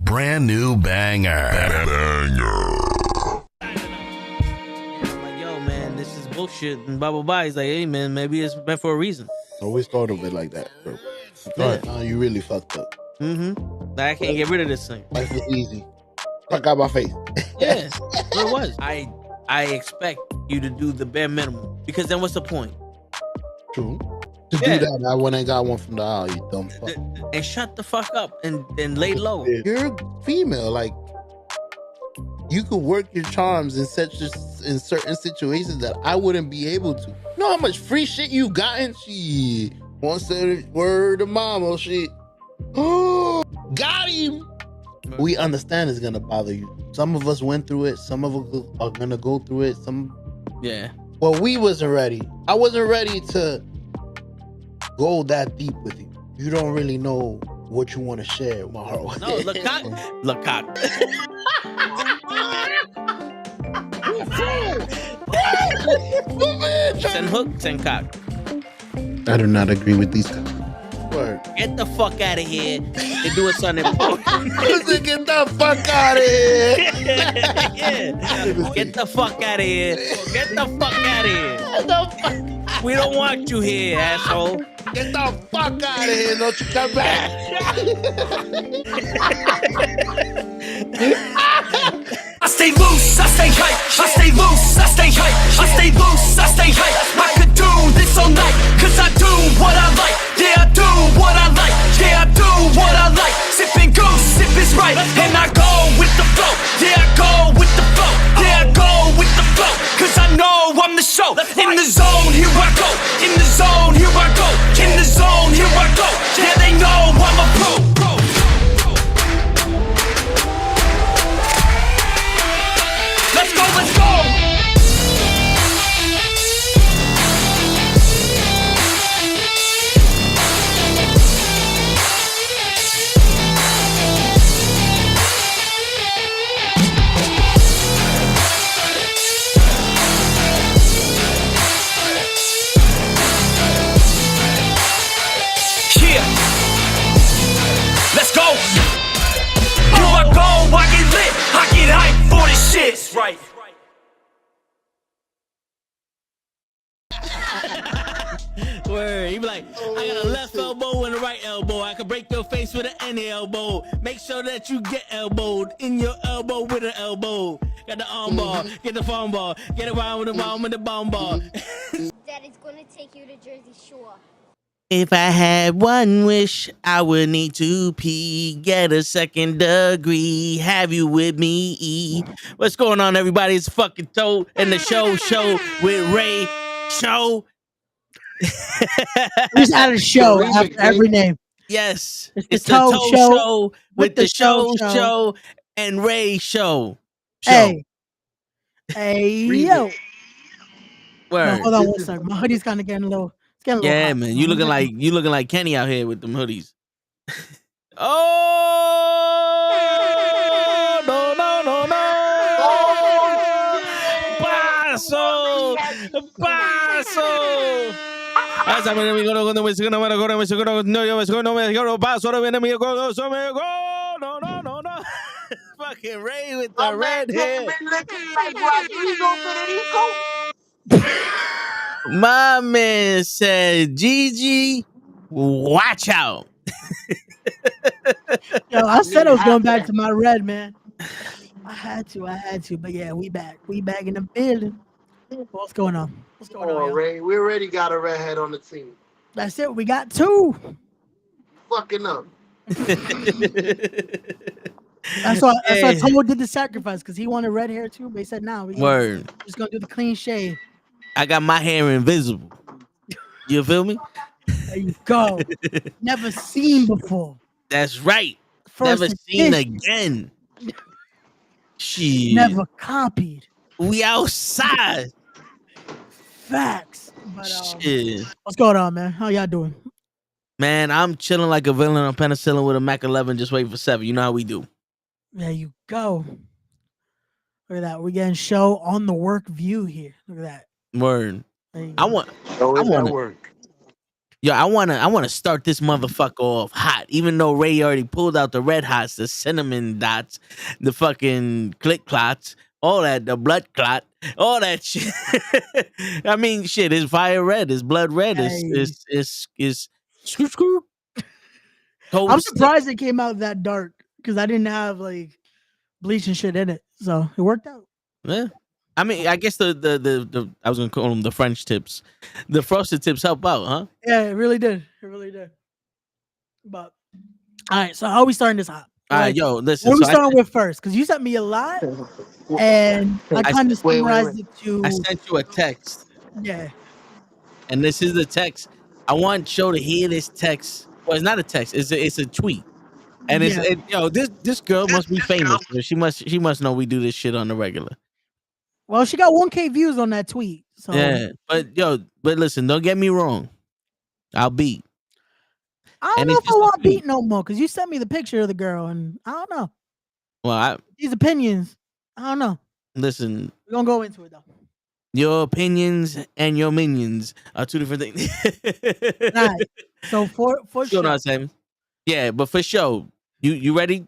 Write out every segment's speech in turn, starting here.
brand new banger. Like, yo, man, this is bullshit and blah blah blah. He's like, hey, man, maybe it's meant for a reason. Always thought of it like that, bro. You really fucked up. Like, I can't get rid of this thing. Life was easy. Fuck out my face. Yeah, what it was. I expect you to do the bare minimum, because then what's the point? True. To do that, I went and got one from the aisle, you dumb fuck. And shut the fuck up and lay low. You're female, like you could work your charms in certain situations that I wouldn't be able to. You know how much free shit you gotten? She once said word to mama, shit. Oh, got him. We understand it's gonna bother you. Some of us went through it. Some of us are gonna go through it. Well, we wasn't ready. I wasn't ready to go that deep with you. You don't really know what you want to share with my heart. No, look cock. Send hook, send cock. I do not agree with these guys. Word. Get the fuck out of here and do something important. Get the fuck out of here. Yeah. Get the fuck out of here. Get the fuck out of here. We don't want you here, asshole. Get the fuck out of here. Don't you come back. I stay loose, I stay hype. I stay loose, I stay hype. I stay loose, I stay hype. I could do this all night, cause I do what I like. Yeah, I do what I like. Yeah, I do what I like. Sipping goose, sip is right. And I go with the flow. Yeah, I go with the flow. Yeah, I go with the flow. Cause I know I'm the show. In the zone, here I go. In the zone, here I go. In the zone, here I go. Yeah, they know I'm a pro. Let's go, let's go! Yeah! Let's go! Here I go, I get lit, I get hyped for this shit. That's right. Word. He be like, I got a left elbow and a right elbow. I can break your face with any elbow. Make sure that you get elbowed in your elbow with an elbow. Got the arm ball, get the phone ball, get around with the bomb with the bomb ball. Daddy's gonna take you to Jersey Shore. If I had one wish, I would need to pee, get a second degree, have you with me. What's going on, everybody? It's fucking Toe and the show with Ray Show. We just added a show after every name. Yes, it's the Toe show with the show and Ray Show. Hey, yo. Word. No, hold on one second. My hoodie's kind of getting a little. Yeah, hot. Man, you looking like Kenny out here with them hoodies. Oh no! Paso. No. Fucking Ray with the red hair. My man said, Gigi, watch out. Yo, I said I was going back to my red, man. I had to. But yeah, we back. We back in the building. What's going on? What's going on, Ray? We already got a redhead on the team. That's it. We got two. Fucking up. That's why Tomo did the sacrifice, because he wanted red hair too. But he said, "Nah, we're just gonna do the clean shave." I got my hair invisible. You feel me? There you go. Never seen before. That's right. First Never seen again. Shit. Never copied. We outside. Facts. But, shit. What's going on, man? How y'all doing? Man, I'm chilling like a villain on penicillin with a Mac 11, just waiting for 7. You know how we do. There you go. Look at that. We're getting show on the work view here. Look at that. Word. I want work. Yo, I wanna start this motherfucker off hot, even though Ray already pulled out the red hots, the cinnamon dots, the fucking click clots, all that, the blood clot, all that shit. I mean, shit, it's fire red, it's blood red, Hey. it's screw screw. I'm surprised it came out that dark because I didn't have like bleach and shit in it, so it worked out. Yeah. I mean, I guess the I was gonna call them the French tips, the frosted tips help out, huh? Yeah, it really did. It really did. But all right, so how are we starting this hot? All right, Like, yo, listen. what are we So starting with first? Because you sent me a lot, and I kind of Wait, summarized it to I sent you a text, yeah. and this is the text. I want Show to hear this text. Well, it's not a text. It's a tweet, and Yeah. this girl must be famous. She must know we do this shit on the regular. Well, she got 1K views on that tweet. So Yeah, but listen, don't get me wrong. I'll beat. I don't And know it's if I just a want tweet. beat no more because you sent me the picture of the girl, and I don't know Well, these opinions. I don't know. listen. We're gonna go into it though. Your opinions and your minions are two different things. All right. So for You know sure. what I'm saying? Yeah, but for sure. You ready?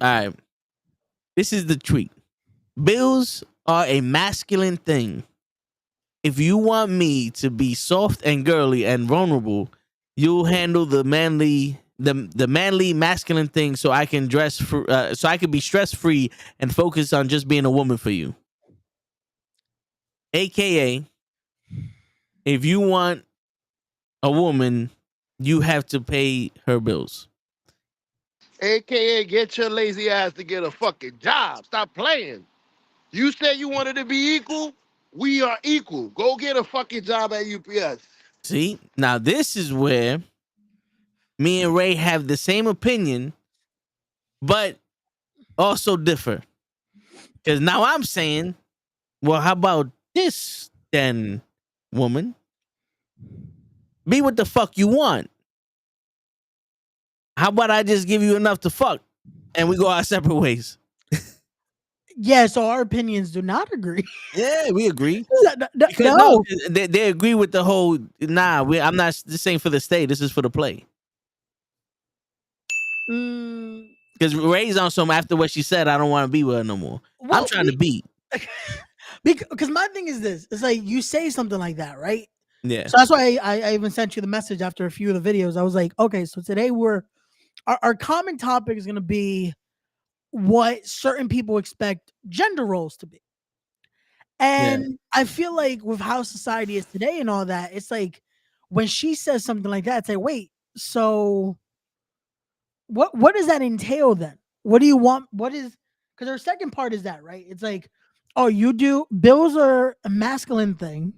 All right. This is the tweet. Bills are a masculine thing. If you want me to be soft and girly and vulnerable, you'll handle the manly masculine thing so I can so I can be stress free and focus on just being a woman for you. AKA, if you want a woman, you have to pay her bills. AKA, get your lazy ass to get a fucking job. Stop playing. You said you wanted to be equal. We are equal. Go get a fucking job at UPS. See, now this is where me and Ray have the same opinion, but also differ. Because now I'm saying, well, how about this then, woman? Be what the fuck you want. How about I just give you enough to fuck and we go our separate ways? Yeah, so our opinions do not agree. Yeah, we agree. No. No, they agree with the whole, I'm not, this ain't for the stay, this is for the play. Mm, Because Ray's on some after what she said, I don't want to be with her no more. well, I'm trying to beat. because my thing is this: it's like you say something like that, right? Yeah. So that's why I even sent you the message after a few of the videos. I was like, okay, so today our common topic is gonna be what certain people expect gender roles to be. And I feel like with how society is today and all that, it's like when she says something like that, it's like, wait, so what does that entail then? What do you want? What is because her second part is that, right? It's like, oh, you do bills are a masculine thing.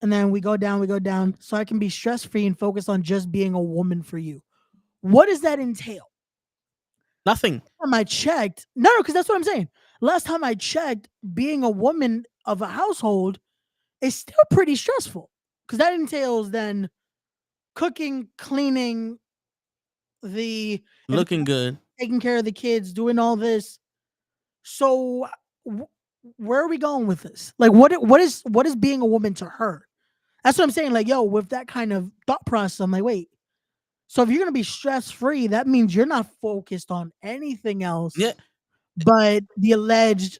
And then we go down, so I can be stress free and focus on just being a woman for you. What does that entail? Nothing. Last time I checked, no, because that's what I'm saying. Last time I checked, being a woman of a household is still pretty stressful because that entails then cooking, cleaning, Looking good. taking care of the kids, doing all this. So where are we going with this? Like, what is being a woman to her? That's what I'm saying. Like, yo, with that kind of thought process, I'm like, wait. So if you're gonna be stress free, that means you're not focused on anything else. Yeah. But the alleged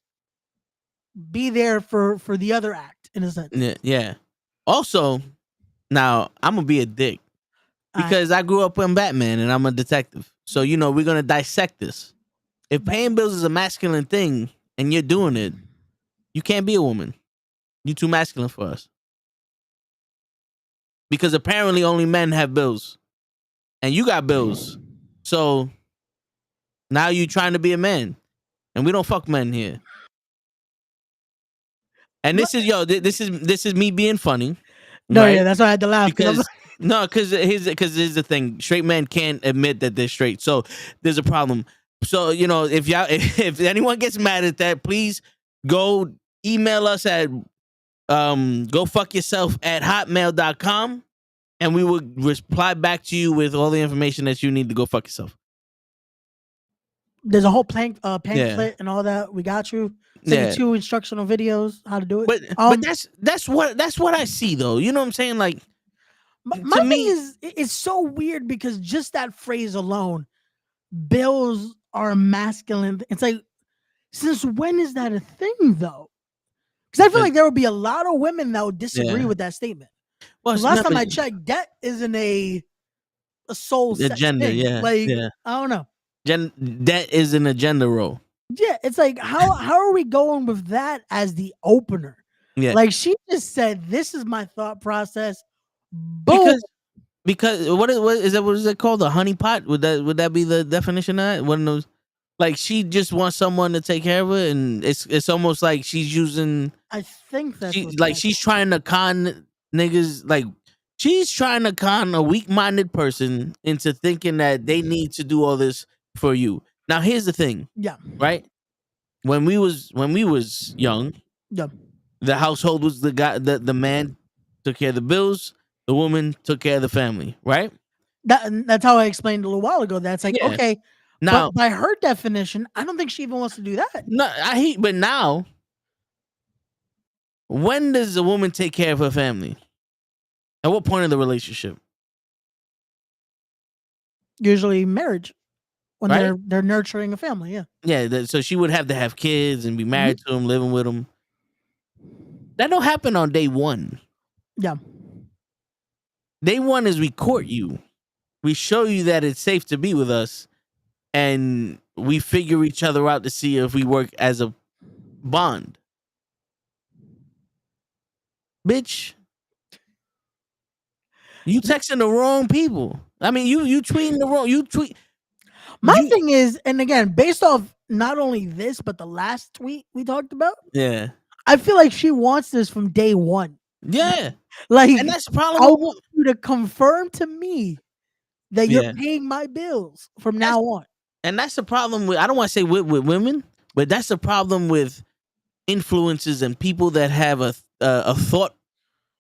be there for the other act in a sense. Yeah. Also, now I'm gonna be a dick because I grew up in Batman and I'm a detective. So we're gonna dissect this. If paying bills is a masculine thing and you're doing it, you can't be a woman. You're too masculine for us. Because apparently only men have bills. And you got bills. So now you trying to be a man. And we don't fuck men here. And this is me being funny. No, right? yeah, that's why I had to laugh. Because here's the thing. Straight men can't admit that they're straight. So there's a problem. So, if anyone gets mad at that, please go email us at gofuckyourself@hotmail.com and we will reply back to you with all the information that you need to go fuck yourself. There's a whole pamphlet and all that. We got you. Send you 2 instructional videos how to do it. But that's what I see though. You know what I'm saying? Like, My To thing me, is, it's so weird because just that phrase alone, bills are masculine. It's like, since when is that a thing though? Because I feel like there would be a lot of women that would disagree yeah. with that statement. Well, Because last time remember I checked, debt isn't a soul the sex gender, thing. yeah, Like, yeah. I don't know. That is an agenda role. Yeah, it's like how are we going with that as the opener? Yeah, Like she just said, "This is my thought process." Boom. because what is that? What is it called? A honeypot? Would that be the definition of that? One of those, like she just wants someone to take care of her, and it's almost like she's using I think that's what she's trying to con niggas, like she's trying to con a weak-minded person into thinking that they need to do all this for you. Now here's the thing, Yeah. right? When we was young, Yeah. the household was the man took care of the bills, the woman took care of the family, right? That's how I explained a little while ago. That's like, Yeah. okay, Now, but by her definition, I don't think she even wants to do that. no, but now, when does a woman take care of her family? At what point in the relationship? Usually marriage. When Right? they're nurturing a family, yeah. Yeah, so she would have to have kids and be Mm-hmm. married to them, living with them. That don't happen on day one. Yeah. Day one is we court you. We show you that it's safe to be with us, and we figure each other out to see if we work as a bond. Bitch, you texting the wrong people. I mean, you tweeting the wrong. You tweet. My thing is, and again, based off not only this but the last tweet we talked about, Yeah, I feel like she wants this from day one. yeah, Like, and that's the problem. I want you to confirm to me that you're Yeah. paying my bills from now on. And that's the problem with, I don't want to say with women, but that's the problem with influencers and people that have a thought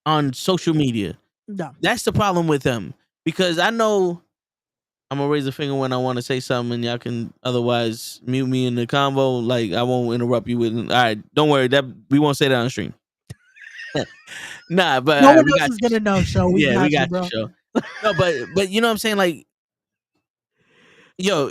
on social media. No. That's the problem with them, because I know I'm gonna raise a finger when I want to say something, and y'all can otherwise mute me in the convo. Like, I won't interrupt you with. All right, don't worry, that we won't say that on stream. Nah, but No all right, one we else got is gonna know, so we got we you, got bro. you, show. No, but you know what I'm saying? Like, yo,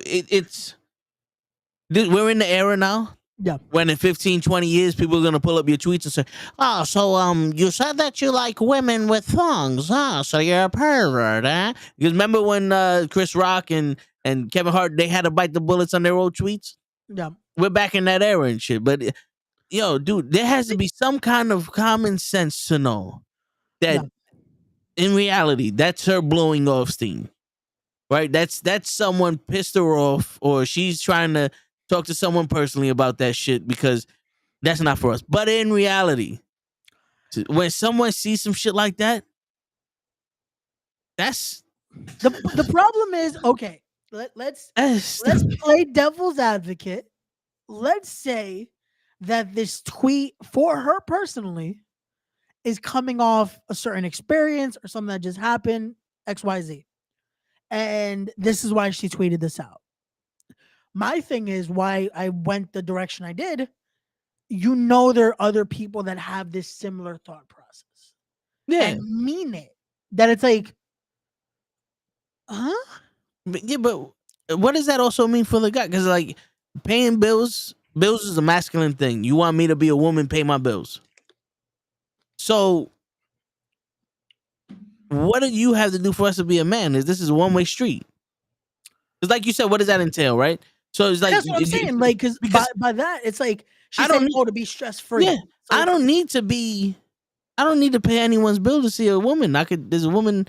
we're in the era now. Yeah. When in 15, 20 years, people are gonna pull up your tweets and say, "Oh, so you said that you like women with thongs, huh? So you're a pervert, huh?" Because remember when Chris Rock and Kevin Hart, they had to bite the bullets on their old tweets? Yeah. We're back in that era and shit. But yo, dude, there has to be some kind of common sense to know that in reality, that's her blowing off steam. Right? That's someone pissed her off, or she's trying to talk to someone personally about that shit, because that's not for us. But in reality, when someone sees some shit like that, that's the problem is, okay, let's play devil's advocate. Let's say that this tweet for her personally is coming off a certain experience or something that just happened, XYZ. And this is why she tweeted this out. My thing is why I went the direction I did. You know, there are other people that have this similar thought process. Yeah. And mean it. That it's like, huh? But what does that also mean for the guy? Because like, paying bills is a masculine thing. You want me to be a woman, pay my bills. So what do you have to do for us to be a man? This is a one-way street. It's like you said, what does that entail, right? So it's like, that's what I'm saying. Like, because by that, it's like she's saying, "Oh, to be stress free." Yeah, So I don't need to pay anyone's bill to see a woman. There's a woman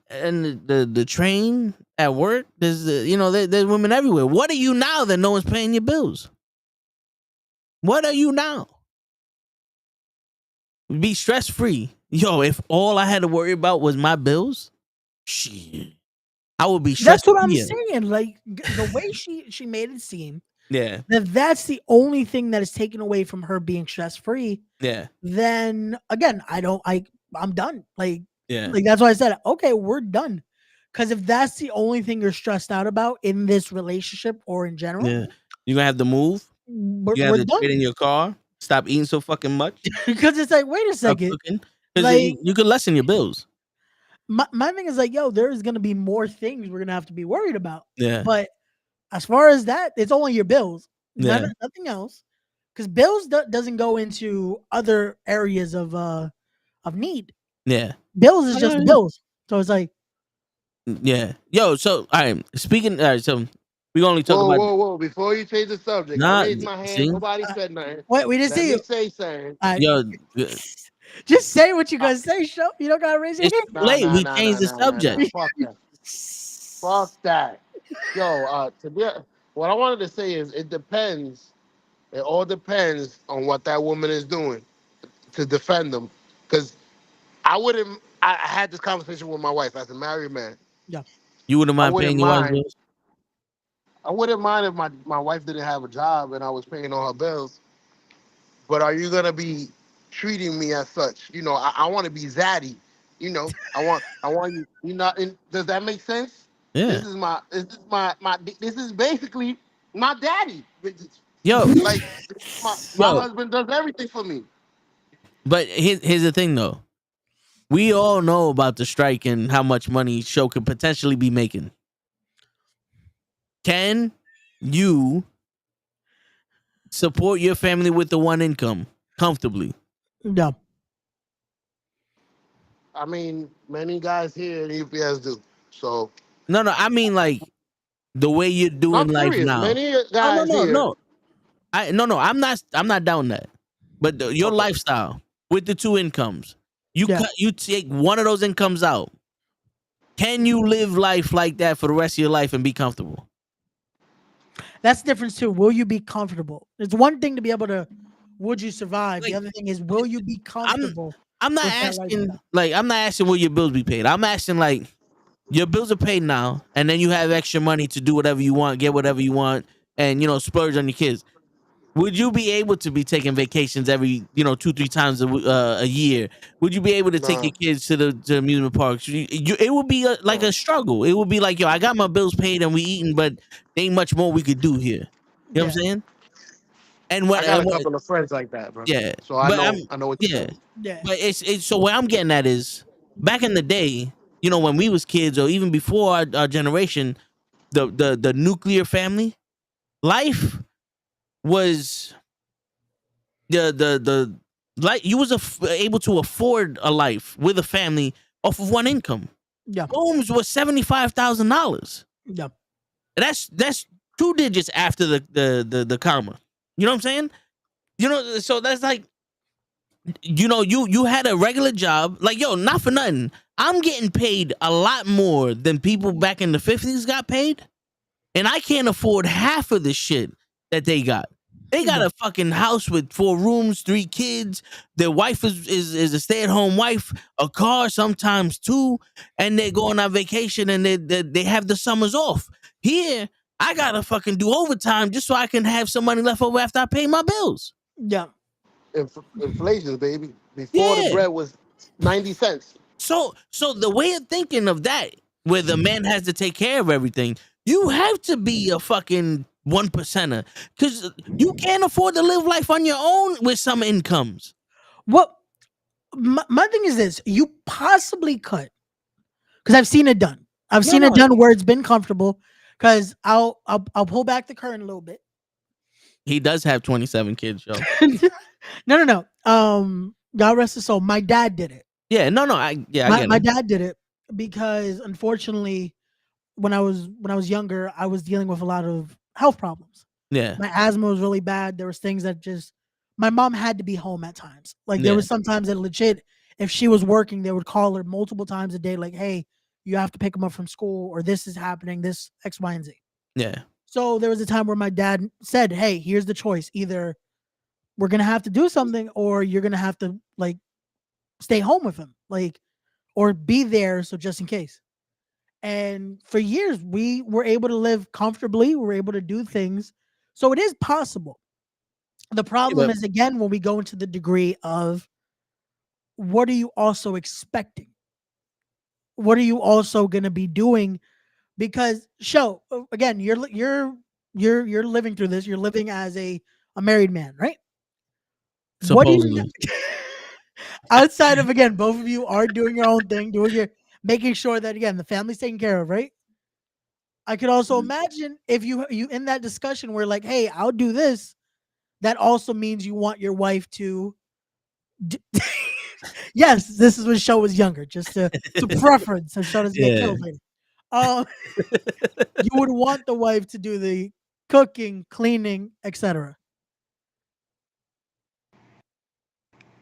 in the train, at work. There's there's women everywhere. What are you now that no one's paying your bills? What are you now? Be stress free. Yo, if all I had to worry about was my bills, shit, I would be stressed. That's what I'm saying. Like, the way she made it seem, yeah, that's the only thing that is taken away from her being stress free. Yeah. Then again, I'm done. Like, Yeah. Like, that's why I said, okay, we're done. Because if that's the only thing you're stressed out about in this relationship or in general, Yeah. You're gonna have to move. we're You have to done. trade in your car. Stop eating so fucking much. Because it's like, wait a Stop second. cooking. Because Like, you could lessen your bills. my thing is like, yo, there's gonna be more things we're gonna have to be worried about. Yeah. But as far as that, it's only your bills, Yeah. nothing else. Because bills doesn't go into other areas of need. Yeah. Bills is just bills. So it's like, Yeah. Yo, so all right. Speaking so we only talk Whoa, about whoa, whoa! Before you change the subject, I nah raised my hand. see? Nobody uh, said nothing. wait, we didn't Let see me you. say something. All right. Yo, Just say what you gonna say, show. You don't gotta raise your it's hand. too late. We changed the Nah. subject. Fuck that. Fuck that. Yo, what I wanted to say is it depends. It all depends on what that woman is doing to defend them. Because I wouldn't. I had this conversation with my wife as a married man. Yeah. You wouldn't I mind wouldn't paying your wife's mind. bills? I wouldn't mind if my wife didn't have a job and I was paying all her bills. But are you gonna be treating me as such? You know, I want to be zaddy. You know, I want you. You know, does that make sense? Yeah. This is basically my daddy. Yo, Like my yo, husband does everything for me. but here's the thing though. We all know about the strike and how much money show could potentially be making. Can you support your family with the one income comfortably? No. I mean, many guys here in UPS do. So No, I mean like the way you're doing I'm life serious. now. Many Oh no, guys here. no. I'm not down that. But your Okay. lifestyle with the two incomes, Yeah. you take one of those incomes out. Can you live life like that for the rest of your life and be comfortable? That's the difference too. Will you be comfortable? It's one thing to be able to. Would you survive? Like, The other thing is, will you be comfortable? I'm not with that asking lifestyle? like I'm not asking will your bills be paid. I'm asking like your bills are paid now, and then you have extra money to do whatever you want, get whatever you want, and splurge on your kids. Would you be able to be taking vacations every 2-3 times a year? Would you be able to take Nah, your kids to amusement parks? It would be like nah. a struggle. It would be like, yo, I got my bills paid and we eating, but there ain't much more we could do here. You know what Yeah. I'm saying? I got a couple of friends like that, bro. Yeah, So I but know I know what you're yeah, saying. Yeah. but it's so what I'm getting at is back in the day, when we was kids or even before our generation, the nuclear family life was the like you was able to afford a life with a family off of one income. Yeah. Homes was $75,000. Yeah. That's two digits after the comma. You know what I'm saying? So that's like you had a regular job. Like, yo, not for nothing. I'm getting paid a lot more than people back in the 50s got paid. And I can't afford half of the shit that they got. They got a fucking house with 4 rooms, 3 kids. Their wife is a stay-at-home wife, a car, sometimes 2, and they're going on vacation and they have the summers off. Here, I gotta fucking do overtime just so I can have some money left over after I pay my bills. Yeah. Inflation, baby. Before the Yeah. bread was 90 cents. So the way of thinking of that, where the man has to take care of everything, you have to be a fucking 1%er because you can't afford to live life on your own with some incomes. What my thing is this: you possibly could, because I've seen it done. I've seen it done where it's been comfortable. Because I'll pull back the curtain a little bit. He does have 27 kids, yo. No. God rest his soul. My dad did it. Yeah, no, I get it. My dad did it because unfortunately, when I was younger, I was dealing with a lot of health problems. Yeah, My asthma was really bad. There was things that just my mom had to be home at times. Like there was sometimes that legit, if she was working, they would call her multiple times a day, like, "Hey, you have to pick them up from school, or this is happening, this X, Y, and Z." yeah. So there was a time where my dad said, "Hey, here's the choice. Either we're gonna have to do something, or you're gonna have to like stay home with him, like, or be there, so just in case." And for years, we were able to live comfortably. We were able to do things. So it is possible. The problem is, again, when we go into the degree of what are you also expecting? What are you also going to be doing? Because again, you're living through this. You're living as a married man, right? What do you Supposedly. outside of, again, both of you are doing your own thing, doing your making sure that again the family's taken care of, right? I could also imagine if you in that discussion where like, hey, I'll do this. That also means you want your wife to. D- yes, this is when Show was younger, just to preference, so Show doesn't get Yeah. killed later. Um, you would want the wife to do the cooking, cleaning, etc.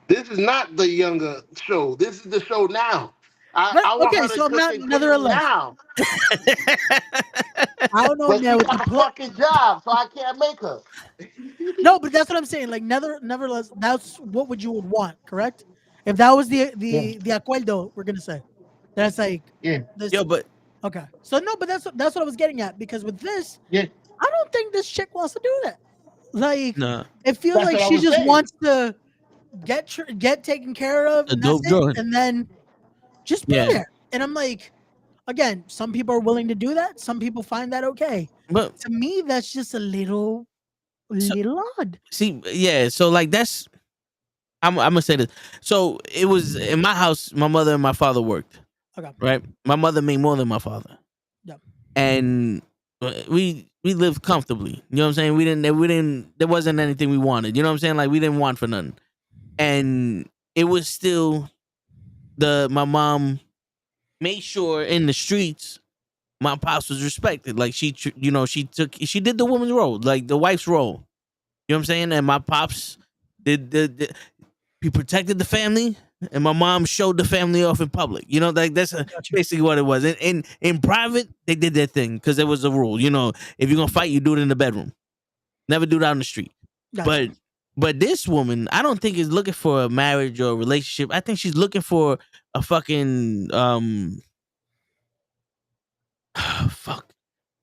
This is not the younger show. This is the show now. But I want okay, her to so I'm cook not and clean nevertheless. now. I don't know, But man, she with the got a fucking job, so I can't make her. no, but that's what I'm saying. Like, nevertheless, that's what would you would want, correct? If that was Yeah. the acuerdo, we're gonna say that's like Yeah. this. Yo, but Okay, so no, but that's what I was getting at because with this, Yeah. I don't think this chick wants to do that. Like, nah, it feels That's like what I she was just saying. wants to get taken care of, a and that's dope it, joint. and then just be Yeah, there. And I'm like, again, some people are willing to do that. Some people find that okay. but To me, that's just a little So- odd. see, yeah. So like that's I'm gonna say this. So it was in my house. My mother and my father worked. Okay. Right. My mother made more than my father. Yeah. And we lived comfortably. You know what I'm saying? We didn't. There wasn't anything we wanted. You know what I'm saying? Like we didn't want for nothing. And it was still my mom made sure in the streets my pops was respected. Like she did the woman's role, like the wife's role. You know what I'm saying? And my pops did he protected the family, and my mom showed the family off in public. You know, like that's basically what it was. And in private, they did their thing because there was a rule. You know, if you're gonna fight, you do it in the bedroom. Never do it out in the street. Gotcha. But this woman, I don't think is looking for a marriage or a relationship. I think she's looking for a fucking fuck.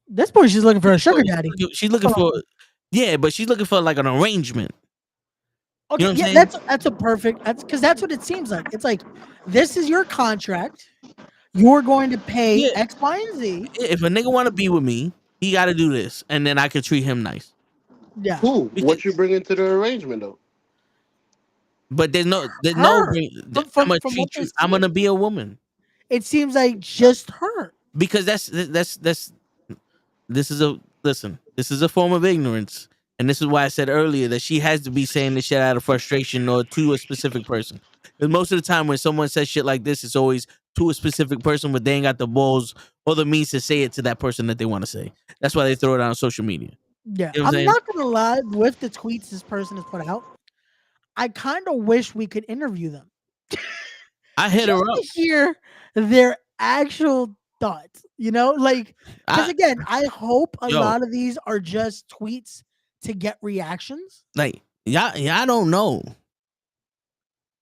This point, she's looking for a sugar daddy. She's looking for but she's looking for like an arrangement. Okay, You know what I'm yeah, saying? that's a perfect. That's because that's what it seems like. It's like this is your contract. You're going to pay Yeah. X, Y, and Z. If a nigga want to be with me, he got to do this, and then I could treat him nice. Yeah, Cool. Because- What you bring into the arrangement though? But there's no. Her. I'm From gonna what treat they you. I'm gonna be a woman it seems like just her. because that's this is a listen. This is a form of ignorance, and this is why I said earlier that she has to be saying this shit out of frustration or to a specific person. Because most of the time when someone says shit like this, it's always to a specific person, but they ain't got the balls or the means to say it to that person that they want to say. That's why they throw it out on social media. Yeah, You know what I'm I'm saying? not gonna lie. With the tweets this person has put out, I kind of wish we could interview them I hit her up. to hear their actual thoughts. You know, like because I, again, I hope a Yo. lot of these are just tweets to get reactions. like y'all don't know.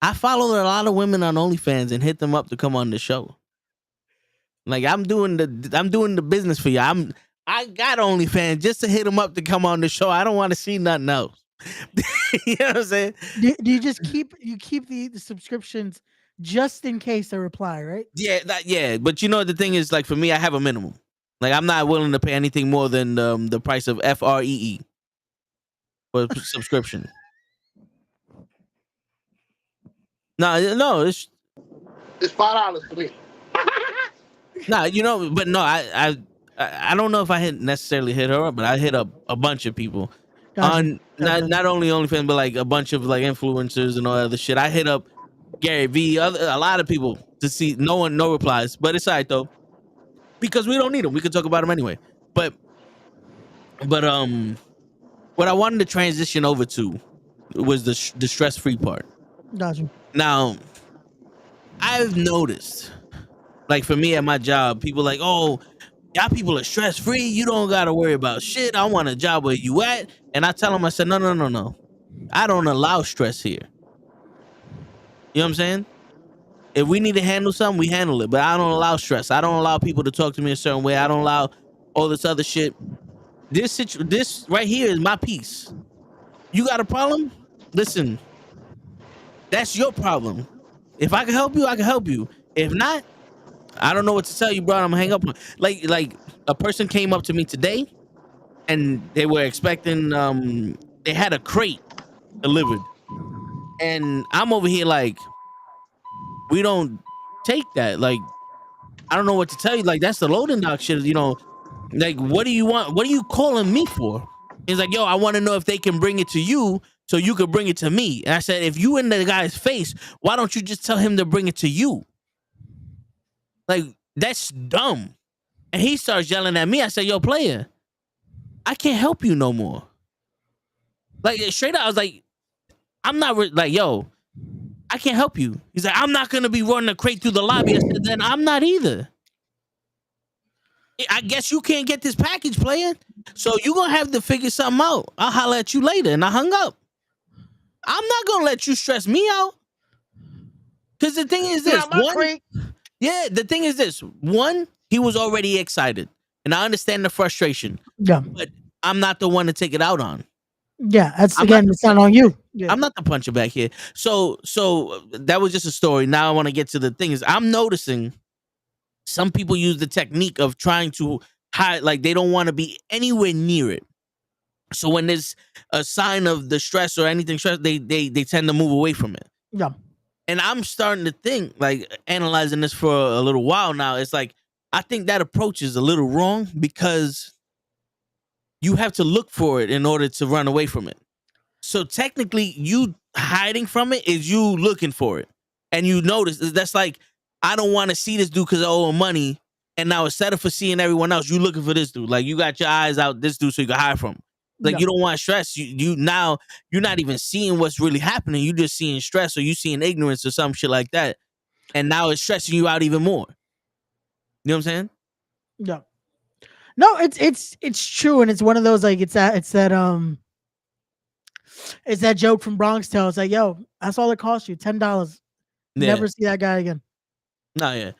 I followed a lot of women on OnlyFans and hit them up to come on the show. Like I'm doing the business for you. I got OnlyFans just to hit them up to come on the show. I don't want to see nothing else. You know what I'm saying? Do you just keep the subscriptions just in case they reply, right? Yeah. But you know the thing is, like for me, I have a minimum. Like I'm not willing to pay anything more than the price of FREE for subscription. No, it's It's $5 for me. nah. You know, but no, I don't know if I necessarily hit her up, but I hit up a bunch of people Gotcha. on not only OnlyFans, but like a bunch of like influencers and all that other shit. I hit up Gary V, a lot of people to see no replies, but it's alright though because we don't need them. We can talk about them anyway. But what I wanted to transition over to was the stress free part. Gotcha. Now, I've noticed, like for me at my job, people like, oh, y'all people are stress free. You don't gotta worry about shit. I want a job where you at, and I tell them, I said, no. I don't allow stress here. You know what I'm saying? If we need to handle something, we handle it. But I don't allow stress. I don't allow people to talk to me a certain way. I don't allow all this other shit. This right here is my piece. You got a problem? Listen, that's your problem. If I can help you, I can help you. If not, I don't know what to tell you, bro. I'm gonna hang up. Like a person came up to me today, and they were expecting. They had a crate delivered, and I'm over here like, we don't take that. Like, I don't know what to tell you. Like, that's the loading dock shit. You know, like, what do you want? What are you calling me for? He's like, yo, I want to know if they can bring it to you so you could bring it to me. And I said, if you in the guy's face, why don't you just tell him to bring it to you? Like, that's dumb. And he starts yelling at me. I said, yo, player, I can't help you no more. Like, straight up, I was like, I'm not like, yo, I can't help you. He's like, I'm not going to be running a crate through the lobby. I said, then I'm not either. I guess you can't get this package, player. So you're going to have to figure something out. I'll holler at you later. And I hung up. I'm not going to let you stress me out. Because the thing is this. The thing is this. One, he was already excited. And I understand the frustration. Yeah. But I'm not the one to take it out on. Yeah, it's not on you. Yeah. I'm not the puncher back here. So that was just a story. Now I want to get to the things. I'm noticing some people use the technique of trying to hide, like they don't want to be anywhere near it. So when there's a sign of the stress or anything stress, they tend to move away from it. Yeah. And I'm starting to think, like, analyzing this for a little while now, it's like, I think that approach is a little wrong because you have to look for it in order to run away from it. So technically, you hiding from it is you looking for it. And you notice that's like, I don't want to see this dude because I owe him money. And now instead of for seeing everyone else, you looking for this dude. Like, you got your eyes out this dude so you can hide from him. Like, you don't want stress. You now, you're not even seeing what's really happening. You just seeing stress, or you seeing ignorance or some shit like that. And now it's stressing you out even more. You know what I'm saying? Yeah. No, it's true. And it's one of those, like, it's that joke from Bronx Tale. It's like, yo, that's all it costs you, $10. Yeah. Never see that guy again. No, yeah.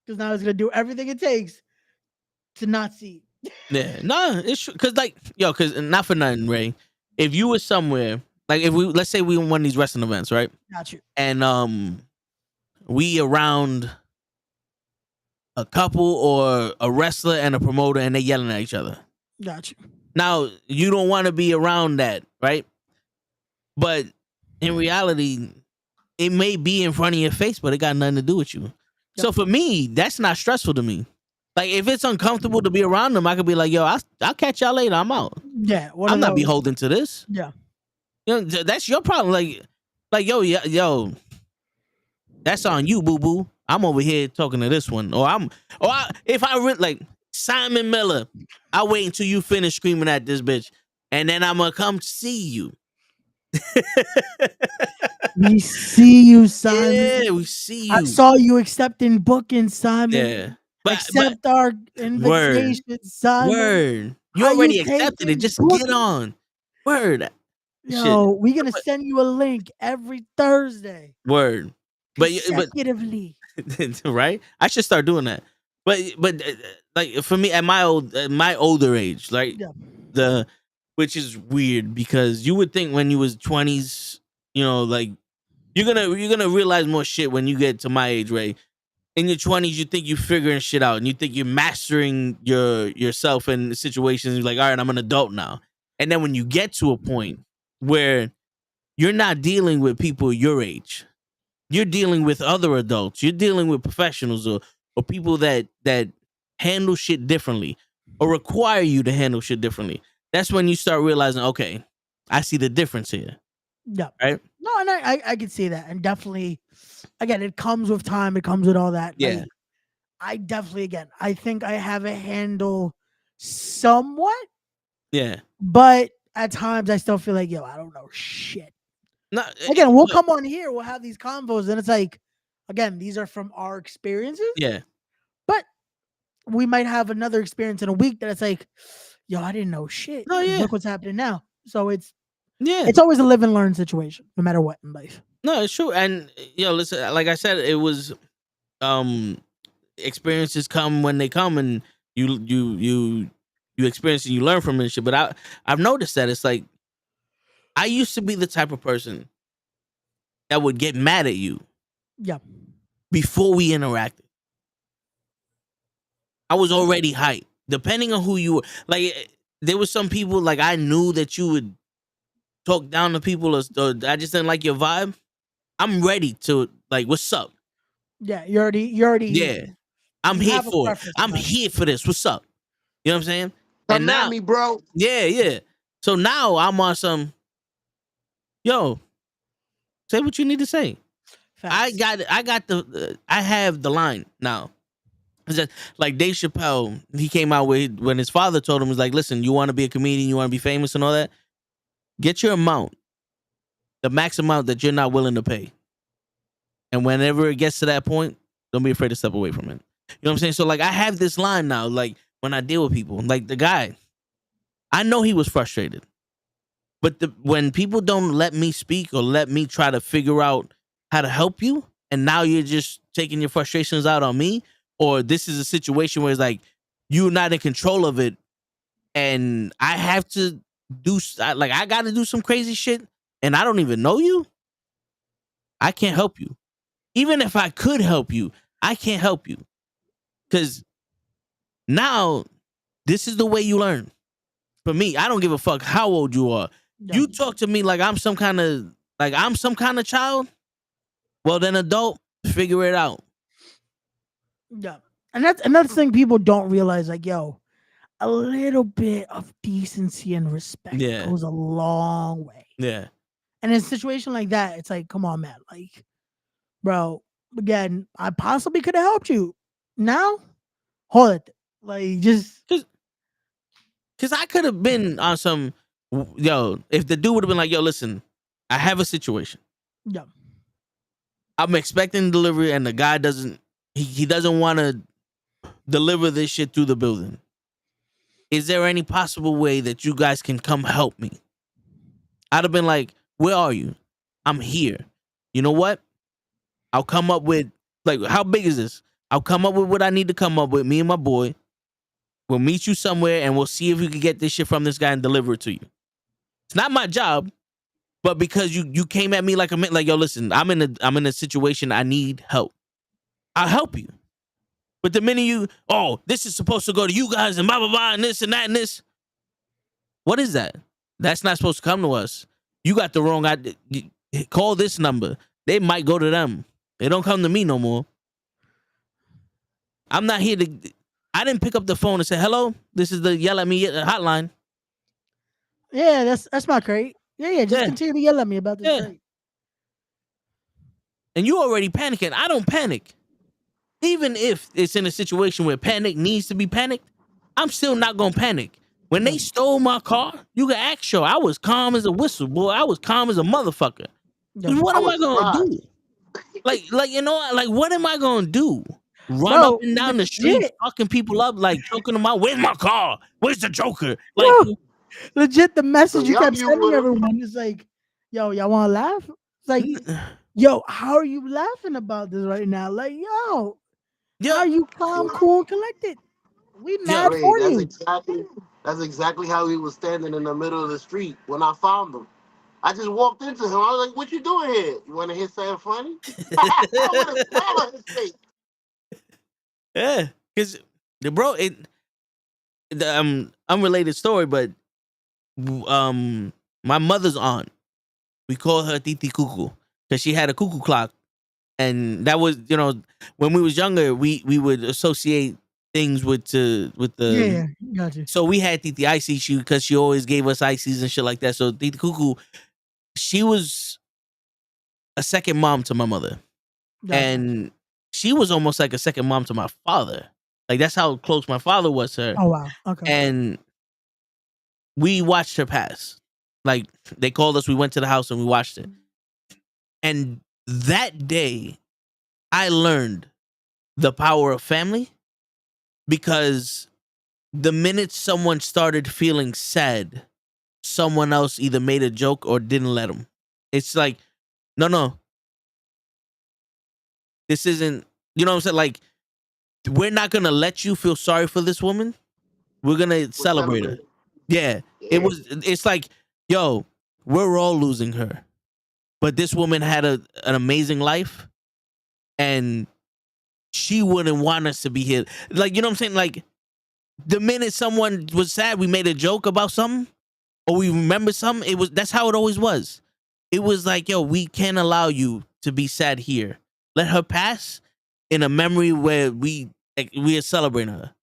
Because now he's gonna do everything it takes to not see. Yeah, no, it's true. Cause like, yo, cause not for nothing, Ray. If you were somewhere, like if let's say we won these wrestling events, right? Got you. And we around a couple or a wrestler and a promoter, and they yelling at each other. Got you. Now you don't want to be around that, right? But in reality, it may be in front of your face, but it got nothing to do with you. Yep. So for me, that's not stressful to me. Like, if it's uncomfortable to be around them, I could be like, yo, I'll catch y'all later. I'm out. Yeah. I'm not beholden to this. Yeah. You know, that's your problem. Like, yo, that's on you, boo boo. I'm over here talking to this one. If I like Simon Miller, I'll wait until you finish screaming at this bitch. And then I'm gonna come see you. We see you, Simon. Yeah, we see you. I saw you accepting booking, Simon. Yeah. Accept our invitation, Simon. Word. You already accepted it. Just get on. Word. Yo, we're gonna send you a link every Thursday. Word. Consecutively. Right? I should start doing that. But like, for me, at my older age, like, which is weird because you would think when you was 20s, you know, like, you're gonna realize more shit when you get to my age, Ray. In your 20s, you think you're figuring shit out and you think you're mastering yourself in situations. You're like, all right, I'm an adult now. And then when you get to a point where you're not dealing with people your age, you're dealing with other adults, you're dealing with professionals or people that handle shit differently or require you to handle shit differently. That's when you start realizing, okay, I see the difference here. Yeah. Right? No, and I can see that. And definitely, again, it comes with time. It comes with all that. Yeah. Like, I definitely, again, I think I have a handle somewhat. Yeah. But at times I still feel like, yo, I don't know shit. No, again, we'll come on here, we'll have these convos, and it's like, again, these are from our experiences. Yeah. But we might have another experience in a week that it's like, yo, I didn't know shit. Oh, yeah. Look what's happening now. So it's it's always a live and learn situation, no matter what in life. No, it's true. And listen, like I said, it was experiences come when they come, and you experience and you learn from it and shit. But I've noticed that it's like, I used to be the type of person that would get mad at you. Yeah. Before we interacted. I was already hyped. Depending on who you were. Like, there was some people, like, I knew that you would talk down to people or I just didn't like your vibe. I'm ready to, like, what's up? Yeah, you're already Yeah. I'm You here have a for it. preference I'm about it. here for this. What's up? You know what I'm saying? And Come at now, me, bro. yeah. So now I'm on some, yo, say what you need to say. I Facts. I have the line now. It's just like Dave Chappelle, he came out with when his father told him, was like, listen, you want to be a comedian, you want to be famous and all that, get your amount, the max amount that you're not willing to pay. And whenever it gets to that point, don't be afraid to step away from it. You know what I'm saying? So like I have this line now, like when I deal with people, like the guy, I know he was frustrated. But when people don't let me speak or let me try to figure out how to help you, and now you're just taking your frustrations out on me, or this is a situation where it's like you're not in control of it, and I have to I got to do some crazy shit, and I don't even know you, I can't help you. Even if I could help you, I can't help you. Because now this is the way you learn. For me, I don't give a fuck how old you are. Yeah. You talk to me like I'm some kind of child. Well, then adult, figure it out. Yeah. And that's another thing people don't realize, like, yo, a little bit of decency and respect Yeah. goes a long way. Yeah. And in a situation like that, it's like, come on, man. Like, bro, again, I possibly could have helped you. Now, hold it. Like, just Because I could have been on some, yo, if the dude would have been like, yo, listen, I have a situation. yeah. I'm expecting delivery, and the guy doesn't, he doesn't want to deliver this shit through the building. Is there any possible way that you guys can come help me? I'd have been like, where are you? I'm here. You know what? I'll come up with, like, how big is this? I'll come up with what I need to come up with, me and my boy. We'll meet you somewhere, and we'll see if we can get this shit from this guy and deliver it to you. It's not my job, but because you came at me like yo, listen, I'm in a situation, I need help. I'll help you. But the minute this is supposed to go to you guys and blah blah blah and this and that and this. What is that? That's not supposed to come to us. You got the wrong idea. Call this number. They might go to them. They don't come to me no more. I'm not here to. I didn't pick up the phone and say, hello, this is the yell at me hotline. Yeah, that's my crate. Yeah, just Yeah. continue to yell at me about this Yeah. crate. And you already panicking. I don't panic. Even if it's in a situation where panic needs to be panicked, I'm still not going to panic. When they stole my car, you can ask sure. I was calm as a whistle, boy. I was calm as a motherfucker. Yeah. What am I going to surprised. do? Like you know, like what am I going to do? Run Bro, up and down the street, legit. fucking people up, like choking them out. Where's my car? Where's the Joker? Like, Bro, legit, the message you Yup, kept you sending would've. everyone is like, yo, y'all want to laugh? It's like, yo, how are you laughing about this right now? Like, yo, how yeah, are you calm, cool, and collected? We mad Wait, for you. that's exactly how he was standing in the middle of the street when I found him. I just walked into him. I was like, "What you doing here? You want to hear something funny?" I would have smiled on his face. yeah, because the bro, unrelated story, but my mother's aunt, we call her Titi Cuckoo because she had a cuckoo clock, and that was, when we was younger, we would associate things with the Yeah, got you. So we had Titi Icy because she always gave us ices and shit like that. So Titi Cuckoo, she was a second mom to my mother, Got you. and she was almost like a second mom to my father. Like that's how close my father was to her. Oh wow. Okay. And we watched her pass. Like they called us, we went to the house and we watched it. And that day, I learned the power of family, because the minute someone started feeling sad, someone else either made a joke or didn't let them. It's like, no, this isn't, you know what I'm saying? Like, we're not gonna let you feel sorry for this woman. We're gonna celebrate her. Yeah. It's like, yo, we're all losing her, but this woman had an amazing life, and she wouldn't want us to be here. Like, you know what I'm saying? Like, the minute someone was sad, we made a joke about something, or we remember something. That's how it always was. It was like, yo, we can't allow you to be sad here. Let her pass in a memory where we like we are celebrating her.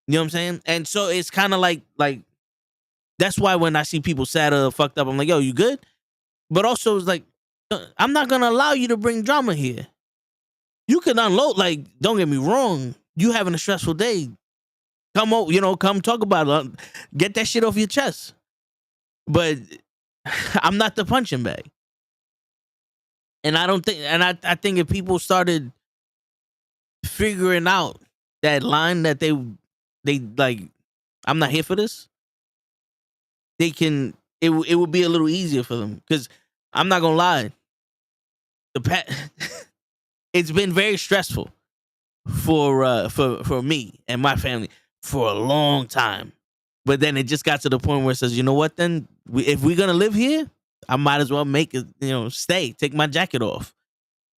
You know what I'm saying? And so it's kind of like that's why when I see people sad or fucked up, I'm like, yo, you good? But also it's like, I'm not gonna allow you to bring drama here. You can unload. Like, don't get me wrong. You having a stressful day. Come on, come talk about it. Get that shit off your chest. But I'm not the punching bag. And I don't think, and I think if people started figuring out that line that they like, I'm not here for this, they can, it would be a little easier for them. Because I'm not gonna lie, it's been very stressful for me and my family for a long time. But then it just got to the point where it says, you know what? Then if we're gonna live here, I might as well make it. Stay. Take my jacket off.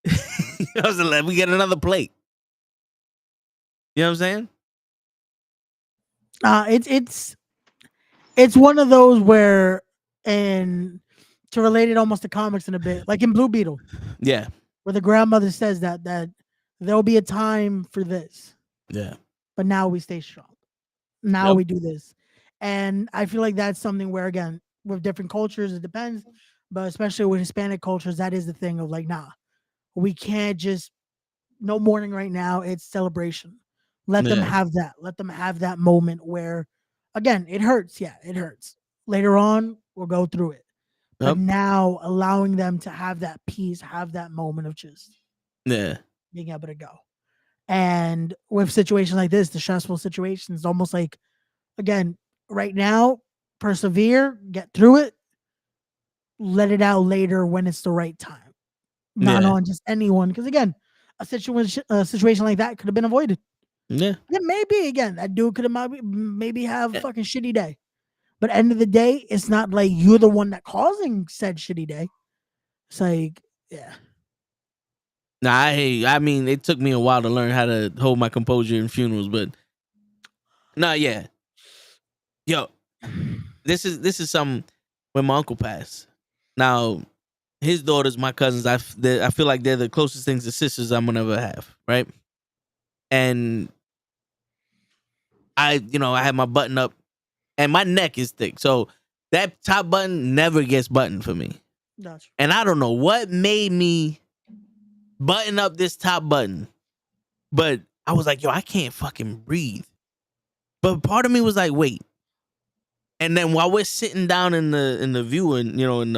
We get another plate. You know what I'm saying? It's one of those where, and to relate it almost to comics in a bit, like in Blue Beetle, Yeah. where the grandmother says that there'll be a time for this. Yeah. But now we stay strong. Now we do this. And I feel like that's something where, again, with different cultures, it depends. But especially with Hispanic cultures, that is the thing of like, nah, we can't just, no mourning right now. It's celebration. Let them have that. Let them have that moment where, again, it hurts. Yeah, it hurts. Later on, we'll go through it. But now allowing them to have that peace, have that moment of just being able to go. And with situations like this, the stressful situations, almost like, again, right now, persevere, get through it, let it out later when it's the right time. Not on just anyone. Because again, a situation like that could have been avoided. Yeah. Maybe again, that dude could have maybe have a fucking shitty day. But end of the day, it's not like you're the one that causing said shitty day. It's like, yeah. Nah, I mean, it took me a while to learn how to hold my composure in funerals, but yeah. Yo, this is something when my uncle passed. Now, his daughters, my cousins, I feel like they're the closest things to sisters I'm gonna ever have, right? And I had my button up, and my neck is thick, so that top button never gets buttoned for me. Gotcha. And I don't know what made me button up this top button, but I was like, yo, I can't fucking breathe. But part of me was like, wait. And then while we're sitting down in the view and in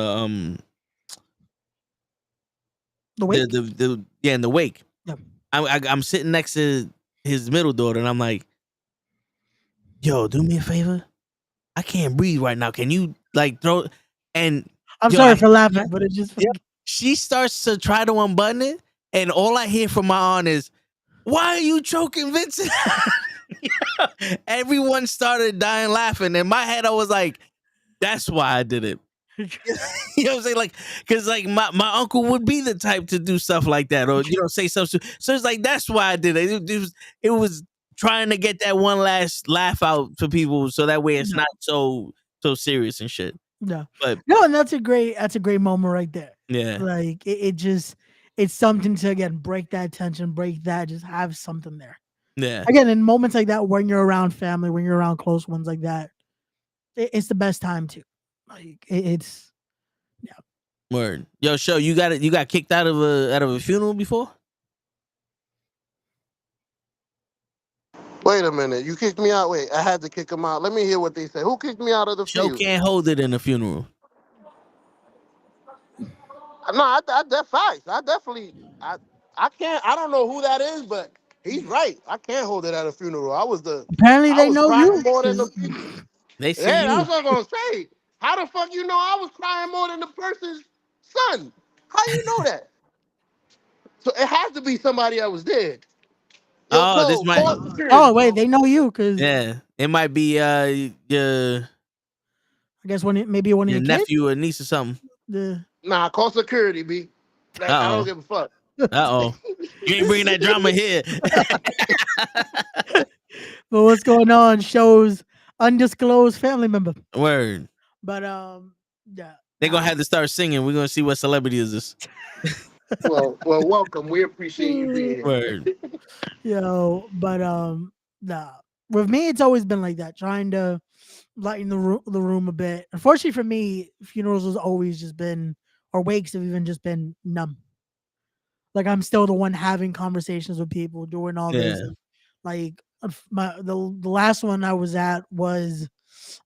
the wake, in the wake, yep. I'm sitting next to his middle daughter, and I'm like, yo, do me a favor. I can't breathe right now. Can you throw? And I'm sorry for laughing, but it just she starts to try to unbutton it, and all I hear from my aunt is, "Why are you choking Vincent?" Everyone started dying laughing. In my head, I was like, "That's why I did it." You know what I'm saying? Like, because my uncle would be the type to do stuff like that, or say something. So it's like that's why I did it. It was trying to get that one last laugh out for people, so that way it's not so serious and shit. No, but and that's a great moment right there. Yeah, like it's something to again break that tension, just have something there. Yeah, again, in moments like that, when you're around family, when you're around close ones like that, it's the best time to. Like it's word. Yo, show you got kicked out of a funeral before? Wait a minute, you kicked me out. Wait, I had to kick him out. Let me hear what they say. Who kicked me out of the Show field? can't hold it in a funeral. No, that's facts. I can't. I don't know who that is, but he's right. I can't hold it at a funeral. Apparently they know crying you. more than the people. They see Yeah, you. that's what I was gonna say. How the fuck you know I was crying more than the person's son? How you know that? So it has to be somebody that was dead. Yo, this might. Oh wait, they know you because it might be your. I guess maybe one of your nephew or niece or something. Nah, call security, B. I don't give a fuck. You ain't bringing that drama here. But what's going on? Shows undisclosed family member. Word. But yeah, they're gonna have to start singing. We're gonna see what celebrity is this. Well, welcome. We appreciate you being here. Word. But nah. With me, it's always been like that, trying to lighten the room a bit. Unfortunately for me, funerals has always just been, or wakes have even just been numb. Like I'm still the one having conversations with people, doing all this. Yeah. Like the last one I was at was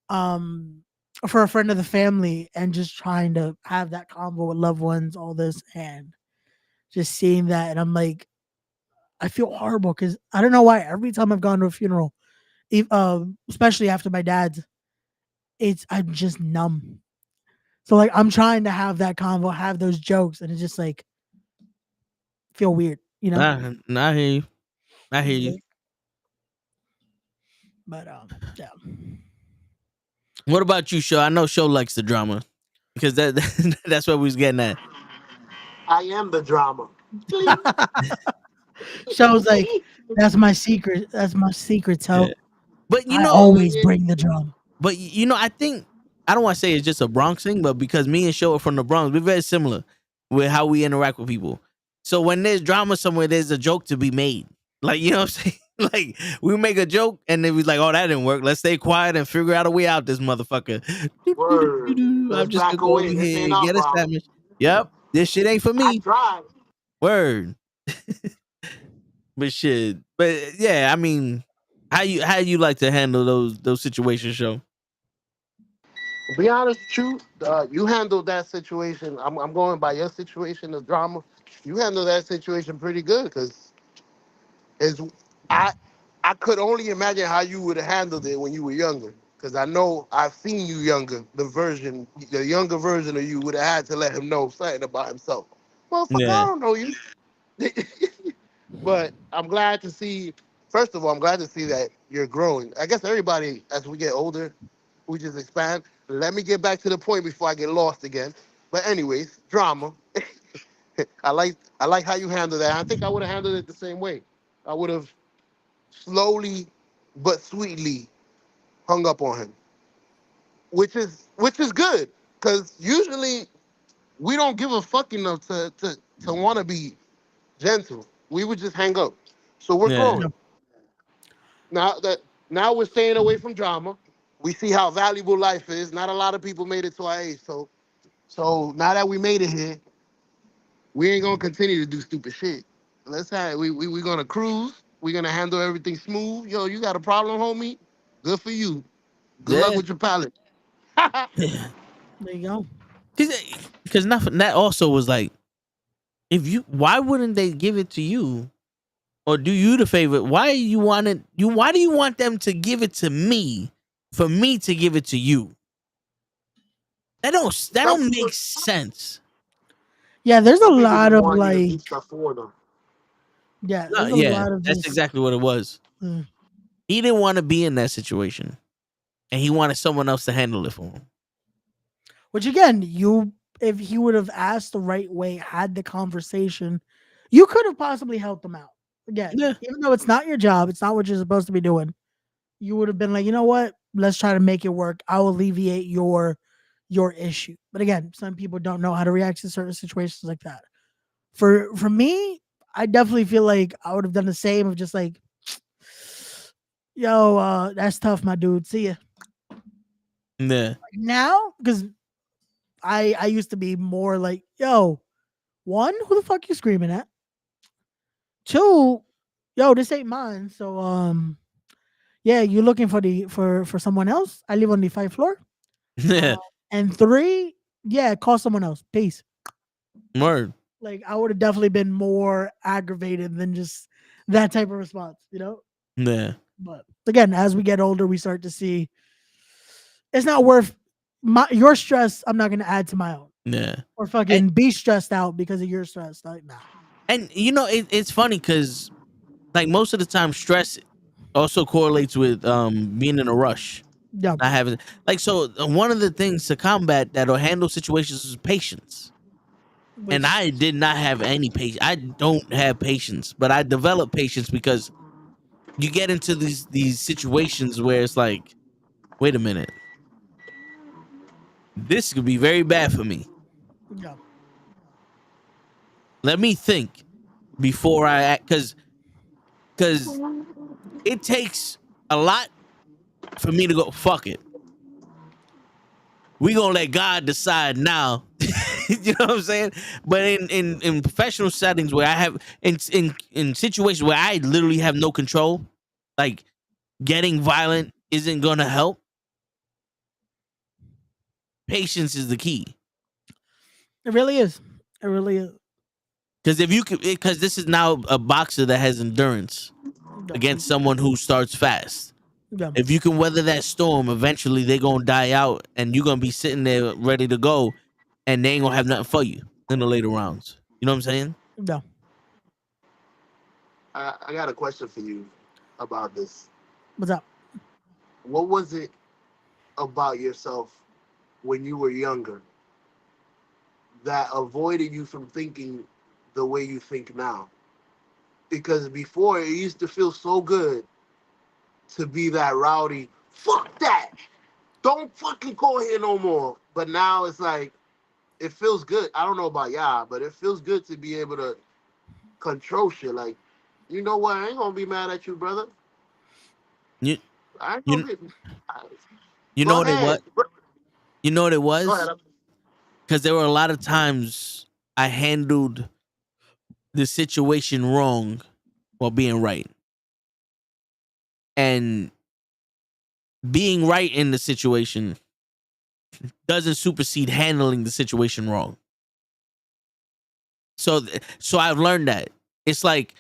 um for a friend of the family, and just trying to have that convo with loved ones, all this, and just seeing that, and I'm like, I feel horrible because I don't know why. Every time I've gone to a funeral, especially after my dad's, I'm just numb. So like I'm trying to have that convo, have those jokes, and it's just like feel weird, you know. Nah, I hear you. I hear you. But yeah. What about you, Show? I know Show likes the drama because that's what we was getting at. I am the drama. Shows like that's my secret. That's my secret. So Yeah. But I Oh, always bring the drama. But I think I don't want to say it's just a Bronx thing, but because me and Show are from the Bronx, we're very similar with how we interact with people. So when there's drama somewhere, there's a joke to be made. Like, you know what I'm saying? Like, we make a joke and then we like, oh, that didn't work. Let's stay quiet and figure out a way out this motherfucker. word. I'm Let's just gonna back go over away. This here ain't and our get a problem. sandwich. Yep. This shit ain't for I me. tried. Word. But shit. But yeah, I mean, how you like to handle those situations, Show? To be honest with you, you handled that situation. I'm going by your situation, the drama. You handled that situation pretty good because is I I could only imagine how you would have handled it when you were younger. Because I know I've seen you younger. The younger version of you would have had to let him know something about himself. Motherfucker, I Yeah. don't know you. But I'm glad to see. First of all, I'm glad to see that you're growing. I guess everybody, as we get older, we just expand. Let me get back to the point before I get lost again. But anyways, drama. I like how you handle that. I think I would have handled it the same way. I would have slowly but sweetly hung up on him, which is good because usually we don't give a fuck enough to want to be gentle. We would just hang up. So we're Yeah. growing now. Now we're staying away from drama. We see how valuable life is. Not a lot of people made it to our age, so now that we made it here, we ain't gonna continue to do stupid shit. Let's have we gonna cruise. We're gonna handle everything smooth. Yo, you got a problem, homie? Good for you. Good luck Yeah. with your palate. There you go. Because nothing that also was like, if you why wouldn't they give it to you or do you the favor? Why do you want them to give it to me for me to give it to you? That don't make sense. Yeah, there's a Some people lot just of want you to like, do stuff for them. yeah, No, there's a yeah, lot of that's just, exactly what it was. mm. He didn't want to be in that situation, and he wanted someone else to handle it for him. Which again, if he would have asked the right way, had the conversation, you could have possibly helped him out. Again, Yeah, even though it's not your job, it's not what you're supposed to be doing. You would have been like, you know what? Let's try to make it work. I'll alleviate your issue. But again, some people don't know how to react to certain situations like that. For me, I definitely feel like I would have done the same of just like, yo, that's tough, my dude. See ya. yeah, Now, because I used to be more like, yo, one, who the fuck you screaming at? Two, yo, this ain't mine. So yeah, you looking for for someone else? I live on the 5th floor. yeah. And three, yeah, call someone else. Peace. Word. Like I would have definitely been more aggravated than just that type of response, you know? Yeah, But again, as we get older, we start to see it's not worth your stress. I'm not gonna add to my own. yeah. Or And fucking be stressed out because of your stress. Like, nah. and it's funny because like most of the time, stress also correlates with being in a rush. Yeah. Not having like so one of the things to combat that or handle situations is patience. And Which I did not have any patience. I don't have patience, but I developed patience because you get into these situations where it's like, wait a minute, this could be very bad for me. yeah. Let me think before I act, because it takes a lot for me to go fuck it. We gonna let God decide now. You know what I'm saying? But in professional settings where I have in situations where I literally have no control, like getting violent isn't gonna help. Patience is the key. It really is. It really is. Because if you could, because this is now a boxer that has endurance against someone who starts fast. Yeah. If you can weather that storm, eventually they're gonna die out, and you're gonna be sitting there ready to go, and they ain't gonna have nothing for you in the later rounds. You know what I'm saying? Yeah. I got a question for you about this. What's up? What was it about yourself when you were younger that avoided you from thinking the way you think now? Because before it used to feel so good to be that rowdy, fuck that, don't fucking call here no more. But now it's like, it feels good. I don't know about y'all, but it feels good to be able to control shit. Like, you know what? I ain't gonna be mad at you, brother. You I ain't you gonna be. you know Go what it was? ahead. You know what it Go ahead. was? Because there were a lot of times I handled the situation wrong while being right, and being right in the situation doesn't supersede handling the situation wrong. So I've learned that it's like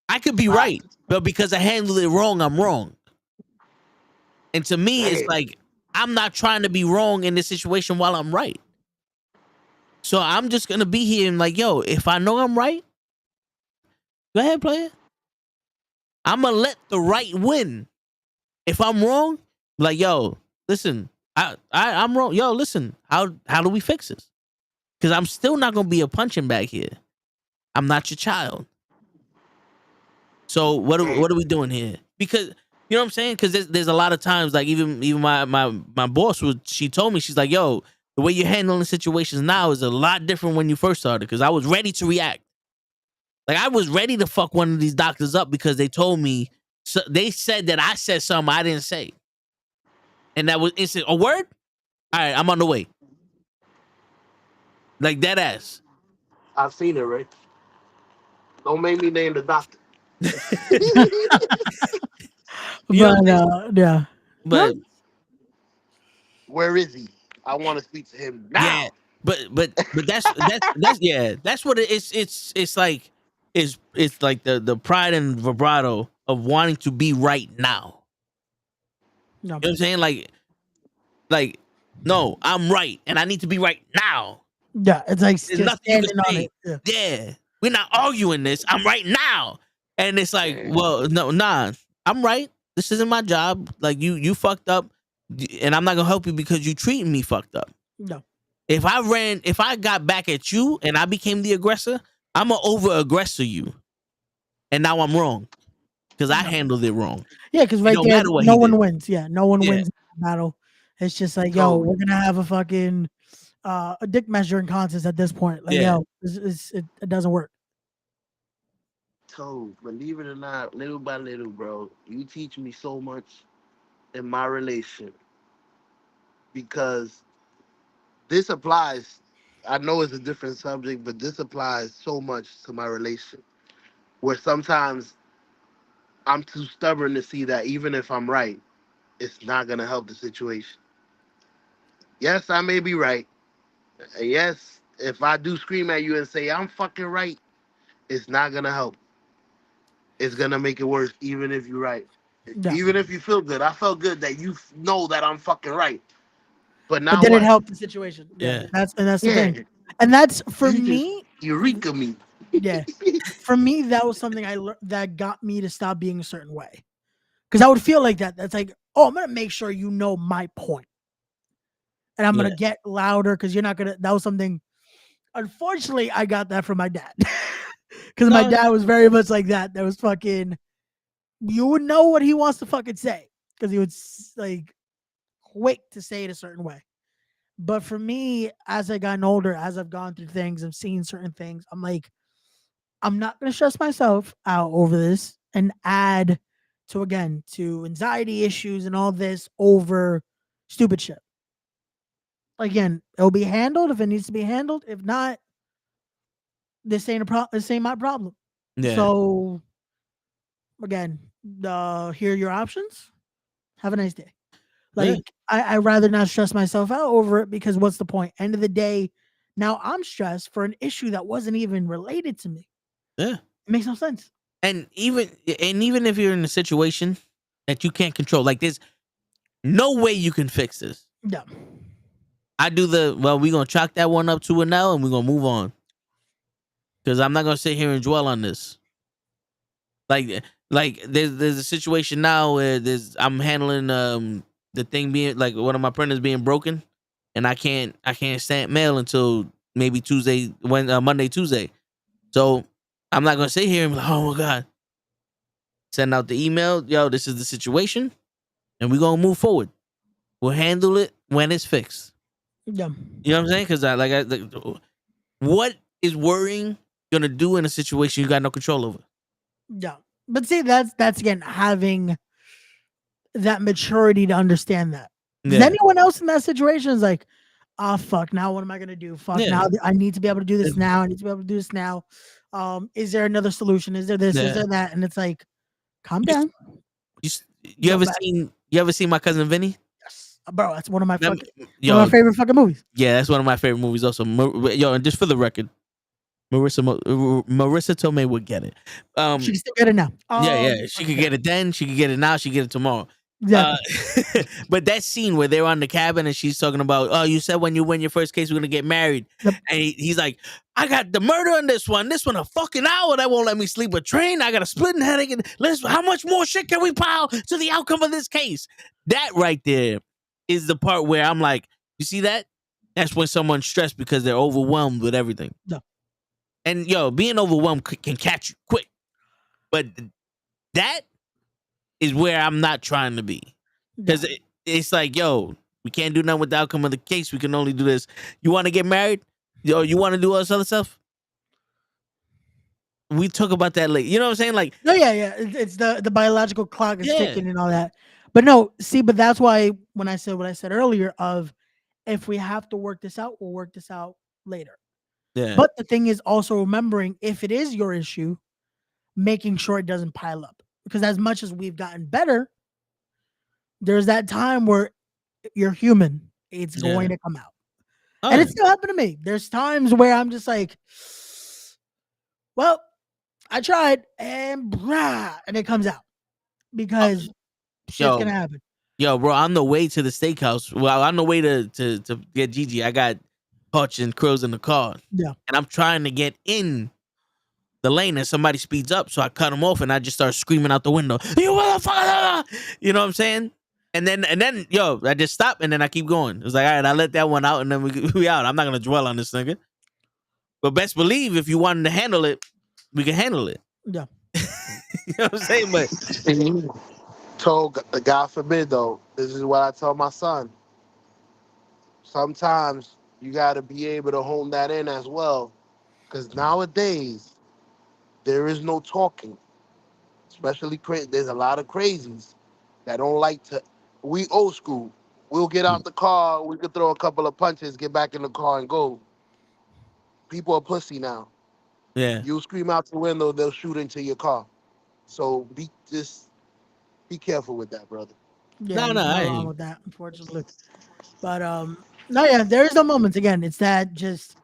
I could be right, but because I handled it wrong, I'm wrong. And to me, it's Damn. like I'm not trying to be wrong in this situation while I'm right. So I'm just gonna be here and like, yo, if I know I'm right, go ahead, play it. I'm gonna let the right win. If I'm wrong, like, yo, listen, I'm wrong. Yo, listen, how do we fix this? Because I'm still not gonna be a punching bag here. I'm not your child. So what are we doing here? Because you know what I'm saying? Because there's a lot of times, like even my boss she told me, she's like, yo, the way you're handling situations now is a lot different when you first started. Because I was ready to react. Like I was ready to fuck one of these doctors up because they told me, so they said that I said something I didn't say, and that was instant. A word? All right, I'm on the way. Like that ass. I've seen it, right? Don't make me name the doctor. You know what I'm But saying? yeah. No, But Where is he? I want to speak to him yeah, now. but that's yeah, that's what it's like. It's like the pride and vibrato of wanting to be right now. no. You know what I'm saying? Like no, I'm right, and I need to be right now. Yeah, it's like There's just nothing you can standing on say. it. Yeah. Yeah, we're not arguing this. I'm right now, and it's like, Damn. well, no, nah, I'm right. This isn't my job. Like you fucked up, and I'm not gonna help you because you treating me fucked up. No. If I got back at you and I became the aggressor, I'm gonna over aggressor you, and now I'm wrong because I No. handled it wrong. Yeah, because It right don't there, matter what no he one did. wins. Yeah, no one Yeah, wins in the battle. It's just like, yo, Totally. we're gonna have a fucking a dick measuring contest at this point. Like, yeah. yo, it doesn't work. So, believe it or not, little by little, bro, you teach me so much in my relation because this applies. I know it's a different subject, but this applies so much to my relation. Where sometimes I'm too stubborn to see that even if I'm right, it's not gonna help the situation. Yes, I may be right. And yes, if I do scream at you and say I'm fucking right, it's not gonna help. It's gonna make it worse, even if you're right. Yeah, Even if you feel good. I felt good that you know that I'm fucking right. But but now did it what? help the situation? Yeah, Yeah. that's the Yeah, thing, and that's for you just me. eureka me. Yeah, for me, that was something I learned that got me to stop being a certain way. Because I would feel like that. That's like, oh, I'm gonna make sure you know my point, and I'm Yeah. gonna get louder because you're not gonna. That was something. Unfortunately, I got that from my dad. Because my No. dad was very much like that. That was fucking. You would know what he wants to fucking say because he would like quick to say it a certain way. But for me, as I gotten older, as I've gone through things, I've seen certain things. I'm like, I'm not gonna stress myself out over this and add to anxiety issues and all this over stupid shit. Again, it'll be handled if it needs to be handled. If not, this ain't my problem. Yeah. So again, here are your options. Have a nice day. Yeah. Like I rather not stress myself out over it because what's the point? End of the day, now I'm stressed for an issue that wasn't even related to me. Yeah. It makes no sense. And even if you're in a situation that you can't control, like there's no way you can fix this. Yeah. I do we're gonna chalk that one up to an L and we're gonna move on. Because I'm not gonna sit here and dwell on this. Like there's a situation now where I'm handling the thing being like one of my printers being broken, and I can't stamp mail until maybe Monday, Tuesday. So I'm not gonna sit here and be like, oh my god, send out the email, yo, this is the situation, and we're gonna move forward. We'll handle it when it's fixed. Yeah. You know what I'm saying? Because what is worrying gonna do in a situation you got no control over? Yeah. But see, that's again having that maturity to understand that. Because Yeah, anyone else in that situation is like, oh fuck, now what am I gonna do? Fuck, yeah, now I need to be able to do this now. I need to be able to do this now. Is there another solution? Is there this? Is yeah. there that? And it's like, calm down. You Go ever back. seen My Cousin Vinny? Yes. Bro, that's one of my That- one of my favorite fucking movies. Yeah, that's one of my favorite movies. Also, yo, and just for the record, Marissa Tomei would get it. She can still get it now. Yeah, she could get it then. She could get it now. She could get it tomorrow. Exactly. But that scene where they're on the cabin and she's talking about, oh, you said when you win your first case, we're gonna get married, Yep. and he's like, I got the murder on this one a fucking hour that won't let me sleep. A train, I got a splitting headache. And how much more shit can we pile to the outcome of this case? That right there is the part where I'm like, you see that? That's when someone's stressed because they're overwhelmed with everything. No. And yo, being overwhelmed can catch you quick. But that is where I'm not trying to be. Because it's like, yo, we can't do nothing with the outcome of the case. We can only do this. You want to get married? Yo, you want to do all this other stuff? We talk about that later. You know what I'm saying? Like, No, yeah. It's the biological clock is Yeah. ticking and all that. But no, see, but that's why when I said what I said earlier of if we have to work this out, we'll work this out later. yeah, But the thing is also remembering if it is your issue, making sure it doesn't pile up. Because as much as we've gotten better, there's that time where you're human. It's Yeah. going to come out. Oh, And it still happened to me. There's times where I'm just like, well, I tried and it comes out because shit's Yo. gonna happen. yo, bro, on the way to the steakhouse. Well, on the way to get Gigi, I got Hutch and Krills in the car. Yeah. And I'm trying to get in the lane and somebody speeds up. So I cut him off and I just start screaming out the window, you motherfucker! You know what I'm saying? And then, yo, I just stop and then I keep going. It's like, all right, I let that one out and then we out. I'm not going to dwell on this nigga. But best believe if you wanted to handle it, we can handle it. Yeah. You know what I'm saying? But Told God forbid though, this is what I tell my son. Sometimes you got to be able to hone that in as well, because nowadays there is no talking. Especially there's a lot of crazies that don't like to. We old school. We'll get out the car. We could throw a couple of punches, get back in the car, and go. People are pussy now. yeah. You scream out the window, they'll shoot into your car. So be careful with that, brother. Yeah, No, there's I no hear wrong you. with that, unfortunately. But no, yeah, there is no moments again. It's that just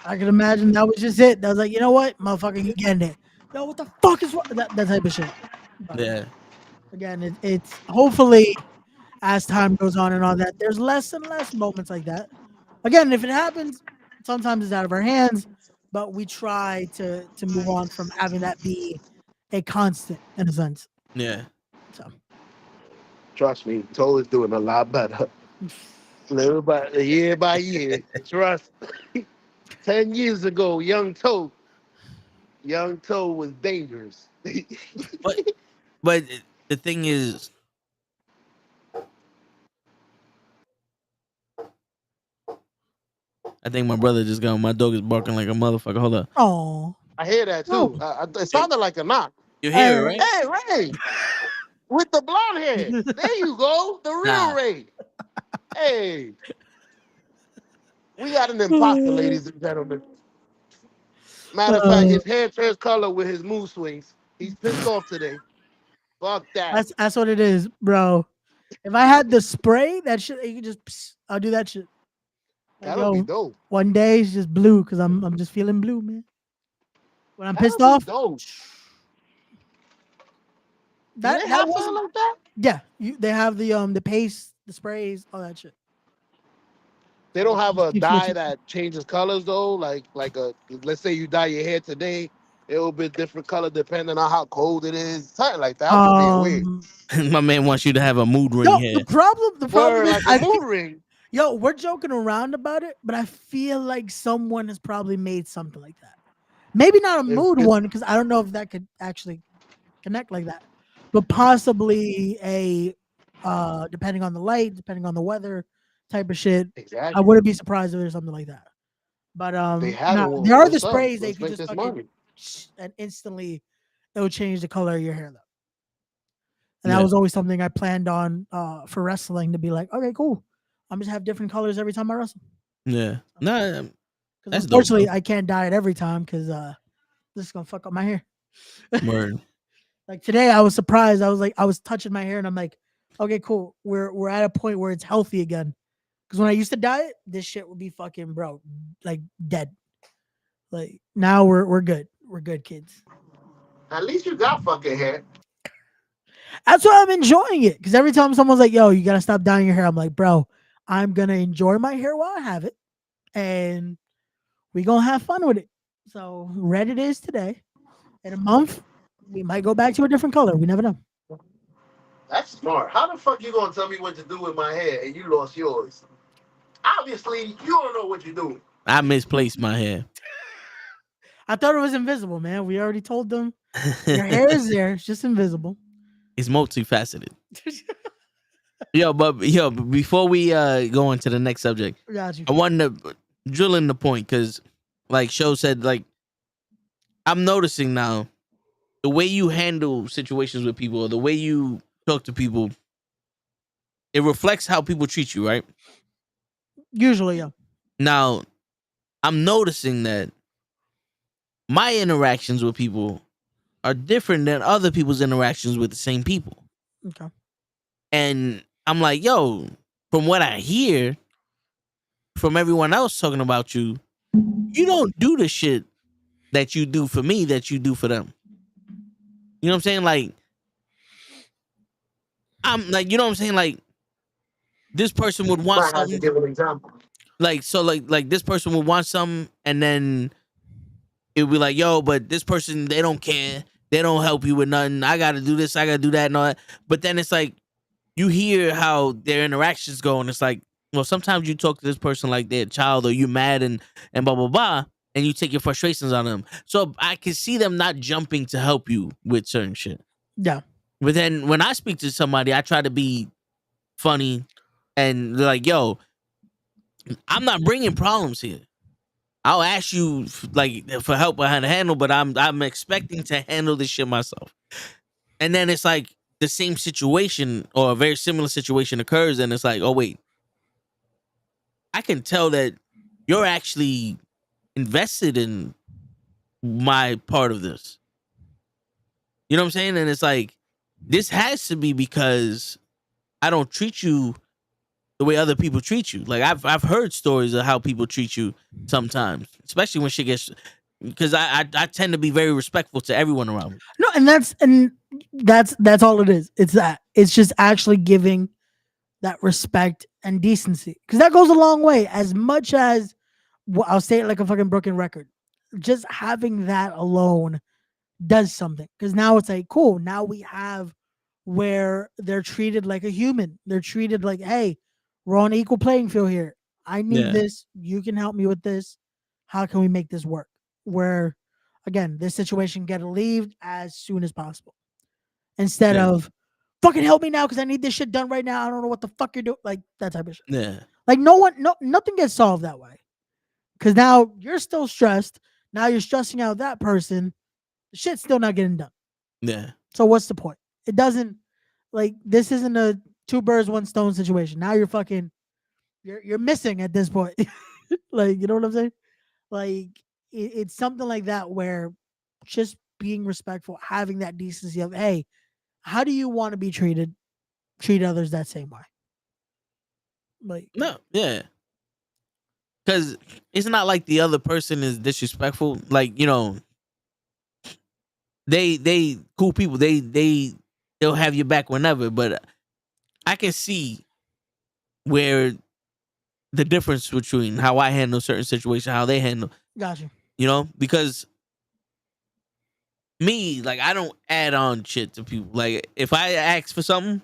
I can imagine that was just it. I was like, you know what, motherfucker, you getting it. Yo, what the fuck is wrong? That type of shit. But Yeah. again, it's hopefully as time goes on and all that, there's less and less moments like that. Again, if it happens, sometimes it's out of our hands, but we try to move on from having that be a constant in a sense. Yeah. So Trust me, Toe is doing a lot better. Little by year by year. Trust. 10 years ago, young Toe was dangerous. But the thing is, I think my brother just got. My dog is barking like a motherfucker. Hold up. Oh, I hear that too. It sounded like a knock. You hear it, right? Hey, Ray, with the blonde hair. There you go, the real Nah. Ray. Hey, we got an imposter, ladies and gentlemen. Matter of fact, his hair turns color with his mood swings. He's pissed off today. Fuck that. that's what it is, bro. If I had the spray, that shit, you could just, I'll do that shit. Like, That'll be yo, dope. one day it's just blue because I'm just feeling blue, man. When I'm pissed That'll off, be dope. that Do they that have was something like that? yeah. They have the paste, the sprays, all that shit. They don't have a Keep dye switching. that changes colors though. Like a let's say you dye your hair today, it will be a different color depending on how cold it is. Something like that. That was being weird. My man wants you to have a mood ring No, hair. the problem Word, is like a mood ring. yo, we're joking around about it, but I feel like someone has probably made something like that. Maybe not a mood It's- one because I don't know if that could actually connect like that, but possibly a depending on the light, depending on the weather type of shit. I Exactly. wouldn't be surprised if there's something like that. But They have nah, it. Well, there are the what's up? sprays they Let's could make just this fucking money. and instantly it will change the color of your hair though. And that Yeah. was always something I planned on for wrestling to be like, okay, cool. I'm just have different colors every time I wrestle. Yeah. Nah. Because That's dope, unfortunately, bro. I can't dye it every time because this is gonna fuck up my hair. Word. Like today, I was surprised. I was touching my hair, and I'm like, okay, cool. We're at a point where it's healthy again. Because when I used to dye it, this shit would be fucking bro, like dead. Like now we're good. We're good, kids. At least you got fucking hair. That's why I'm enjoying it. Because every time someone's like, "Yo, you gotta stop dyeing your hair," I'm like, "Bro, I'm gonna enjoy my hair while I have it, and we gonna have fun with it." So red it is today. In a month, we might go back to a different color. We never know. That's smart. How the fuck you gonna tell me what to do with my hair and you lost yours? Obviously, you don't know what you're doing. I misplaced my hair. I thought it was invisible, man. We already told them your hair is there. It's just invisible. It's multifaceted. But before we go into the next subject, Got you. I wanted to drill in the point because, like Show said, like I'm noticing now the way you handle situations with people, or the way you talk to people, it reflects how people treat you, right? Usually, yeah. Now, I'm noticing that my interactions with people are different than other people's interactions with the same people. Okay. And I'm like, yo, from what I hear from everyone else talking about you, you don't do the shit that you do for me that you do for them. You know what I'm saying? Like, I'm like, you know what I'm saying? Like, this person would want Might have to something. give an example. Like, so like this person would want something, and then it would be like, yo, but this person, they don't care. They don't help you with nothing. I gotta do this, I gotta do that, and all that. But then it's like you hear how their interactions go, and it's like, well, sometimes you talk to this person like they're a child, or you mad and blah blah blah, and you take your frustrations on them. So I can see them not jumping to help you with certain shit. Yeah. But then when I speak to somebody, I try to be funny, and they're like, yo, I'm not bringing problems here. I'll ask you for help on how to handle, but I'm expecting to handle this shit myself. And then it's like the same situation or a very similar situation occurs, and it's like, oh wait, I can tell that you're actually invested in my part of this. You know what I'm saying? And it's like, this has to be because I don't treat you the way other people treat you. Like I've heard stories of how people treat you sometimes, especially when shit gets, because I tend to be very respectful to everyone around me. No, and that's all it is. It's that. It's just actually giving that respect and decency. Because that goes a long way. As much as I'll say it like a fucking broken record. Just having that alone does something. Because now it's like, cool, now we have where they're treated like a human. They're treated like, hey, we're on equal playing field here. I need Yeah. this. You can help me with this. How can we make this work? Where, again, this situation get relieved as soon as possible. Instead Yeah. of, fucking help me now because I need this shit done right now. I don't know what the fuck you're doing. Like that type of shit. Yeah. Like nothing gets solved that way. Because now you're still stressed. Now you're stressing out that person. The shit's still not getting done. Yeah. So what's the point? It doesn't like this isn't a two birds one stone situation. Now you're fucking you're missing at this point. Like you know what I'm saying? Like it's something like that where just being respectful, having that decency of hey, how do you want to be treated? Treat others that same way. Like No. Yeah. Because it's not like the other person is disrespectful. Like they cool people. They'll have your back whenever. But I can see where the difference between how I handle certain situations, how they handle. gotcha. Because me, like I don't add on shit to people. Like if I ask for something,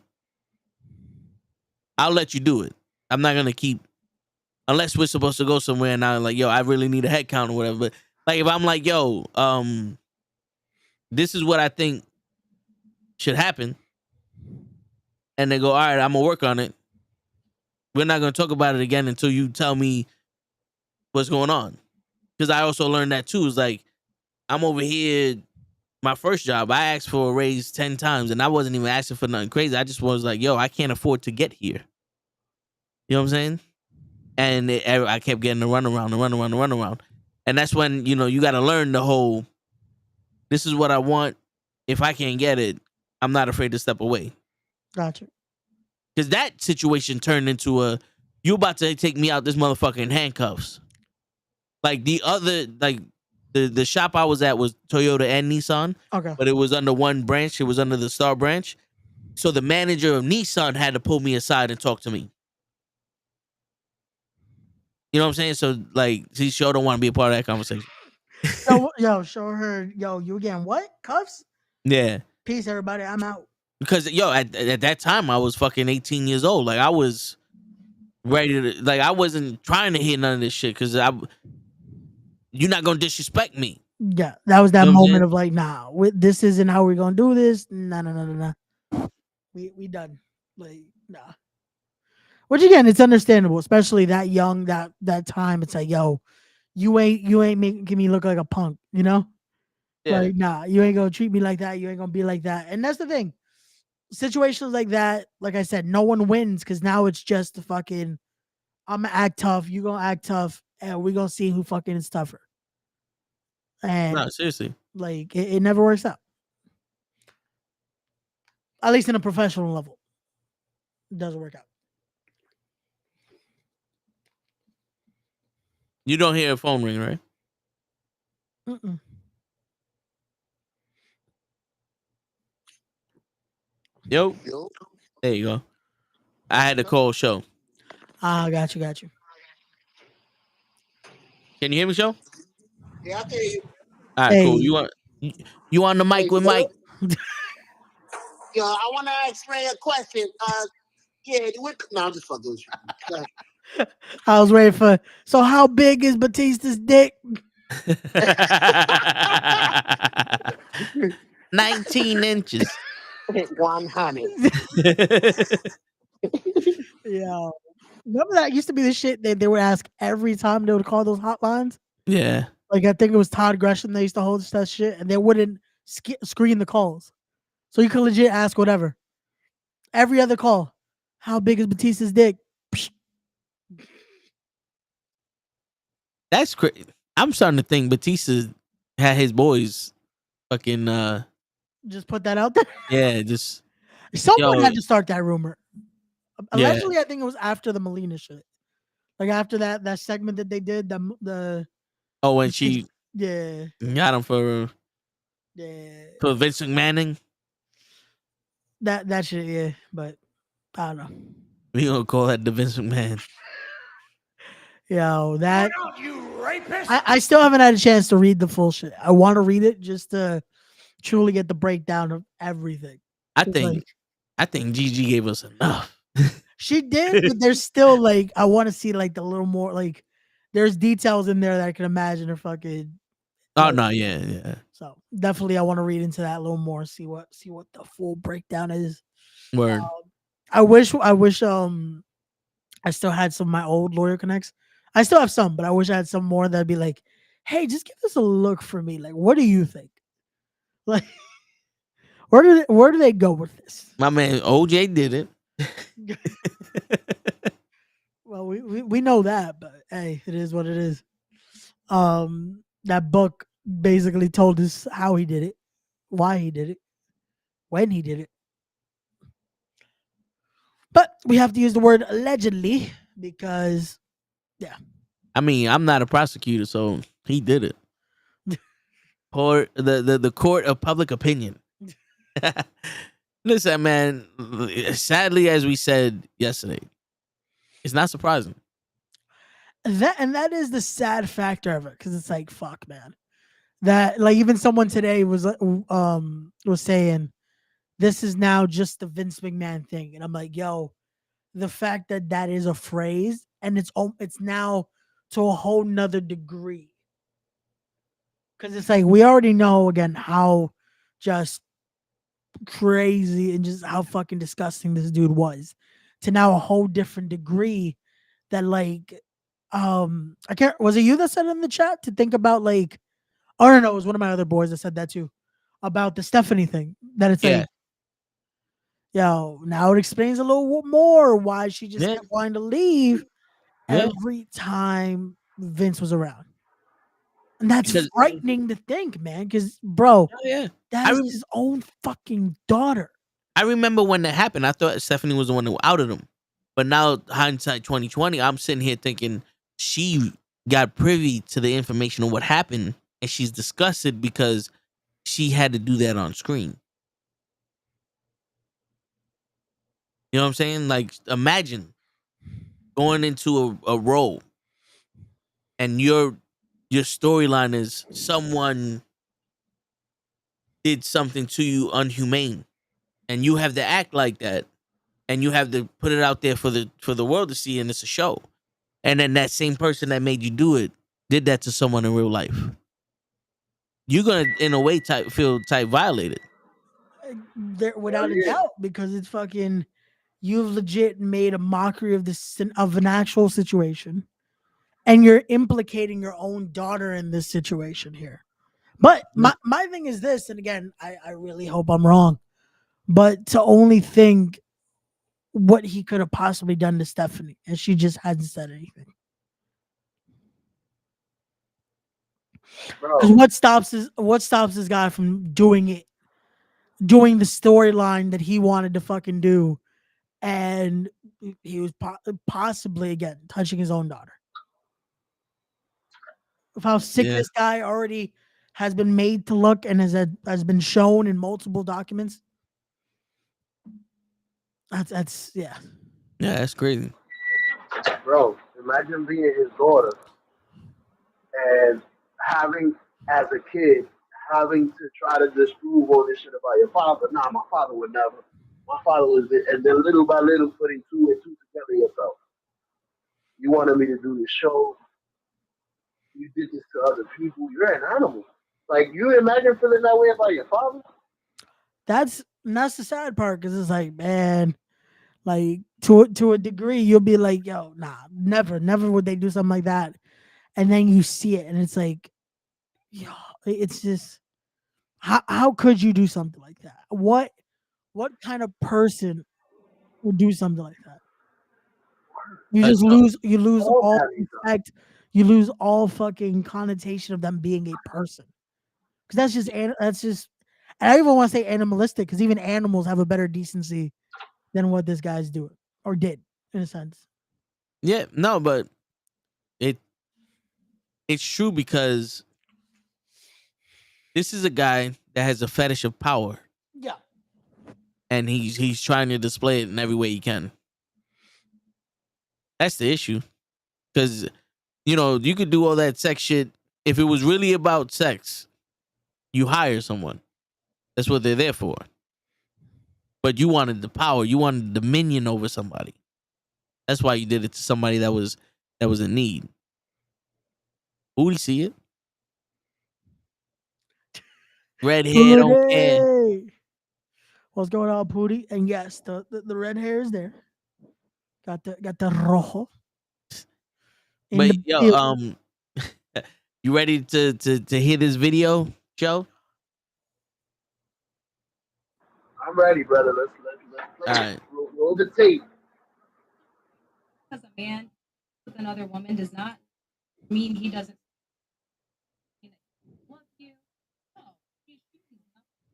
I'll let you do it. I'm not gonna keep unless we're supposed to go somewhere and I'm like, yo, I really need a head count or whatever. But like if I'm like, yo, this is what I think should happen, and they go, all right, I'm gonna work on it. We're not gonna talk about it again until you tell me what's going on. Because I also learned that too. Is like I'm over here. My first job, I asked for a raise 10 times, and I wasn't even asking for nothing crazy. I just was like, yo, I can't afford to get here. You know what I'm saying? And I kept getting the runaround. And that's when, you got to learn the whole, this is what I want. If I can't get it, I'm not afraid to step away. Gotcha. Because that situation turned into you about to take me out this motherfucker in handcuffs. Like the other, like the shop I was at was Toyota and Nissan. Okay. But it was under one branch. It was under the Star branch. So the manager of Nissan had to pull me aside and talk to me. You know what I'm saying? So like, she sure don't want to be a part of that conversation. Yo, show her. Yo, you again? What cuffs? Yeah. Peace, everybody. I'm out. Because at that time I was fucking 18 years old. Like I was ready to, like I wasn't trying to hear none of this shit because you're not gonna disrespect me. Yeah, that was that You know what I'm moment saying? of like, nah, this isn't how we're gonna do this. No. We done. Like, nah. Which again, it's understandable, especially that young, that time. It's like, yo, you ain't making me look like a punk, you know? Yeah. Like, nah, you ain't gonna treat me like that. You ain't gonna be like that. And that's the thing. Situations like that, like I said, no one wins because now it's just the fucking I'm gonna act tough, you gonna act tough, and we gonna see who fucking is tougher. And No, seriously. like it never works out. At least in a professional level. It doesn't work out. You don't hear a phone ring, right? Mm-mm. Yo, there you go. I had to call show. Ah, got you. Can you hear me, show? Yeah, I can hear you. All right, cool. You on the mic with Mike? Yo, I want to ask Ray a question. No, I'm just fucking with you. I was ready for. So, how big is Batista's dick? 19 inches. 100. Yeah. Remember that used to be the shit that they would ask every time they would call those hotlines? Yeah. Like, I think it was Todd Gresham. They used to hold that shit and they wouldn't screen the calls. So you could legit ask whatever. Every other call. How big is Batista's dick? Psh. That's crazy. I'm starting to think Batista had his boys fucking Just put that out there. yeah, just Someone yo, had to start that rumor. Yeah. Allegedly, I think it was after the Melina shit. Like after that segment that they did, the when she yeah got him for Vince McMahon. that shit, yeah. But I don't know. We gonna call that the Vince McMahon. Yo, that I still haven't had a chance to read the full shit. I want to read it just to truly get the breakdown of everything. I think Gigi gave us enough. She did, but there's still like I want to see like the little more like there's details in there that I can imagine are fucking. Oh no, yeah. So definitely I want to read into that a little more, see what the full breakdown is. Word. I wish I still had some of my old lawyer connects. I still have some, but I wish I had some more that'd be like, hey, just give this a look for me. Like, what do you think? Like, where do they go with this? My man OJ did it. Well, we know that, but hey, it is what it is. That book basically told us how he did it, why he did it, when he did it. But we have to use the word allegedly because, yeah. I mean, I'm not a prosecutor, so he did it. Or the court of public opinion. Listen, man. Sadly, as we said yesterday, it's not surprising. That is the sad factor of it, because it's like, fuck, man. That, like, even someone today was saying this is now just the Vince McMahon thing, and I'm like, yo, the fact that that is a phrase and it's now to a whole nother degree, because it's like we already know again how just crazy and just how fucking disgusting this dude was, to now a whole different degree that, like, I can't, was it you that said in the chat to think about, like, oh no, it was one of my other boys that said that too, about the Stephanie thing, that it's Yeah. like, yo, now it explains a little more why she just Yeah. kept wanting to leave Yeah. every time Vince was around. And that's Because frightening to think, man, because bro, yeah, that is his own fucking daughter. I remember when that happened. I thought Stephanie was the one who outed him, but now hindsight 2020, I'm sitting here thinking she got privy to the information of what happened, and she's disgusted because she had to do that on screen. You know what I'm saying? Like, imagine going into a role, and your storyline is someone did something to you unhumane, and you have to act like that, and you have to put it out there for the world to see, and it's a show. And then that same person that made you do it did that to someone in real life. You're gonna, in a way, feel violated. There, without a doubt, because it's fucking, you've legit made a mockery of of an actual situation, and you're implicating your own daughter in this situation here. But my thing is this, and again, I really hope I'm wrong, but to only think what he could have possibly done to Stephanie, and she just hasn't said anything. Because what stops this guy from doing the storyline that he wanted to fucking do, and he was possibly again touching his own daughter. Of how sick this guy already has been made to look, and has been shown in multiple documents. That's yeah. Yeah, that's crazy. Bro, imagine being his daughter and having, as a kid, having to try to disprove all this shit about your father. Nah, my father would never. My father was this. And then little by little putting two and two together yourself. You wanted me to do this show. You did this to other people. You're an animal. Like, you imagine feeling that way about your father? That's the sad part, because it's like, man, like to a degree, you'll be like, yo, nah, never would they do something like that. And then you see it, and it's like, yo, it's just, how could you do something like that? What kind of person would do something like that? You just lose all respect. You lose all fucking connotation of them being a person. Because that's just, and I don't even want to say animalistic, because even animals have a better decency than what this guy's doing or did, in a sense. Yeah, no, but it's true, because this is a guy that has a fetish of power. Yeah. And he's trying to display it in every way he can. That's the issue. Because, you could do all that sex shit. If it was really about sex, you hire someone. That's what they're there for. But you wanted the power. You wanted dominion over somebody. That's why you did it to somebody that was in need. Who'd he see it? Red hair don't care. What's going on, Pootie? And yes, the red hair is there. Got the rojo. in But the yo, building. you ready to hear this video, Joe? I'm ready, brother. Let's play All it. right. Roll the tape. Because a man with another woman does not mean he doesn't love you. No, he's choosing not to.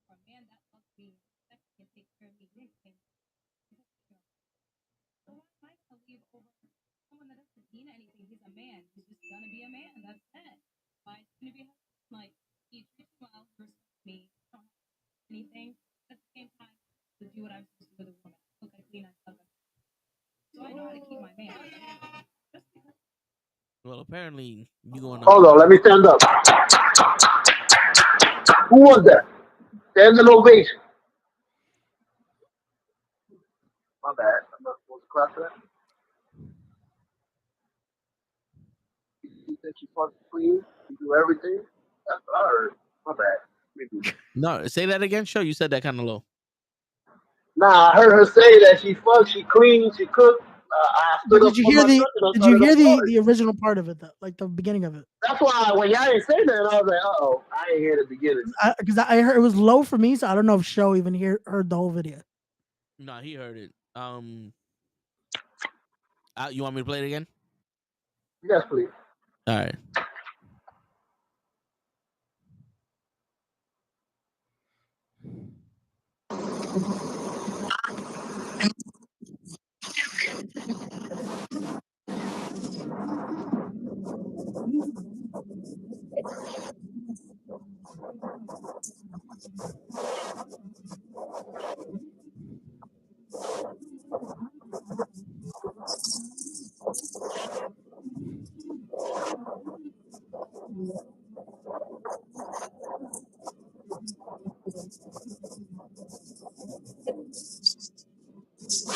For a man that loves me, that can take care of me, he can. So why am I gonna leave over someone that doesn't mean anything? He's a man. He's just gonna be a man. That's it. Why is he gonna be like he treats me well, he respects me, I don't have anything. At the same time, to do what I'm supposed to do with a woman. Look, I clean, I hug. So I know how to keep my man. Well, apparently you going Hold on, let me stand up. Who was that? Standing ovation. My bad. I'm not supposed to clap for that. You think you fucking clean? You do everything? That's what I heard. My bad. Maybe. No, say that again. Show you said that kind of low. Nah, I heard her say that she fucks, she cleans, she cooks. I But stood up did you for hear my the? truck and I Did you started hear applauding. the original part of it though, like the beginning of it? That's why when y'all didn't say that, I was like, oh, I ain't hear the beginning. Because I heard it was low for me, so I don't know if Show even heard the whole video. No, he heard it. You want me to play it again? Yes, please. All right.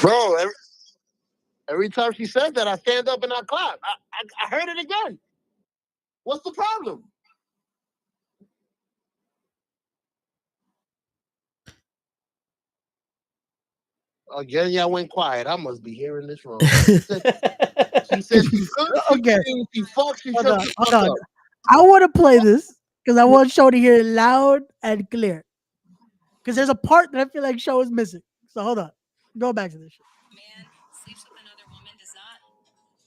Bro, every time she said that, I stand up and I clap. I heard it again. What's the problem? Again, y'all went quiet. I must be hearing this wrong. She said she cooks, she Okay, cleans, she fucks, she hold shuts on, the hold fuck on. up. I want to play this because I want Show to hear it loud and clear. Because there's a part that I feel like Show is missing. So hold on, go back to this shit. Man sleeps with another woman does not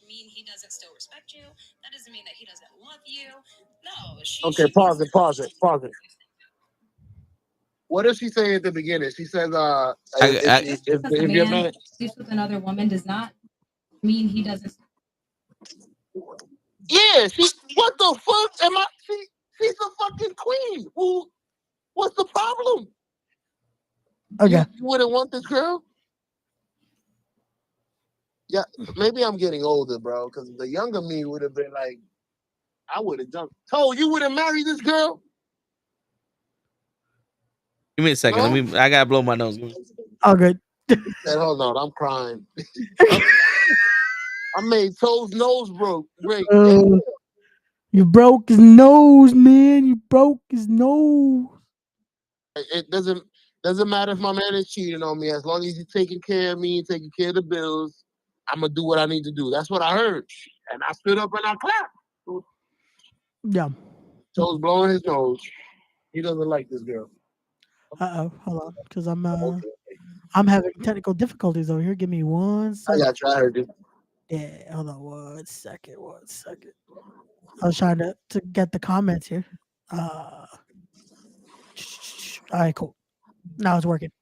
mean he doesn't still respect you. That doesn't mean that he doesn't love you. No, Okay, pause it. What does she say at the beginning? She says, if your man sleeps with another woman does not mean he doesn't. yeah, what the fuck am I? She's a fucking queen. What's the problem? Okay. You wouldn't want this girl? Yeah, maybe I'm getting older, bro. Because the younger me would have been like, I would have done. Oh, you would have married this girl? Give me a second. No? I gotta blow my nose. All good. Said, hold on, I'm crying. I made Toad's nose break. You broke his nose, man. You broke his nose. It doesn't matter if my man is cheating on me. As long as he's taking care of me, taking care of the bills, I'm gonna do what I need to do. That's what I heard, and I stood up and I clapped. Yeah. Toad's blowing his nose. He doesn't like this girl. Hold on, because I'm having technical difficulties over here. Give me 1 I second. got you. I heard you. Yeah, hold on 1 second. 1 second. I was trying to get the comments here. All right, cool. Now it's working.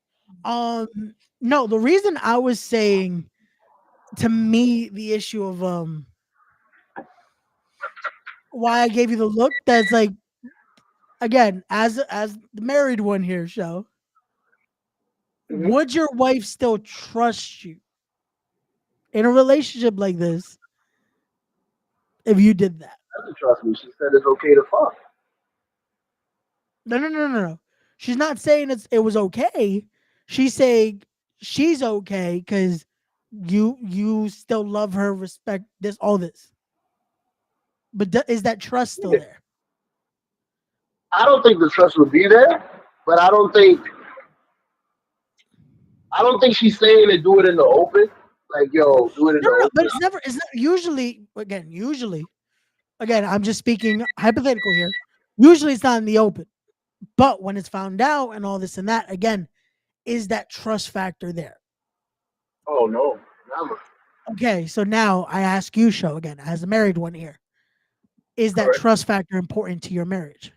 No, the reason I was saying, to me, the issue of why I gave you the look, that's like, again, as the married one here, Show, would your wife still trust you in a relationship like this if you did that? Doesn't trust me. She said it's okay to fuck. No. She's not saying it was okay. She's saying she's okay because you still love her, respect this, all this. But is that trust still there? I don't think the trust would be there, but I don't think she's saying to do it in the open. Like, yo, do it in the No, but open. it's never. It's not usually. Again, I'm just speaking hypothetical here. Usually, it's not in the open. But when it's found out and all this and that, again, is that trust factor there? Oh no, never. Okay, so now I ask you, Show, again, as a married one here, is that Correct. trust factor important to your marriage?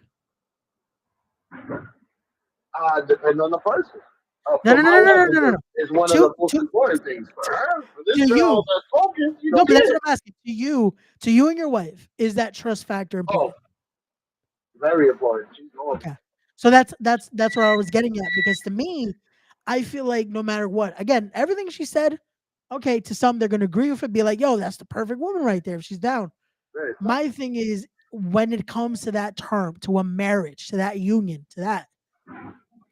Depends on the person. No, For no, no, my no, no, no, wife, no, no, no. it's one of To the most to important things. For her, for this to girl you. that's focused, No, but that's yeah. what I'm asking. To you and your wife, is that trust factor important? Oh, very important. She's going. Okay. So that's where I was getting at, because to me, I feel like no matter what, again, everything she said, okay, to some they're gonna agree with it, be like, yo, that's the perfect woman right there if she's down. Very My thing is when it comes to that term, to a marriage, to that union, to that,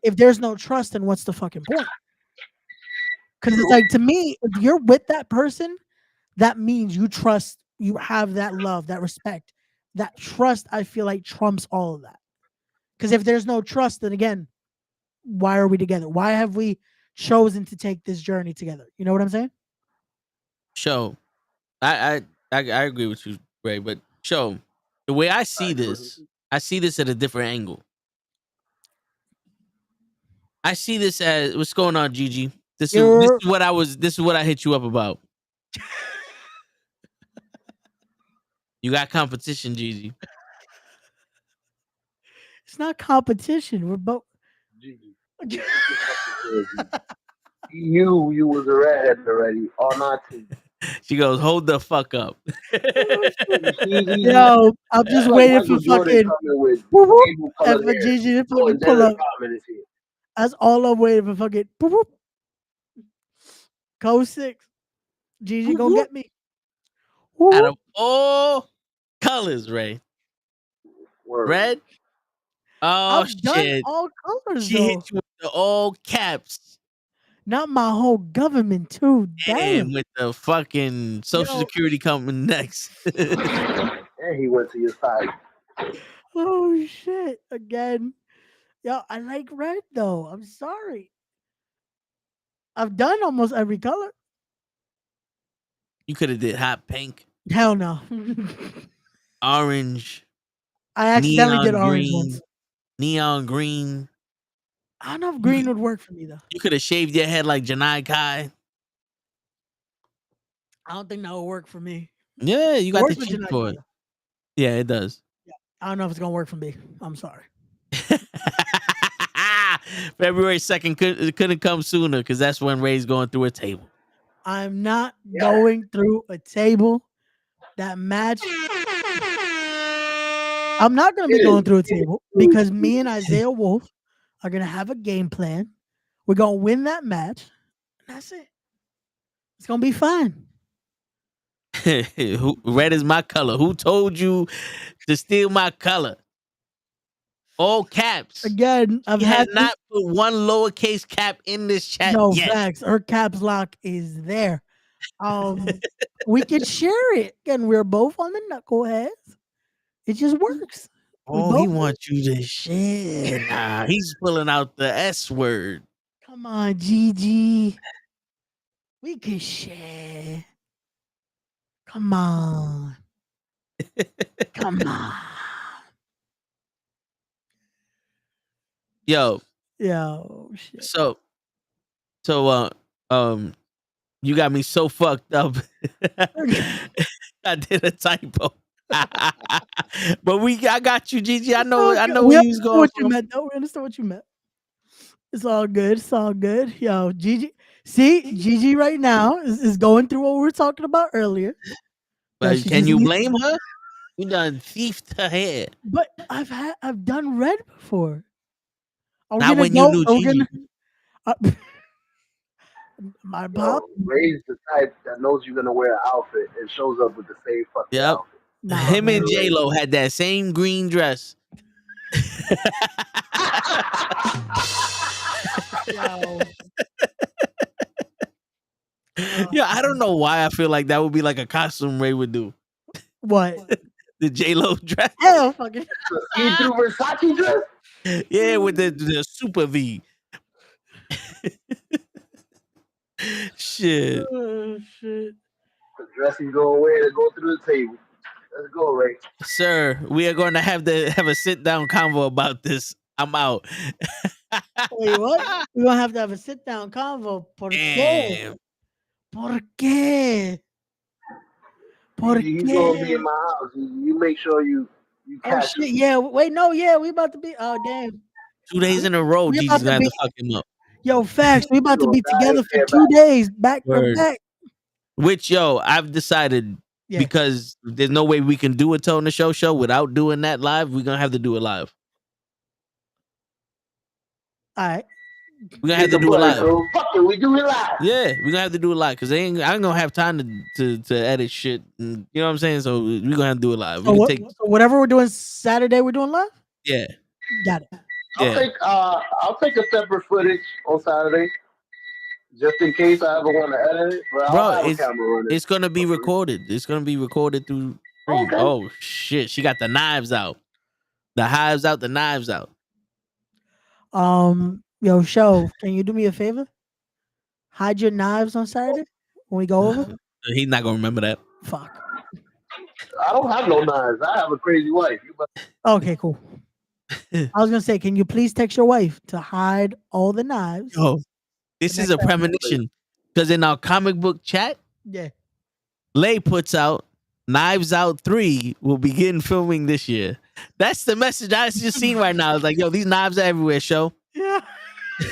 if there's no trust, then what's the fucking point? Because it's like, to me, if you're with that person, that means you trust, you have that love, that respect, that trust. I feel like trumps all of that. Because if there's no trust, then again, why are we together? Why have we chosen to take this journey together? You know what I'm saying? Show. I agree with you, Ray, but show the way I see this, I see this at a different angle. I see this as what's going on, Gigi. This You're is what I was. This is what I hit you up about. You got competition, Gigi. It's not competition. We're both. You was a redhead already on our team. She goes, hold the fuck up. Yo, I'm That's just like waiting for Michael Jordan fucking coming with whoop, whoop, rainbow and colored for hair. Gigi to Oh, fucking and pull Dennis up. Rodman is here. That's all I'm waiting for. Fucking whoop, whoop. Code 6. Gigi gonna get me. Whoop, Out whoop. of all colors, Ray, Word. red. Oh I've done shit! all colors She hit though. you with the all caps Not my whole government too. Damn. and with the fucking Social Yo. Security coming next. And he went to your side. Oh shit. Again. Yo, I like red though. I'm sorry. I've done almost every color. You could have did hot pink, Hell no. orange, I accidentally did neon orange green, once. neon green. I don't know if You green could, would work for me though. you could have shaved your head like Janai Kai. I don't think that would work for me. Yeah, you It got the works for cheek Janai for it. Kaya. Yeah, it does. I don't know if it's gonna work for me. I'm sorry. February 2nd couldn't come sooner because that's when Ray's going through a table. I'm not going through a table. That match. I'm not gonna be going through a table because me and Isaiah Wolf are gonna have a game plan. We're gonna win that match. And that's it. It's gonna be fine. Red is my color. Who told you to steal my color? All caps. Again, I've He has had not put one lowercase cap in this chat no yet. facts. Her caps lock is there. We can share it. Again, we're both on the knuckleheads. It just works. Oh, he wants you to share. Nah, he's pulling out the S word. Come on, Gigi. We can share. Come on. Come on. Yo, Shit. so you got me so fucked up. I did a typo. But I got you, Gigi. I know where you was going what from. you meant, though. We understand what you meant. It's all good. It's all good. Yo, Gigi. See, Gigi right now is going through what we were talking about earlier. But can you blame her? You done thiefed her head. But I've done red before. Not when you knew Gigi. My pop. Ray's the type that knows you're gonna wear an outfit and shows up with the same fucking outfit. Him and J-Lo had that same green dress. Yeah, I don't know why I feel like that would be like a costume Ray would do. What? The J-Lo dress. Hell fucking. You do Versace dress? Yeah, with the super V. Shit. Oh, shit. The dressing go away to go through the table. Let's go, Ray. Sir, we are going to have a sit down convo about this. I'm out. Wait, what? We're gonna have a sit down convo. ¿Por qué? Damn. ¿Por qué? ¿Por He's gonna be qué? in my house. You make sure you Oh catch shit! him. Yeah, wait, no, yeah, we about to be. Oh damn! 2 days in a row, We Gigi's about to gonna have be. to fuck him up. Yo, facts. We about to You'll be die together and for stay 2 back. days, back to Word. back. Which, yo, I've decided Yeah. because there's no way we can do a Toe in the Show without doing that live. We're gonna have to do it live. All right. We're gonna have Hit to the do it button, live. so fuck it, we do it live. Yeah, we're gonna have to do it live because I ain't gonna have time to edit shit. And, you know what I'm saying? So we're gonna have to do it live. So, We can take so whatever we're doing Saturday, we're doing live. yeah. Got it. Yeah. I'll take a separate footage on Saturday, just in case I ever want to edit it. But Bro, I'll have a camera running. it's gonna be recorded. It's gonna be recorded through stream. Okay. Oh shit, she got the knives out. The hives out, the knives out. Yo, show. Can you do me a favor? Hide your knives on Saturday when we go over. He's not gonna remember that. Fuck. I don't have no knives. I have a crazy wife. Okay, cool. I was gonna say, can you please text your wife to hide all the knives? Yo, this is a premonition. Because in our comic book chat, Yeah. Lay puts out Knives Out 3 will begin filming this year. That's the message I just seen right now. It's like, yo, these knives are everywhere, show. Yeah.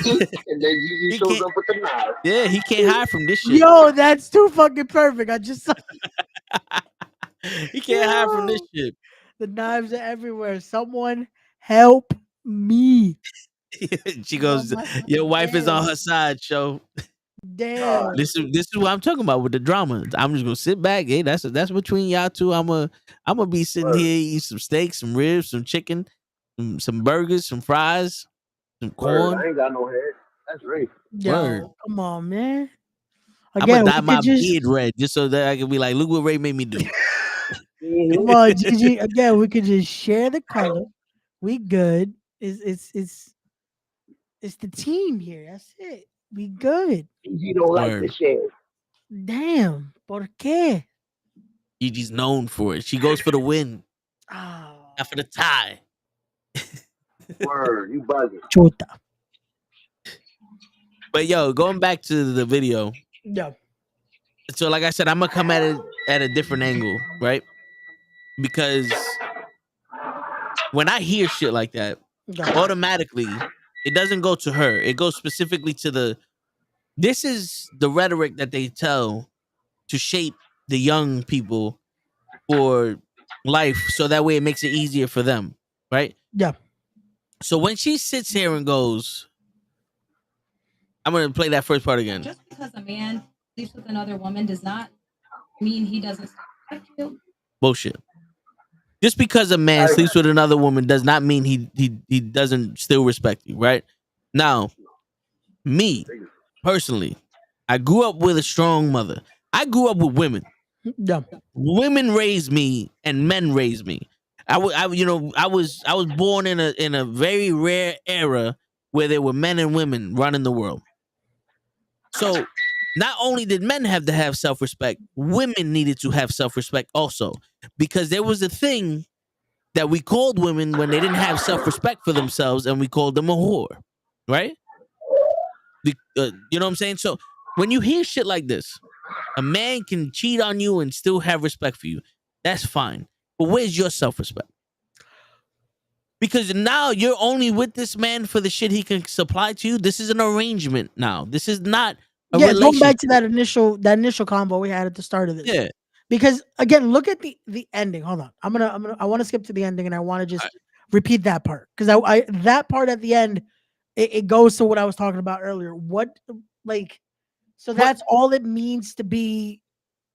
And then Gigi shows up with the knife. Yeah, he can't hide from this shit. Yo, that's too fucking perfect. I just saw He can't hide from this shit. the knives are everywhere. Someone help me. She goes, your wife is on her side, show. Damn. This is what I'm talking about with the drama. I'm just gonna sit back. Hey, that's between y'all two. I'm gonna be sitting here eating some steak, some ribs, some chicken, some burgers, some fries, some corn. I ain't got no head. That's right. Yo, Word. come on, man. I'm Again, gonna dye we my could just beard red just so that I can be like, look what Ray made me do. come on, Gigi. Again, we could just share the color. We good. It's the team here. That's it. We good. Gigi don't like Word. the shit. Damn. ¿Por qué? Gigi's known for it. She goes for the win, Oh, not for the tie. Word, you bugging. chuta. But yo, going back to the video. Yeah. So like I said, I'm gonna come at it at a different angle, right? Because when I hear shit like that, Yeah. automatically it doesn't go to her. It goes specifically to this is the rhetoric that they tell to shape the young people for life so that way it makes it easier for them, right? Yeah. So when she sits here and goes, I'm gonna play that first part again. Just because a man sleeps with another woman does not mean he doesn't respect you. Bullshit. Just because a man sleeps with another woman does not mean he doesn't still respect you, right? Now, me personally, I grew up with a strong mother. I grew up with women. Yeah. Women raised me and men raised me. I was born in a very rare era where there were men and women running the world. So not only did men have to have self-respect, women needed to have self-respect also, because there was a thing that we called women when they didn't have self-respect for themselves, and we called them a whore, right? You know what I'm saying? So when you hear shit like this, a man can cheat on you and still have respect for you. That's fine. But where's your self-respect? Because now you're only with this man for the shit he can supply to you. This is an arrangement now. This is not a Going relationship. back to that initial combo we had at the start of this. Yeah. Because again, look at the ending. Hold on. I want to skip to the ending and I want to just repeat that part. Because I that part at the end, it goes to what I was talking about earlier. So that's all it means to be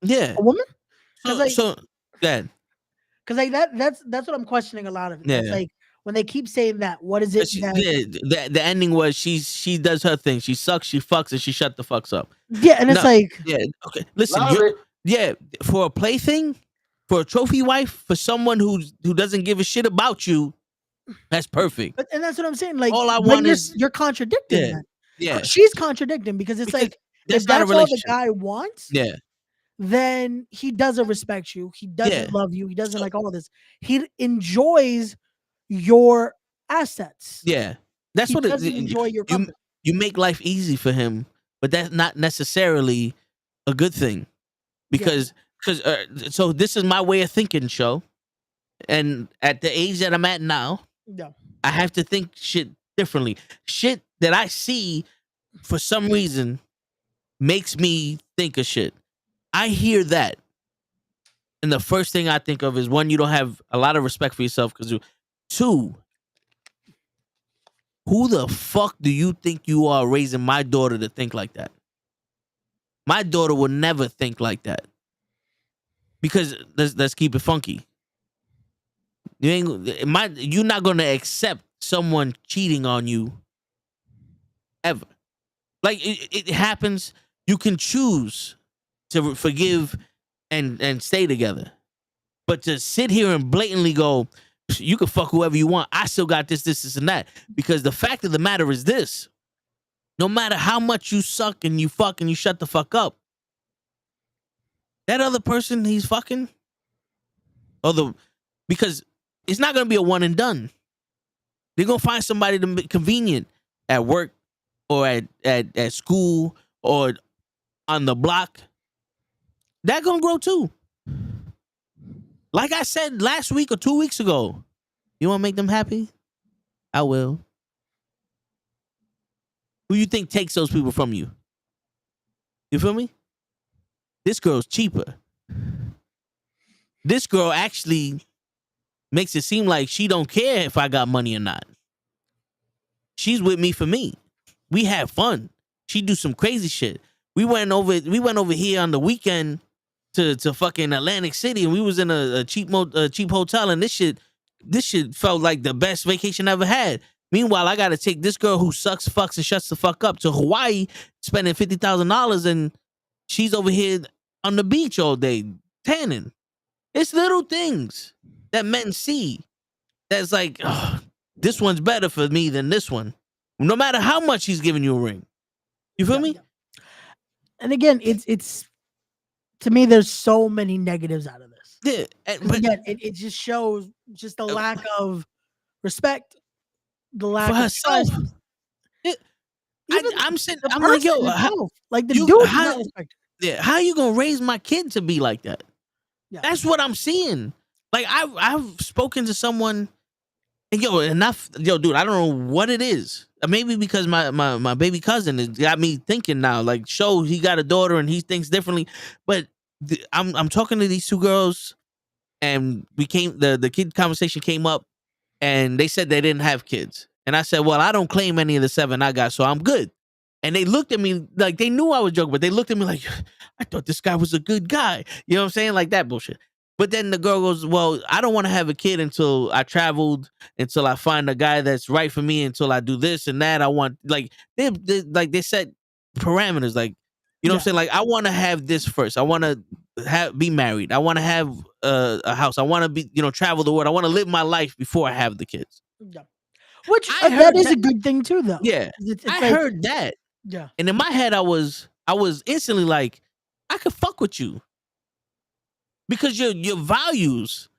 Yeah. a woman? So good. Because like that's what I'm questioning a lot of it. It's Yeah. like when they keep saying that, what is it? The ending was she does her thing. She sucks, she fucks, and she shut the fucks up. Yeah, and it's okay. Listen, for a plaything, for a trophy wife, for someone who doesn't give a shit about you, that's perfect. And that's what I'm saying. Like all I want is you're contradicting that. Yeah. She's contradicting because it's like That's if not a that's all the relationship. guy wants, Yeah. then he doesn't respect you. He doesn't Yeah. love you. He doesn't So, like all of this. He enjoys your assets. yeah. That's He what doesn't enjoy your you company. you make life easy for him, but that's not necessarily a good thing because so this is my way of thinking, show. And at the age that I'm at now, Yeah. I have to think shit differently. Shit that I see for some reason makes me think of shit. I hear that. And the first thing I think of is one, you don't have a lot of respect for yourself because two, who the fuck do you think you are raising my daughter to think like that? My daughter will never think like that. Because let's keep it funky. You're not gonna accept someone cheating on you ever. Like it happens. You can choose to forgive and stay together, but to sit here and blatantly go, you can fuck whoever you want. I still got this, and that. Because the fact of the matter is this: no matter how much you suck and you fuck and you shut the fuck up, that other person he's fucking, because it's not gonna be a one and done. They're gonna find somebody to be convenient at work or at school or on the block. That gonna grow too. Like I said last week or 2 weeks ago, you want to make them happy? I will. Who you think takes those people from you? You feel me? This girl's cheaper. This girl actually makes it seem like she don't care if I got money or not. She's with me for me. We have fun. She do some crazy shit. We went over here on the weekend to fucking Atlantic City, and we was in a cheap hotel, and this shit felt like the best vacation I ever had. Meanwhile, I got to take this girl who sucks, fucks, and shuts the fuck up to Hawaii, spending $50,000, and she's over here on the beach all day tanning. It's little things that men see that's like, oh, this one's better for me than this one, no matter how much he's giving you a ring. You feel me? And again, it's to me, there's so many negatives out of this. Yeah, but again, it just shows just the lack of respect, the lack for of herself. trust. I'm saying, The I'm like, person yo, itself, like the dude does not respect her. yeah, how you gonna raise my kid to be like that? Yeah. That's what I'm seeing. Like I've spoken to someone, and dude, I don't know what it is. Maybe because my baby cousin has got me thinking now. Like, he got a daughter and he thinks differently. But I'm talking to these two girls, and the kid conversation came up, and they said they didn't have kids, and I said, well, I don't claim any of the 7 I got, so I'm good. And they looked at me like they knew I was joking, but they looked at me like, I thought this guy was a good guy. You know what I'm saying? Like that bullshit. But then the girl goes, well, I don't want to have a kid until I traveled, until I find a guy that's right for me, until I do this and that. I want, like, they set parameters, like, you know what I'm saying? Like, I want to have this first. I want to be married. I want to have a house. I want to be, travel the world. I want to live my life before I have the kids. Yeah. Which that is a good thing too, though. Yeah, it's I heard that. Yeah. And in my head, I was instantly like, I could fuck with you because your values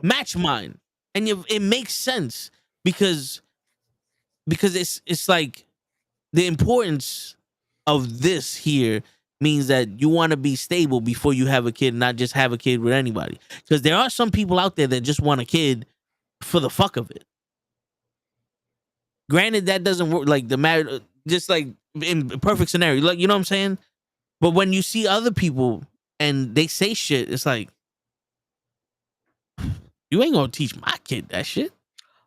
match mine, and it makes sense because it's like the importance of this here means that you want to be stable before you have a kid, not just have a kid with anybody. Because there are some people out there that just want a kid for the fuck of it. Granted, that doesn't work. Like the marriage, just like in perfect scenario, like, you know what I'm saying. But when you see other people and they say shit, it's like, you ain't gonna teach my kid that shit.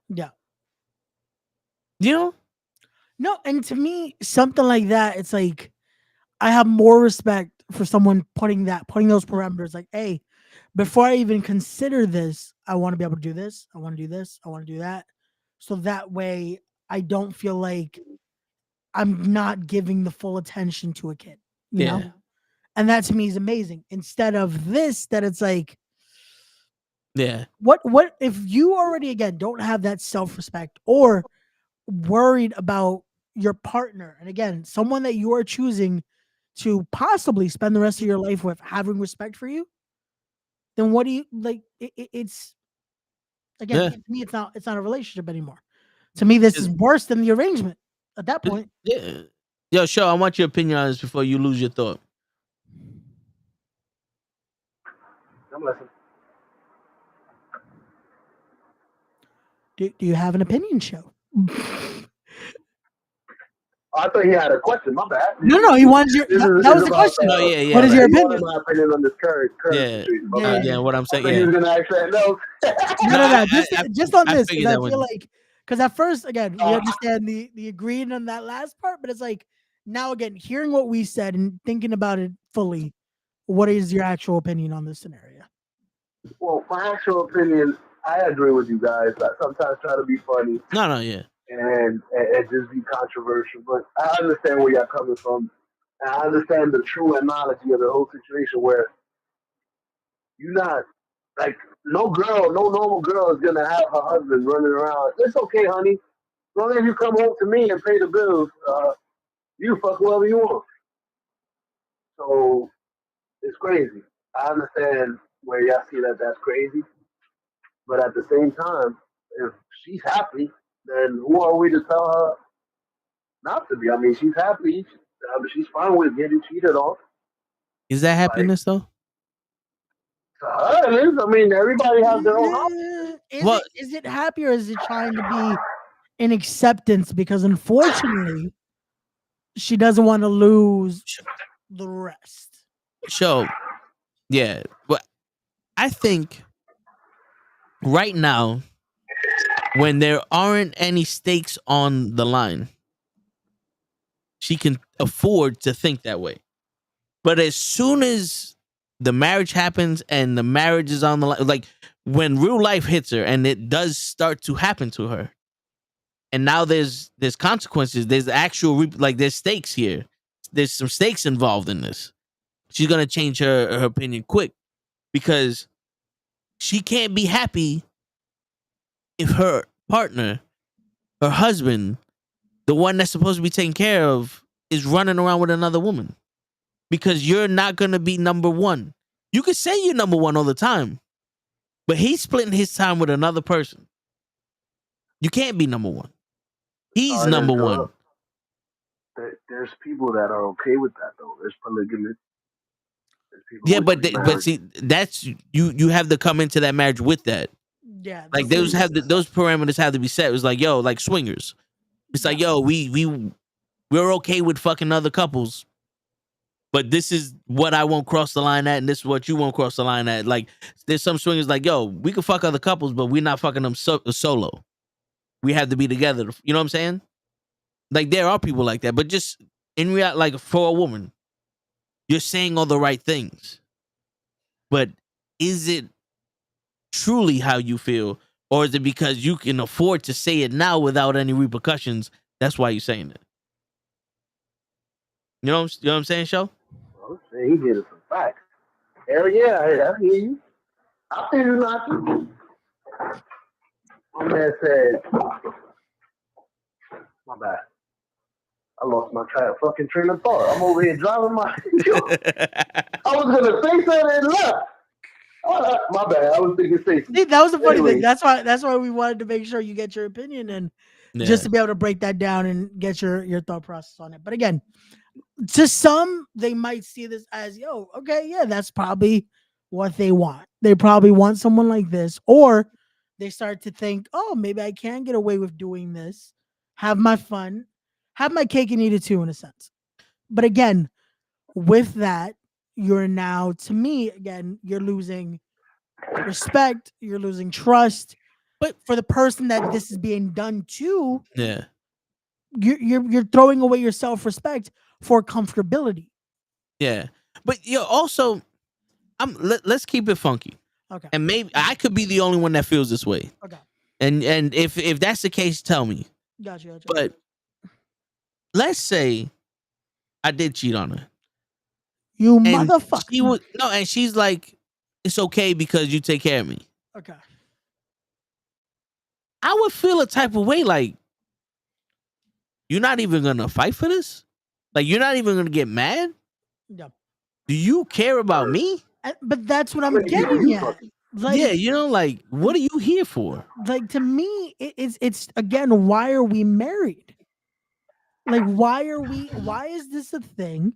Yeah. You know? No, and to me, something like that, it's like I have more respect for someone putting those parameters. Like, hey, before I even consider this, I want to be able to do this. I want to do this. I want to do that. So that way I don't feel like I'm not giving the full attention to a kid. You know? And that to me is amazing. Instead of this, that it's like, yeah. What if you already, again, don't have that self-respect or worried about your partner, and again, someone that you are choosing to possibly spend the rest of your life with having respect for you, then what do you like? It's again, Yeah. to me, it's not a relationship anymore. To me, this is It's- worse than the arrangement at that point. Yeah. Yo, Show, I want your opinion on this before you lose your thought. I'm listening. Do you have an opinion, Show? I thought he had a question. My bad. No, he wanted your. This That was is the about. question. No, yeah, What yeah. is Like, your He wanted opinion? my opinion on this current Yeah. situation. Yeah, Okay. yeah. Yeah, what I'm I saying, thought he yeah. was gonna ask that. No. No. I Just on I this, figured because I that feel one. like, because at first, again, we Uh, understand the agreeing on that last part, but it's like now again, hearing what we said and thinking about it fully. What is your actual opinion on this scenario? well, my actual opinion, I agree with you guys. I sometimes try to be funny No, yeah. and just be controversial, but I understand where y'all coming from. And I understand the true analogy of the whole situation where you're not like no girl, no normal girl is gonna have her husband running around. It's okay, honey. As long as you come home to me and pay the bills, you fuck whoever you want. So it's crazy. I understand where y'all see that that's crazy, but at the same time, if she's happy, then who are we to tell her not to be? I mean, she's happy. She's fine with getting cheated on. Is that Like happiness though? to her, it is. I mean, everybody has their own house. Well, Is it happy or is it trying to be an acceptance? Because unfortunately, she doesn't want to lose the rest. Show, yeah. But I think right now, when there aren't any stakes on the line, she can afford to think that way. But as soon as the marriage happens and the marriage is on the line, like when real life hits her and it does start to happen to her, and now there's consequences, there's actual like there's stakes here. There's some stakes involved in this. She's gonna change her opinion quick because she can't be happy if her partner, her husband, the one that's supposed to be taken care of, is running around with another woman. Because you're not gonna be number one. You can say you're number one all the time, but he's splitting his time with another person. You can't be number one. He's Sorry to number one. interrupt. There's people that are okay with that though. There's polygamy. There's people Yeah, with but three but marriages. see, that's you have to come into that marriage with that. Yeah, Like this is- those parameters have to be set. It was like, yo, like swingers. It's like, yo, we're okay with fucking other couples, but this is what I won't cross the line at, and this is what you won't cross the line at. Like, there's some swingers like, yo, we can fuck other couples, but we're not fucking them solo. We have to be together. You know what I'm saying? Like, there are people like that, but just in reality, like for a woman, you're saying all the right things, but is it truly how you feel, or is it because you can afford to say it now without any repercussions? That's why you're saying it. You know what I'm saying, Show? Well, he did it some facts. Hell yeah, I hear you. I feel you not to. My man said, my bad. I lost my fucking train of thought. I'm over here driving my. I was gonna say something and left. My bad. I was thinking safety. See, that was the funny Anyway. thing. That's why we wanted to make sure you get your opinion and just to be able to break that down and get your thought process on it. But again, to some, they might see this as, yo, okay, yeah, that's probably what they want. They probably want someone like this, or they start to think, oh, maybe I can get away with doing this, have my fun, have my cake and eat it too, in a sense. But again, with that, you're now, to me, again, you're losing respect, you're losing trust. But for the person that this is being done to, Yeah. you're throwing away your self-respect for comfortability. Yeah. But you also, let's keep it funky. Okay. And maybe I could be the only one that feels this way. Okay. And if that's the case, tell me. Gotcha. But let's say I did cheat on her. You And motherfucker. she was and she's like, it's okay because you take care of me. Okay. I would feel a type of way like, you're not even gonna fight for this? Like, you're not even gonna get mad? Yeah. Do you care about me? But that's what How I'm many people getting you at. fucking? Like, Yeah, you know, like, what are you here for? like to me, it's again, why are we married? Like, why is this a thing?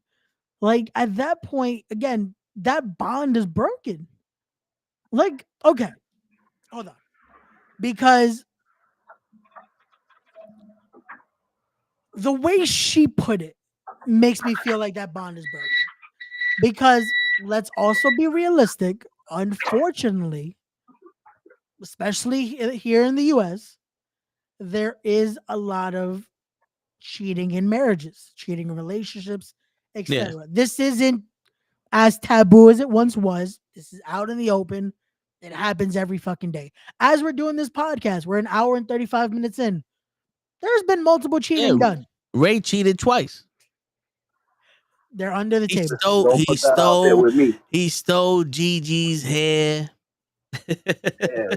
Like, at that point, again, that bond is broken. Like, okay, hold on. Because the way she put it makes me feel like that bond is broken. Because let's also be realistic. Unfortunately, especially here in the US, there is a lot of cheating in marriages, cheating in relationships, Yeah. etc. This isn't as taboo as it once was. This is out in the open. It happens every fucking day. As we're doing this podcast, we're an hour and 35 minutes in. There's been multiple Yeah. cheating done. Ray cheated twice. They're under the He table. stole Don't put that out there with me. he stole Gigi's hair. Hell yeah.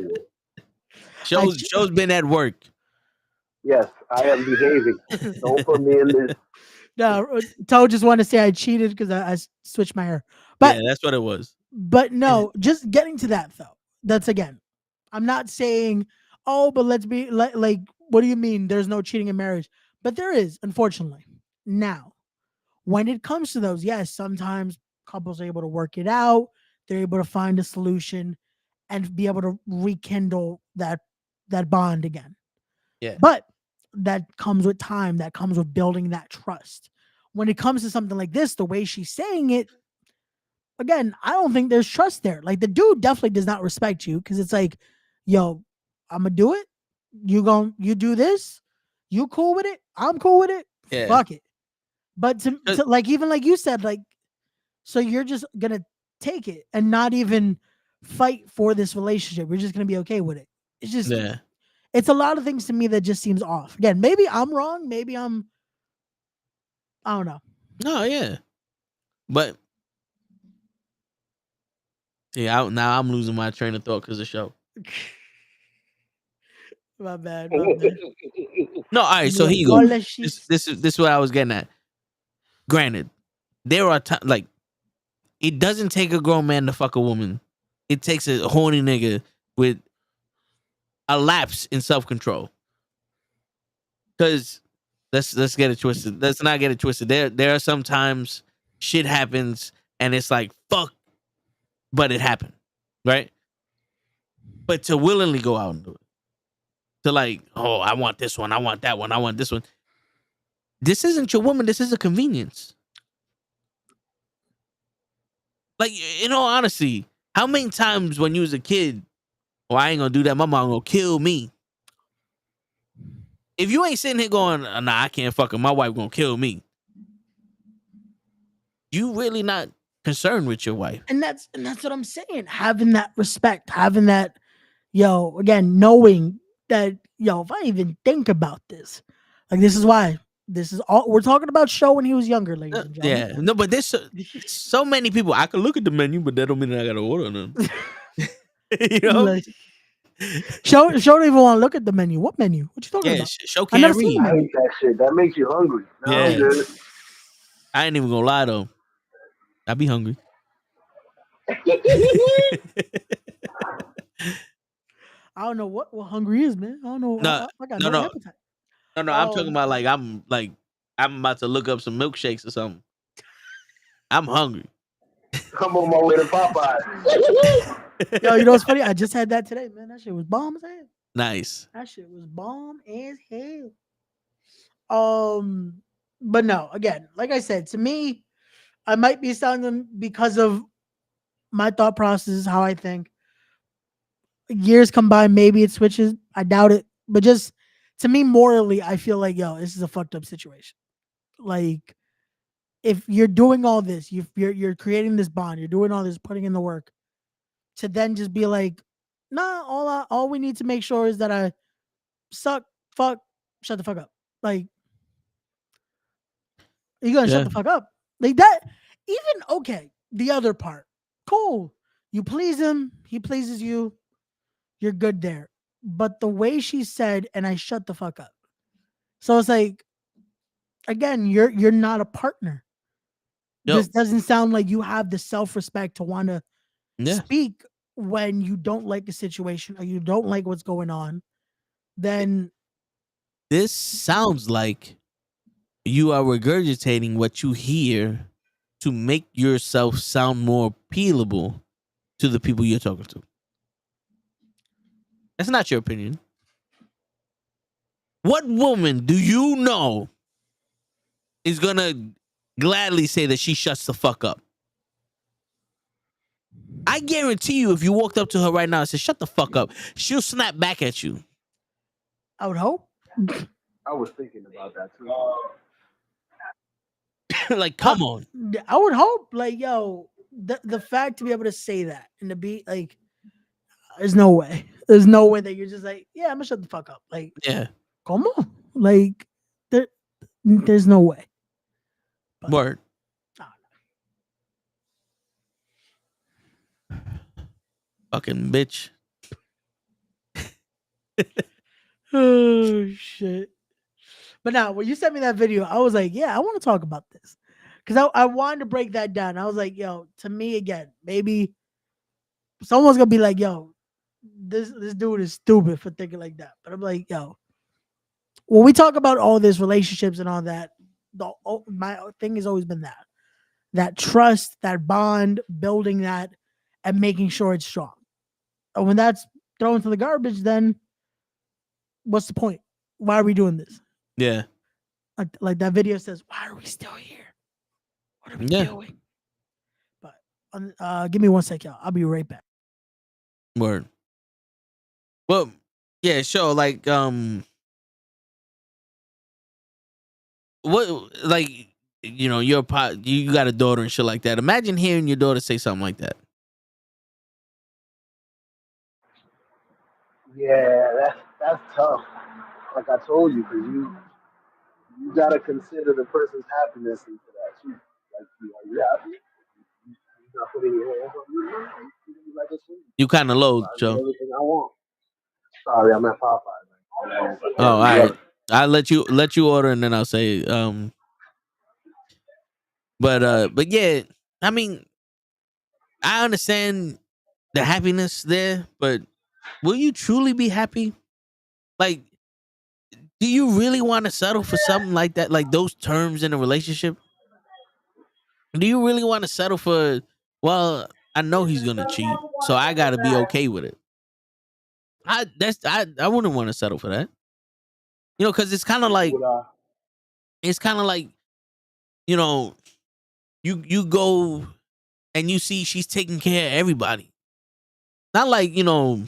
Show's been at work. Yes, I am behaving. Don't put me in this. No, Toe just wanted to say I cheated because I switched my hair. But Yeah, that's what it was. but no, just getting to that though. That's again, I'm not saying, oh, but let's be like, what do you mean there's no cheating in marriage? But there is, unfortunately. Now, when it comes to those, yes, sometimes couples are able to work it out. They're able to find a solution and be able to rekindle that bond again. Yeah. But that comes with time, that comes with building that trust. When it comes to something like this, the way she's saying it, again, I don't think there's trust there. Like the dude definitely does not respect you because it's like, yo, I'm gonna do it. You do this. You cool with it? I'm cool with it. Yeah. Fuck it. But to like even like you said, like, so you're just gonna take it and not even fight for this relationship. We're just gonna be okay with it. It's just Yeah. it's a lot of things to me that just seems off. Again, maybe I'm wrong. Maybe I don't know. No, yeah. But yeah, now I'm losing my train of thought because of show. My bad. My bad. No, all right. So My here you go. apologies. This is what I was getting at. Granted, there are times like it doesn't take a grown man to fuck a woman. It takes a horny nigga with a lapse in self control. Because let's get it twisted. Let's not get it twisted. There are sometimes shit happens and it's like fuck, but it happened, right? But to willingly go out and do it, to like, oh, I want this one, I want that one, I want this one. This isn't your woman. This is a convenience. Like, in all honesty, how many times when you was a kid, oh, I ain't gonna do that. My mom gonna kill me. If you ain't sitting here going, nah, I can't fuck her. My wife gonna kill me. You really not concerned with your wife. And that's what I'm saying. Having that respect, having that, yo, again, knowing that, yo, if I even think about this, like this is why. This is all we're talking about show when he was younger, ladies and gentlemen. Yeah. No, but there's so many people. I can look at the menu, but that don't mean that I gotta order them. You know? Like, show don't even want to look at the menu. What menu? What you talking Yeah, about? show I never can't seen read. the I menu. hate that shit. That makes you hungry. No, Yeah. I'm good. I ain't even gonna lie though. I be hungry. I don't know what hungry is, man. I don't know. No, I got no, no no. appetite. No, I'm talking about I'm about to look up some milkshakes or something. I'm hungry. I'm on my way to Popeye. Yo, you know what's funny? I just had that today, man. That shit was bomb as hell. Nice. That shit was bomb as hell. But no, again, like I said, to me, I might be sounding because of my thought process, how I think. Years come by, maybe it switches. I doubt it. But just to me, morally, I feel like, yo, this is a fucked up situation. Like, if you're doing all this, you're creating this bond, you're doing all this, putting in the work, to then just be like, nah, all we need to make sure is that I suck, fuck, shut the fuck up. Like, you gonna shut Yeah. the fuck up. Like that, even okay, the other part. Cool. You please him, he pleases you, you're good there. But the way she said, and I shut the fuck up. So it's like, again, you're not a partner. this doesn't sound like you have the self-respect to want to Yeah. speak when you don't like a situation or you don't like what's going on. Then This sounds like you are regurgitating what you hear to make yourself sound more appealable to the people you're talking to. That's not your opinion. What woman do you know is gonna gladly say that she shuts the fuck up? I guarantee you, if you walked up to her right now and said, "Shut the fuck up," she'll snap back at you. I would hope. I was thinking about that too. Like, come on. I would hope, like, yo, the fact to be able to say that and to be like, there's no way. There's no way that you're just like, yeah, I'm gonna shut the fuck up. Like, Yeah. come on. Like, there's no way. But, Word. Fucking bitch. Oh shit. But now when you sent me that video, I was like, yeah, I want to talk about this. Because I wanted to break that down. I was like, yo, to me again, maybe someone's gonna be like, yo, this dude is stupid for thinking like that. But I'm like, yo, when we talk about all this relationships and all that, my thing has always been that trust, that bond, building that, and making sure it's strong. And when that's thrown to the garbage, then what's the point? Why are we doing this? Yeah. Like that video says, why are we still here? What are we doing? But give me 1 sec, y'all. I'll be right back. Word. Well, yeah, sure. Like, what, like, you know, you got a daughter and shit like that. Imagine hearing your daughter say something like that. Yeah, that's tough. Like I told you, because you gotta consider the person's happiness into that too. Like, you happy? You're not putting your hands on you. Like a sweet. You kind of low, I do Joe. everything I want. Sorry, I'm at Popeye. Oh, all right. I'll let you order and then I'll say but yeah, I mean, I understand the happiness there, but will you truly be happy? Like, do you really want to settle for something like that, like those terms in a relationship? Do you really want to settle for, well, I know he's gonna cheat, so I gotta be okay with it? I wouldn't want to settle for that. You know, because it's kind of like you know, you go and you see she's taking care of everybody. Not like, you know,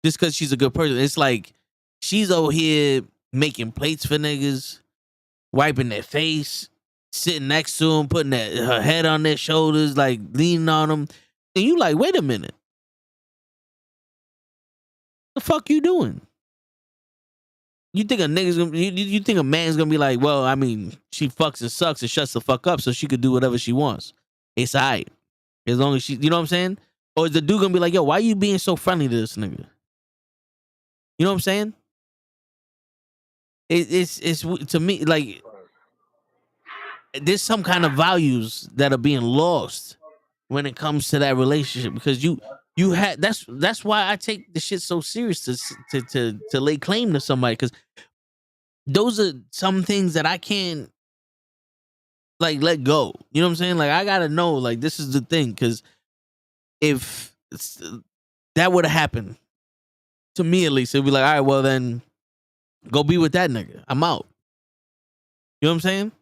just because she's a good person. It's like she's over here making plates for niggas, wiping their face, sitting next to them, putting her head on their shoulders, like leaning on them. And you like, wait a minute. The fuck you doing? You think a nigga's gonna, you think a man's gonna be like, well, I mean, she fucks and sucks and shuts the fuck up so she could do whatever she wants. It's alright. As long as she, you know what I'm saying? Or is the dude gonna be like, yo, why you being so friendly to this nigga? You know what I'm saying? It's to me, like, there's some kind of values that are being lost when it comes to that relationship, because you had, that's why I take the shit so serious to lay claim to somebody, because those are some things that I can't like let go. You know what I'm saying? Like, I gotta know, like, this is the thing, because if that would have happened to me, at least it'd be like, all right, well then go be with that nigga. I'm out. You know what I'm saying?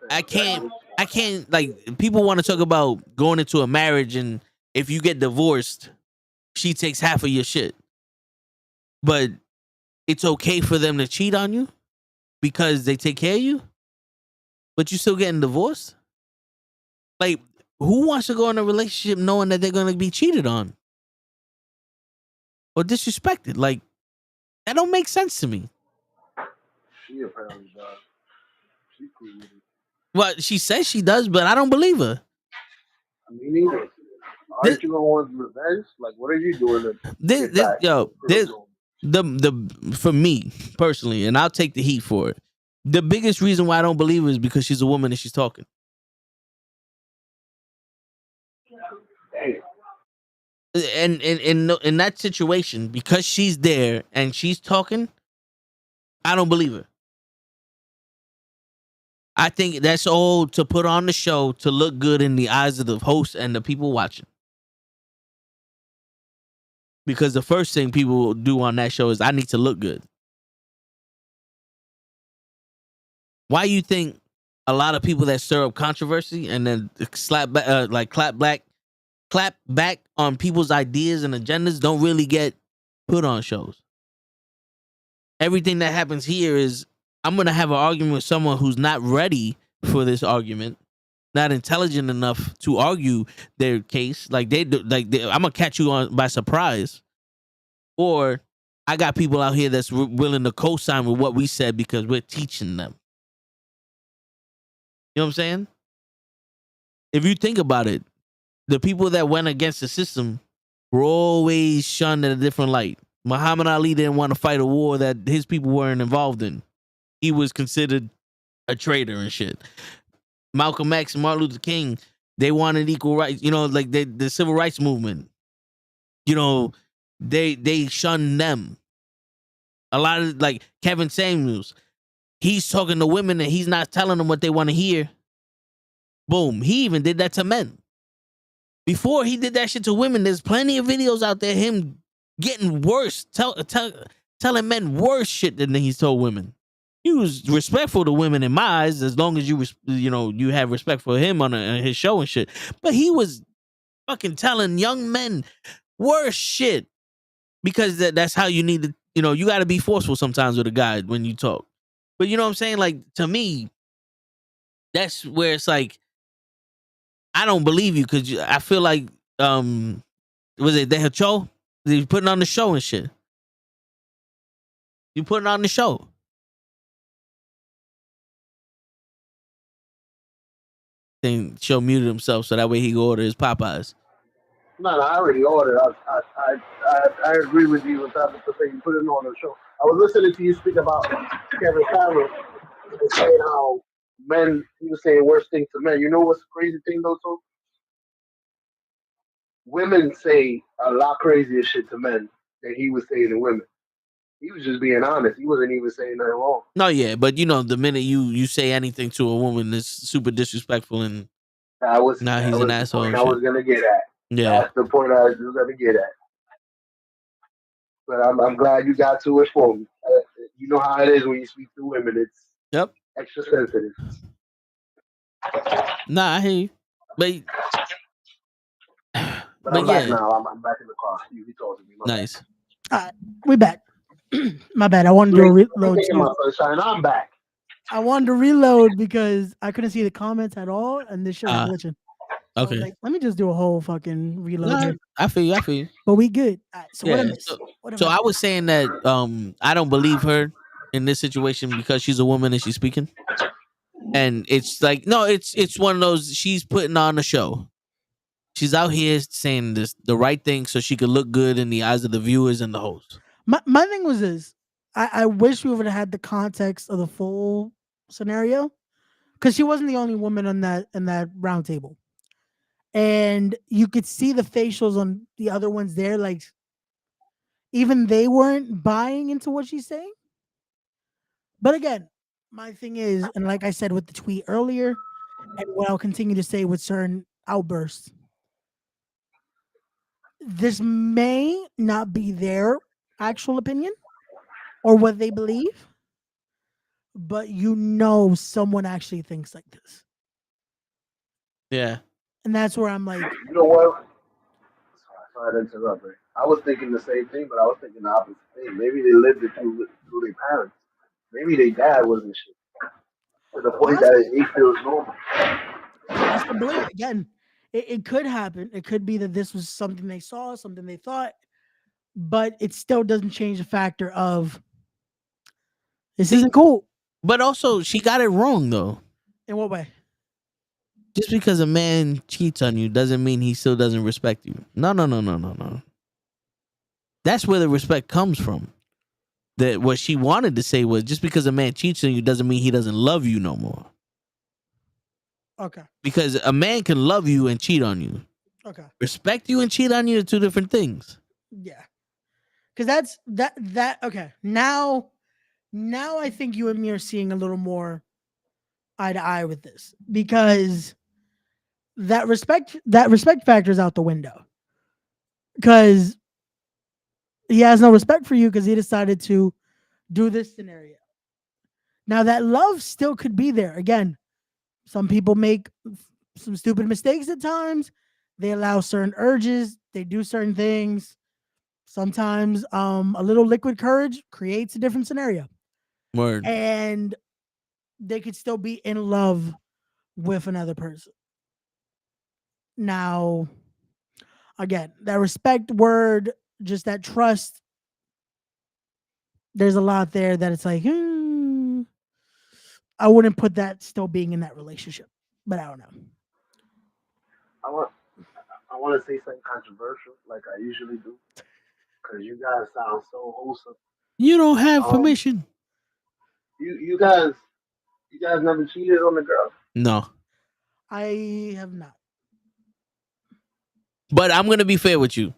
I can't, like, people want to talk about going into a marriage and if you get divorced, she takes half of your shit. But it's okay for them to cheat on you because they take care of you, but you still getting divorced? Like, who wants to go in a relationship knowing that they're going to be cheated on or disrespected? Like, that don't make sense to me. She apparently does. She's cool with it. Well, she says she does, but I don't believe her. I mean, neither. Aren't you gonna want revenge? Like, what are you doing to get back? The for me personally, and I'll take the heat for it. The biggest reason why I don't believe her is because she's a woman and she's talking. And in that situation, because she's there and she's talking, I don't believe her. I think that's all to put on the show to look good in the eyes of the host and the people watching. Because the first thing people will do on that show is I need to look good. Why you think a lot of people that stir up controversy and then clap back on people's ideas and agendas don't really get put on shows? Everything that happens here is I'm going to have an argument with someone who's not ready for this argument, not intelligent enough to argue their case. I'm going to catch you on by surprise. Or I got people out here that's willing to co-sign with what we said because we're teaching them. You know what I'm saying? If you think about it, the people that went against the system were always shunned in a different light. Muhammad Ali didn't want to fight a war that his people weren't involved in. He was considered a traitor and shit. Malcolm X and Martin Luther King, they wanted equal rights. You know, like the civil rights movement. You know, they shunned them. A lot of like Kevin Samuels, he's talking to women and he's not telling them what they want to hear. Boom. He even did that to men. Before he did that shit to women, there's plenty of videos out there him getting worse, telling men worse shit than he's told women. He was respectful to women in my eyes, as long as you have respect for him on his show and shit. But he was fucking telling young men worse shit because that's how you need to. You got to be forceful sometimes with a guy when you talk. But you know what I'm saying? Like, to me, that's where it's like, I don't believe you because I feel like, was it the show? He's putting on the show and shit. You putting on the show. Then show muted himself so that way he can order his Popeyes. No, I already ordered. I agree with you with that. You put it on the show. I was listening to you speak about Kevin Samuels and saying how men, he was saying worse things to men. You know what's the crazy thing though, too? Women say a lot crazier shit to men than he was saying to women. He was just being honest. He wasn't even saying nothing wrong. No, yeah, but the minute you say anything to a woman that's super disrespectful and he's an asshole. I was gonna get at. Yeah, that's the point I was gonna get at. But I'm glad you got to it for me. You know how it is when you speak to women. It's extra sensitive. Nah, I hear you. But I'm back now. I'm back in the car. You talk to me. Nice. All right, we back. My bad. I wanted to reload. I'm back. I wanted to reload because I couldn't see the comments at all, and this shit was glitching. So okay. like, let me just do a whole fucking reload. Nah, here. I feel you. But we good. All right, so yeah. what I missed? So I was saying that I don't believe her in this situation because she's a woman and she's speaking. And it's like, no, it's one of those, she's putting on a show. She's out here saying the right thing so she could look good in the eyes of the viewers and the host. My thing was this. I wish we would have had the context of the full scenario, because she wasn't the only woman in that round table. And you could see the facials on the other ones there, like even they weren't buying into what she's saying. But again, my thing is, and like I said with the tweet earlier, and what I'll continue to say with certain outbursts, this may not be their actual opinion or what they believe, but someone actually thinks like this. Yeah. And that's where I'm like, you know what? Sorry to interrupt. I was thinking the same thing, but I was thinking the opposite thing. Maybe they lived it through their parents. Maybe their dad wasn't shit. To the point that it feels normal. Possibly. Again, it could happen. It could be that this was something they saw, something they thought, but it still doesn't change the factor of this isn't cool. But also, she got it wrong, though. In what way? Just because a man cheats on you doesn't mean he still doesn't respect you. No. That's where the respect comes from. that what she wanted to say was just because a man cheats on you doesn't mean he doesn't love you no more. Okay. Because a man can love you and cheat on you. Okay. Respect you and cheat on you are two different things. Yeah. Because that okay. Now I think you and me are seeing a little more eye to eye with this, because that respect factor is out the window, because he has no respect for you because he decided to do this scenario. Now that love still could be there. Again, some people make some stupid mistakes at times. They allow certain urges. They do certain things. Sometimes a little liquid courage creates a different scenario. Word. And they could still be in love with another person. Now, again, that respect word, just that trust, there's a lot there that it's like, I wouldn't put that still being in that relationship, but I don't know. I want I want to say something controversial, like I usually do, because you guys sound so wholesome. You don't have Um, permission. you guys never cheated on the girl. No. I have not. But I'm gonna be fair with you.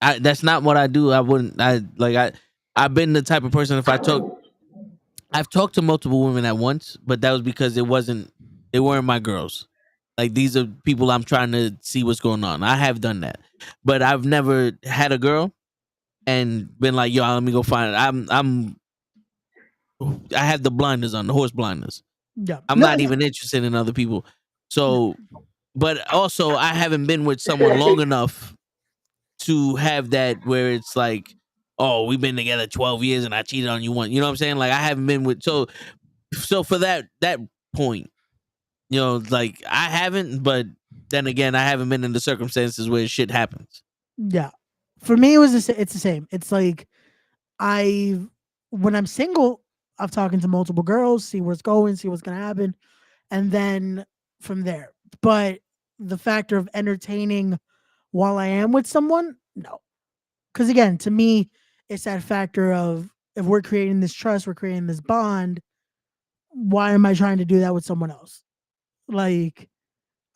That's not what I do. I've been the type of person, if I've talked to multiple women at once, but that was because they weren't my girls. Like, these are people I'm trying to see what's going on. I have done that. But I've never had a girl and been like, yo, let me go find it. I have the blinders on, the horse blinders. Yeah. I'm not even interested in other people. So, but also I haven't been with someone long enough to have that where it's like, oh, we've been together 12 years and I cheated on you once. You know what I'm saying? Like, I haven't been with so for that point, like, I haven't, but then again, I haven't been in the circumstances where shit happens. Yeah. For me, it's the same. It's like when I'm single, I'm talking to multiple girls, see where it's going, see what's gonna happen, and then from there. But the factor of entertaining while I am with someone, no. Because again, to me, it's that factor of, if we're creating this trust, we're creating this bond, why am I trying to do that with someone else? Like,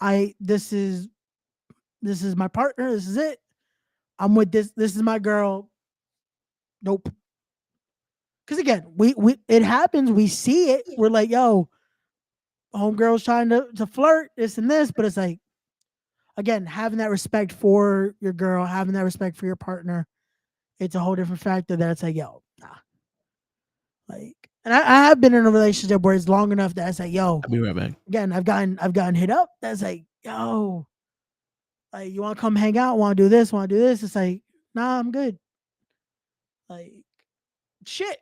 this is my partner, this is it. I'm with this is my girl. Nope. Because again, we it happens, we see it, we're like, yo, homegirl's trying to flirt, this and this, but it's like, again, having that respect for your girl, having that respect for your partner, it's a whole different factor that it's like, yo, nah. Like, and I have been in a relationship where it's long enough that it's like, yo, I'll be right back. again, I've gotten hit up. That's like, yo, like, you want to come hang out? Want to do this? Want to do this? It's like, nah, I'm good. Like, shit.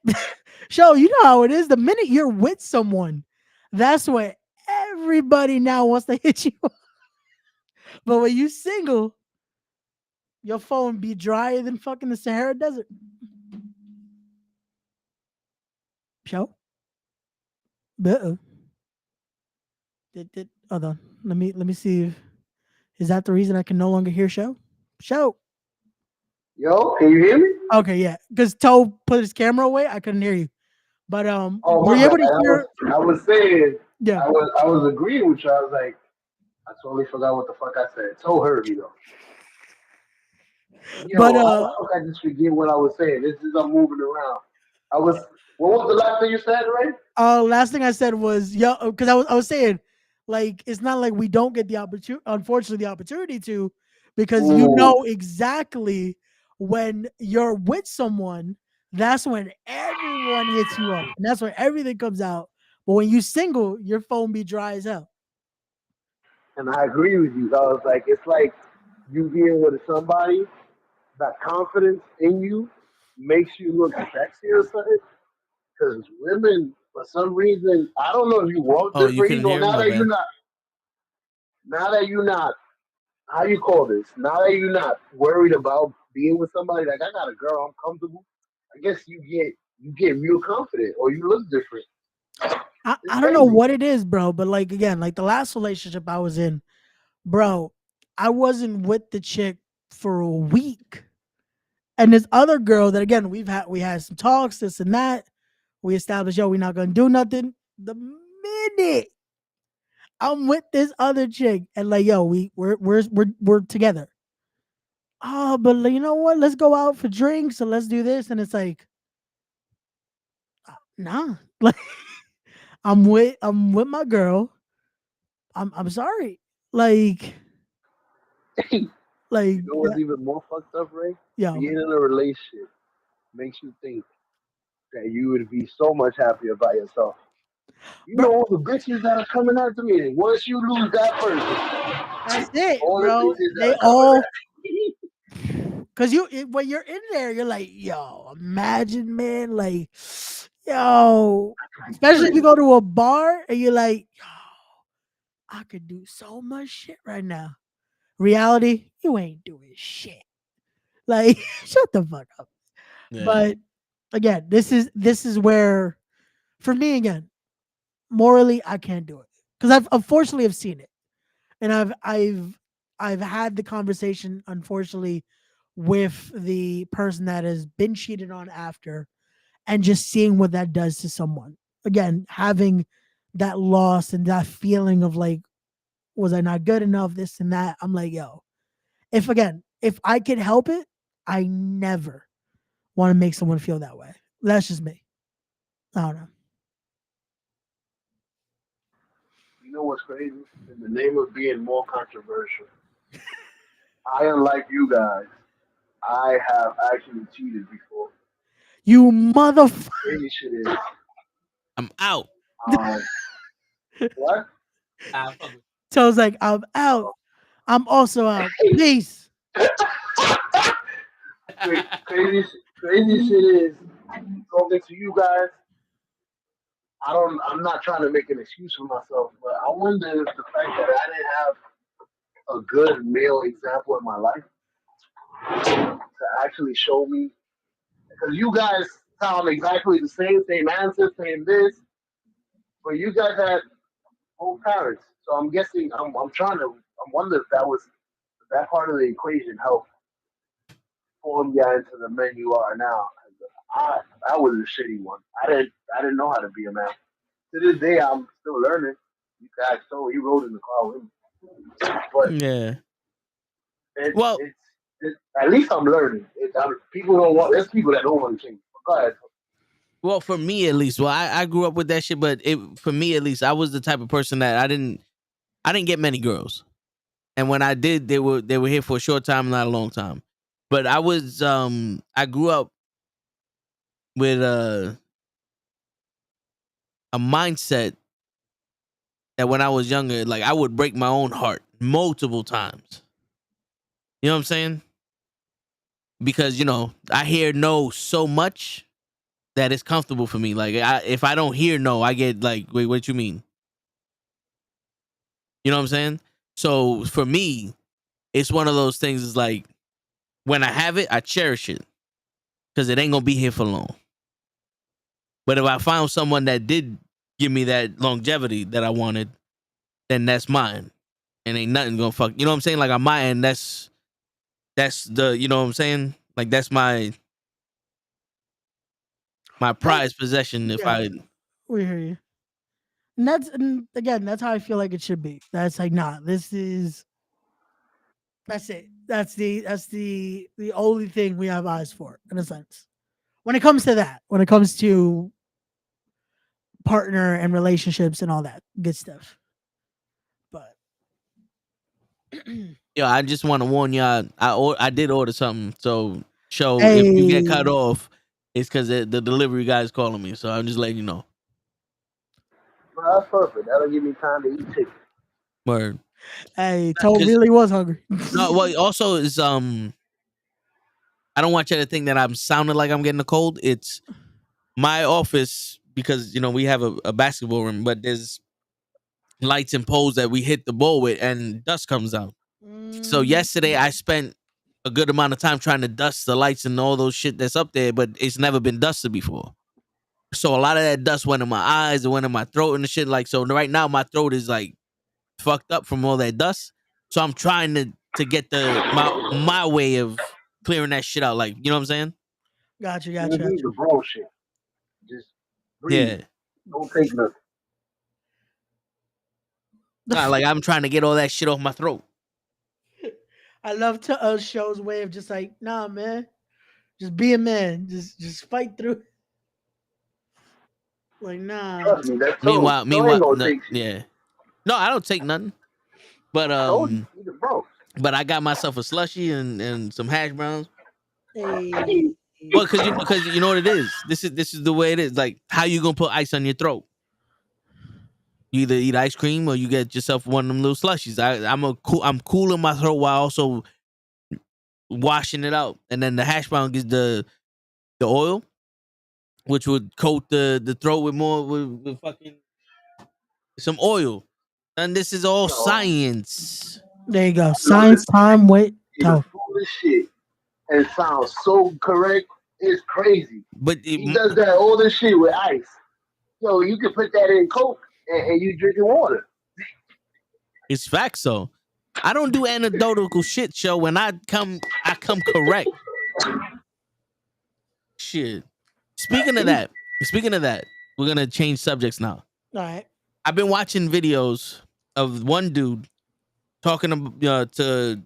Show, you know how it is. The minute you're with someone, that's what everybody now wants to hit you. But when you single, your phone be drier than fucking the Sahara Desert. Show. Uh-oh. Hold on. Let me see. Is that the reason I can no longer hear show? Show. Yo, can you hear me? Okay, yeah. Because Toe put his camera away, I couldn't hear you. But Oh, were you able to hear? I was saying, Yeah. I was agreeing with you. I was like, I totally forgot what the fuck I said. So heard me though. Yo, But how the fuck I just forget what I was saying? This is I'm moving around. What was the last thing you said, right? last thing I said was, yo, because I was saying, like, it's not like we don't get the opportunity, unfortunately, the opportunity to, because you know exactly when you're with someone, that's when everyone hits you up, and that's when everything comes out. But when you single, your phone be dry as hell. And I agree with you. I was like, it's like you being with somebody, that confidence in you makes you look sexy or something. Because women, for some reason, I don't know if you walk Oh, you differently couldn't or hear him? My bad. now that you're not, how you call this? Now that you're not worried about being with somebody, like I got a girl, I'm comfortable. I guess you get real confident or you look different. It's I don't know crazy. what it is, bro, but like, again, like the last relationship I was in, bro, I wasn't with the chick for a week, And this other girl that again we had some talks, this and that. We established, yo, we're not gonna do nothing. The minute I'm with this other chick and like, yo, we're together. Oh, but you know what? Let's go out for drinks and let's do this. And it's like, nah. Like I'm with my girl. I'm sorry. Like like You know what's even more fucked up, Ray? yo, Being in a relationship makes you think that you would be so much happier by yourself. You bro, know all the bitches that are coming after me. And once you lose that person, that's it, all the bro. bitches that They are coming all after because when you're in there, you're like, yo, imagine, man, like, yo, especially if you go to a bar and you're like, yo, I could do so much shit right now. Reality, you ain't doing shit. Like, shut the fuck up. Yeah. But again, this is where, for me, again, morally, I can't do it because I've unfortunately have seen it, and I've had the conversation, unfortunately, with the person that has been cheated on after, and just seeing what that does to someone. Again, having that loss and that feeling of like, was I not good enough? This and that. I'm like, yo, if I could help it, I never want to make someone feel that way. That's just me. I don't know. you know what's crazy? In the name of being more controversial, I, unlike you guys, I have actually cheated before. You motherfucker. Crazy shit is, I'm out. um, what? So it's like, I'm out. I'm also out. Peace. Crazy shit is talking to you guys. I'm not trying to make an excuse for myself, but I wonder if the fact that I didn't have a good male example in my life to actually show me, because you guys sound exactly the same answer, same this, but you guys had both parents. So I'm guessing, I'm wondering if that part of the equation helped form you into the men you are now. I, I was a shitty one. I didn't know how to be a man. To this day, I'm still learning. You guys told he rode in the car with me, but Yeah. it, Well, at least I'm learning. People don't want. There's people that don't want to change. But go ahead. well, for me at least. Well, I grew up with that shit, but for me at least, I was the type of person that I didn't get many girls, and when I did, they were here for a short time, not a long time. But I grew up with a mindset that when I was younger, like I would break my own heart multiple times. You know what I'm saying? Because I hear no so much that it's comfortable for me. Like if I don't hear no, I get like, wait, what you mean? You know what I'm saying? So for me, it's one of those things. Is like when I have it, I cherish it because it ain't gonna be here for long. But if I found someone that did give me that longevity that I wanted, then that's mine, and ain't nothing gonna fuck. You know what I'm saying? Like on my end, that's the you know what I'm saying? Like that's my prized possession. If Yeah, I we hear you. And again, that's how I feel like it should be. That's like, nah, that's it. That's the only thing we have eyes for, in a sense. When it comes to that, when it comes to partner and relationships and all that good stuff. But I just want to warn y'all. I did order something, so if you get cut hey, off, it's because the delivery guy is calling me. So I'm just letting you know. Well, that's perfect. That'll give me time to eat chicken. Word. hey, Toad Because really was hungry. no, well, also is I don't want you to think that I'm sounding like I'm getting a cold. It's my office because we have a basketball room, but there's lights and poles that we hit the ball with, and dust comes out. So yesterday I spent a good amount of time trying to dust the lights and all those shit that's up there, but it's never been dusted before. So a lot of that dust went in my eyes, it went in my throat and the shit. Like so, right now my throat is like fucked up from all that dust. So I'm trying to get my way of clearing that shit out. Like, you know what I'm saying? Gotcha, You gotcha, need gotcha. the bro shit. Just breathe. Yeah. Don't take nothing. Nah, like I'm trying to get all that shit off my throat. I love to show's way of just like, nah, man, just be a man, just fight through. Like, nah. Trust me, that toe ain't Meanwhile, gonna no, take shit. yeah. No, I don't take nothing. But I told you, be the bro. but I got myself a slushie and some hash browns. Hey, Well, because you know what it is. This is the way it is. Like, how you gonna put ice on your throat? You either eat ice cream or you get yourself one of them little slushies. I'm cooling my throat while also washing it out, and then the hash brown gets the oil, which would coat the throat with more with fucking some oil. And this is all Yo, science. there you go. I love Science time. Wait, the go. foolish shit and sounds so correct. It's crazy. But He does that all this shit with ice. Yo, you can put that in Coke and you drinking water. it's facts, so I don't do anecdotal shit, show. When I come correct. Shit. Speaking of that, we're gonna change subjects now. All right. I've been watching videos of one dude talking to the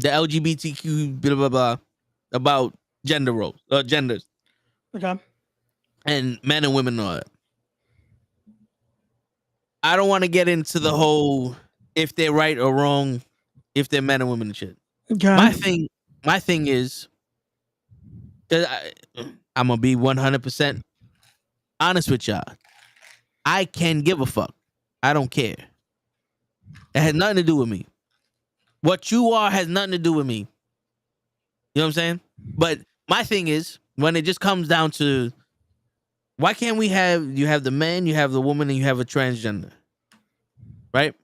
LGBTQ blah blah blah about gender roles, genders, Okay. and men and women and all that. I don't want to get into the whole if they're right or wrong, if they're men and women and shit. Okay. My thing is, I'm gonna be 100% honest with y'all. I can give a fuck. I don't care. It has nothing to do with me. What you are has nothing to do with me. You know what I'm saying? But my thing is, when it just comes down to, why can't we have, you have the man, you have the woman, and you have a transgender, right?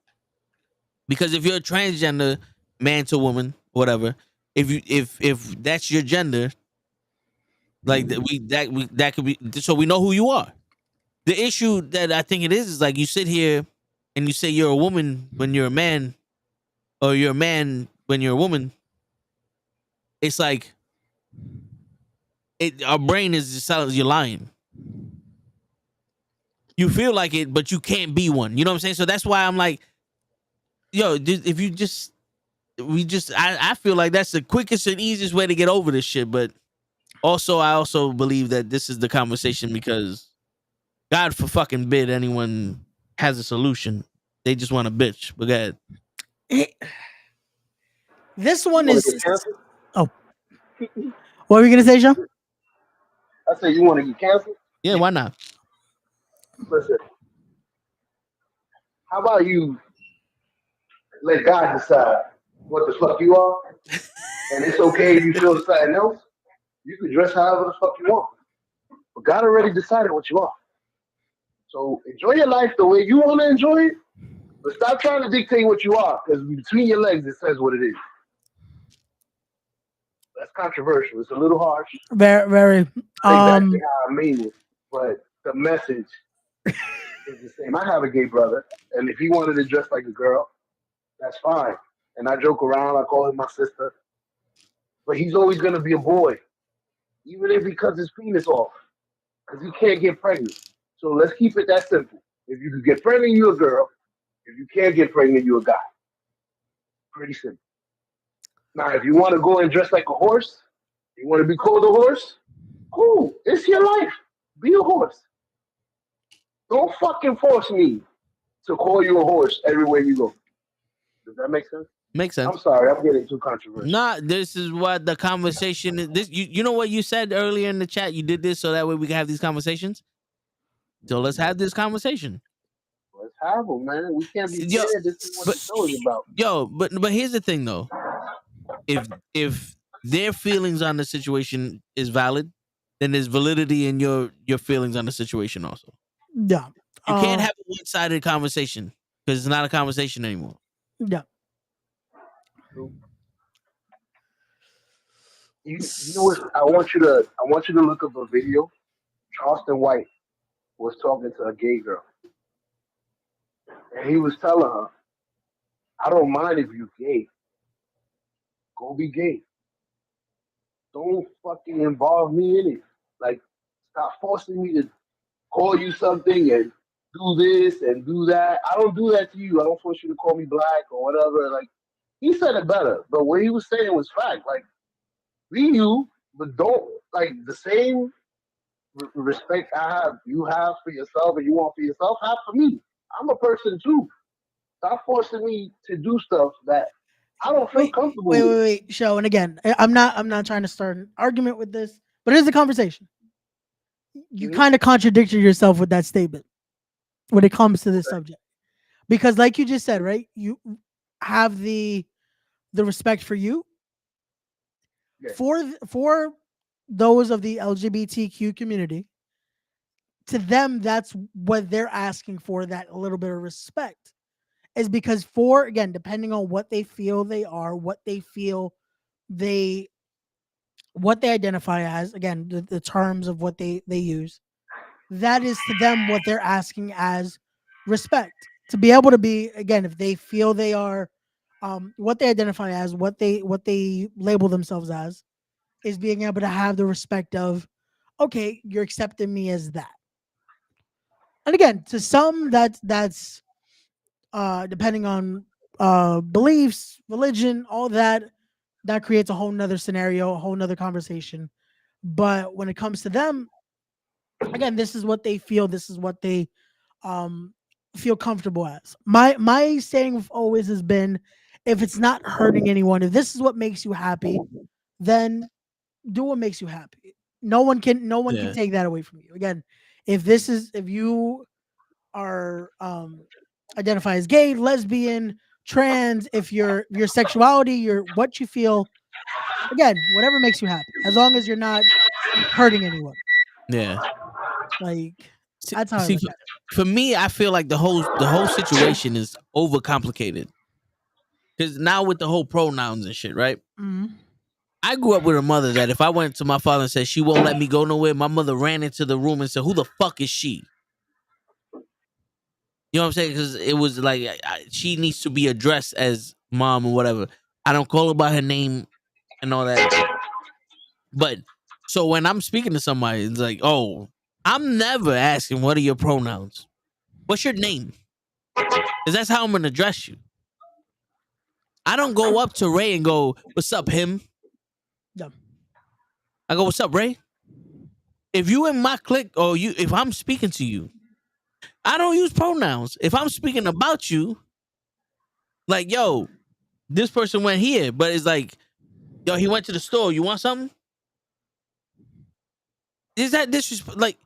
Because if you're a transgender, man to woman, whatever, if that's your gender, like that could be, so we know who you are. The issue that I think it is like you sit here and you say you're a woman when you're a man, or you're a man when you're a woman. It's like our brain is just telling us you're lying. You feel like it, but you can't be one. You know what I'm saying? So that's why I'm like, yo, if you just, I feel like that's the quickest and easiest way to get over this shit. But also, I also believe that this is the conversation because God for fucking bid anyone has a solution. They just want a bitch. But go ahead. This one You wanna is. get canceled? Oh, what were you gonna say, Sean? I said you want to get canceled? Yeah, why not? Listen, how about you let God decide what the fuck you are, and it's okay if you feel something else. You can dress however the fuck you want, but God already decided what you are. So enjoy your life the way you want to enjoy it, but stop trying to dictate what you are, because between your legs it says what it is. That's controversial. It's a little harsh. Very, very. Not exactly how I mean it, but the message is the same. I have a gay brother, and if he wanted to dress like a girl, that's fine. And I joke around. I call him my sister, but he's always gonna be a boy, even if he cuts his penis off, because he can't get pregnant. So let's keep it that simple. If you can get pregnant, you're a girl. If you can't get pregnant, you're a guy. Pretty simple. Now, if you want to go and dress like a horse, you want to be called a horse, cool. It's your life. Be a horse. Don't fucking force me to call you a horse everywhere you go. Does that make sense? Makes sense. I'm sorry, I'm getting too controversial. Nah, this is what the conversation is. This you know what you said earlier in the chat? You did this so that way we can have these conversations. So let's have this conversation. Let's have them, man. We can't be Yo, scared. This is what the show is about. Yo, but here's the thing though. If their feelings on the situation is valid, then there's validity in your feelings on the situation also. Yeah. You can't have a one-sided conversation because it's not a conversation anymore. Yeah. You know what? I want you to look up a video. Charleston White was talking to a gay girl, and he was telling her, "I don't mind if you're gay. Go be gay. don't fucking involve me in it. Like, stop forcing me to call you something and do this and do that. I don't do that to you. I don't force you to call me black or whatever. Like, he said it better, but what he was saying was fact. Like, be you, but don't like the same respect you have for yourself and you want for yourself, have for me. I'm a person too. Stop forcing me to do stuff that I don't feel comfortable with. Wait. Show, and again, I'm not trying to start an argument with this, but it is a conversation. You Mhm. kind of contradicted yourself with that statement when it comes to this subject, because, like you just said, right? You have the respect for you Yeah. for those of the LGBTQ community. To them, that's what they're asking for. That little bit of respect is because, for again, depending on what they feel they are, what they feel they what they identify as, again, the terms of what they use, that is to them what they're asking as respect. To be able to be, again, if they feel they are what they identify as, what they label themselves as, is being able to have the respect of, okay, you're accepting me as that. And again, to some that's depending on beliefs, religion, all that, that creates a whole nother scenario, a whole nother conversation. But when it comes to them, again, this is what they feel, this is what they um feel comfortable as. My saying always has been, if it's not hurting anyone, if this is what makes you happy, then do what makes you happy. No one can Yeah. take that away from you. Again, if you are identify as gay, lesbian, trans, if your sexuality, your what you feel, again, whatever makes you happy, as long as you're not hurting anyone. Yeah. Like, See, that's how I see look for, at it. for me, I feel like the whole situation is overcomplicated. Because now with the whole pronouns and shit, right? Mhm. I grew up with a mother that if I went to my father and said she won't let me go nowhere, my mother ran into the room and said, "Who the fuck is she?" You know what I'm saying? Because it was like she needs to be addressed as mom or whatever. I don't call her by her name and all that. But so when I'm speaking to somebody, it's like, oh, I'm never asking what are your pronouns. What's your name? Because that's how I'm gonna address you. I don't go up to Ray and go, "What's up, him?" Yeah. I go, "What's up, Ray?" If you in my clique or if I'm speaking to you, I don't use pronouns. If I'm speaking about you, like, yo, this person went here, but it's like, yo, he went to the store. You want something? Is that disrespect? Like,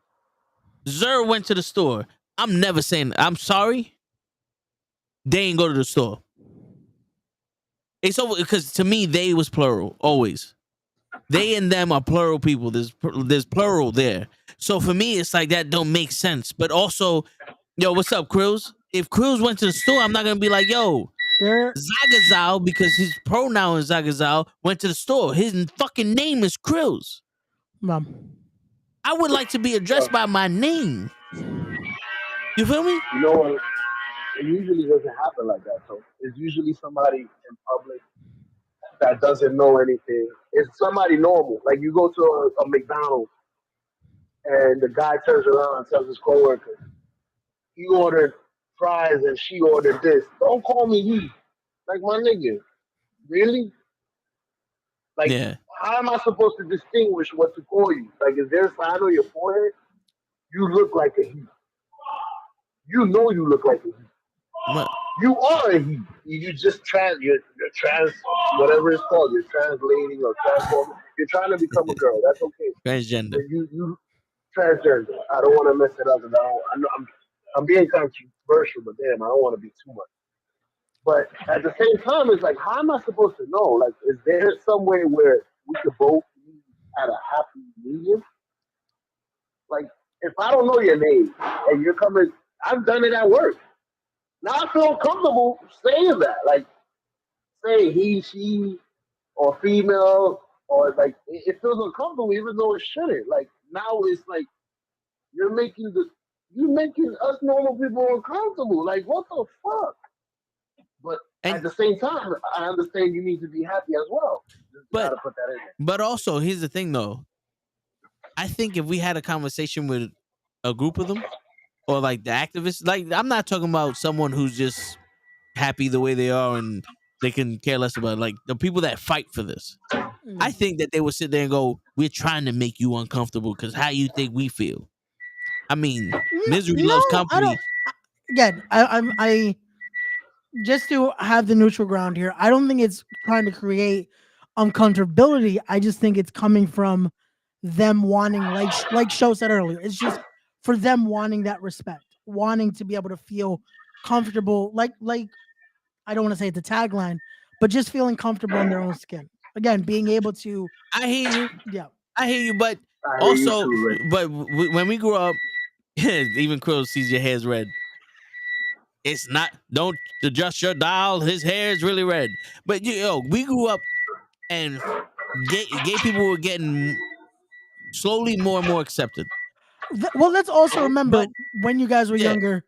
Zer went to the store. I'm never saying, I'm sorry. They ain't go to the store. It's over because to me, they was plural always. They and them are plural people. There's plural there. So for me, it's like that don't make sense. But also, yo, what's up, Krills? If Krills went to the store, I'm not gonna be like, yo, There, Zagazal, because his pronoun is Zagazal, went to the store. His fucking name is Krills. mom. I would like to be Well, addressed by my name. You feel me? you know what? It usually doesn't happen like that. So it's usually somebody in public that doesn't know anything. It's somebody normal. Like you go to a McDonald's and the guy turns around and tells his coworker, he ordered fries and she ordered this. Don't call me he. Like my nigga, really? Like, Yeah. how am I supposed to distinguish what to call you? Like, is there a sign on your forehead? You look like a he. You know you look like a he. What? You are a he. You just you're trans, whatever it's called. You're translating or transforming. You're trying to become a girl. That's okay. Transgender. But you transgender. I don't want to mess it up, and I know I'm being controversial, but damn, I don't want to be too much. But at the same time, it's like, how am I supposed to know? Like, is there some way where we could both be at a happy medium? Like, if I don't know your name and you're coming, I've done it at work. Now I feel comfortable saying that. Like, say he, she, or female, or like, it feels uncomfortable even though it shouldn't. Like, now it's like, you're making you making us normal people uncomfortable. Like, what the fuck? But at And the same time, I understand you need to be happy as well. But gotta put that in there. but also here's the thing though. I think if we had a conversation with a group of them or like the activists, like I'm not talking about someone who's just happy the way they are and they can care less about it. Like the people that fight for this. I think that they would sit there and go, "We're trying to make you uncomfortable because how you think we feel." I mean, misery loves No, I company. don't. Again, I just to have the neutral ground here. I don't think it's trying to create uncomfortability. I just think it's coming from them wanting, like Show said earlier. It's just for them wanting that respect, wanting to be able to feel comfortable. Like I don't want to say it's a tagline, but just feeling comfortable in their own skin. Again, being able to, I hear you. yeah. I hear you, but I hear you also, too, Rick. but when we grew up, even Krill sees your hair's red. It's not. Don't adjust your dial. His hair is really red. But we grew up and gay people were getting slowly more and more accepted. Well, let's also remember But when you guys were yeah, younger,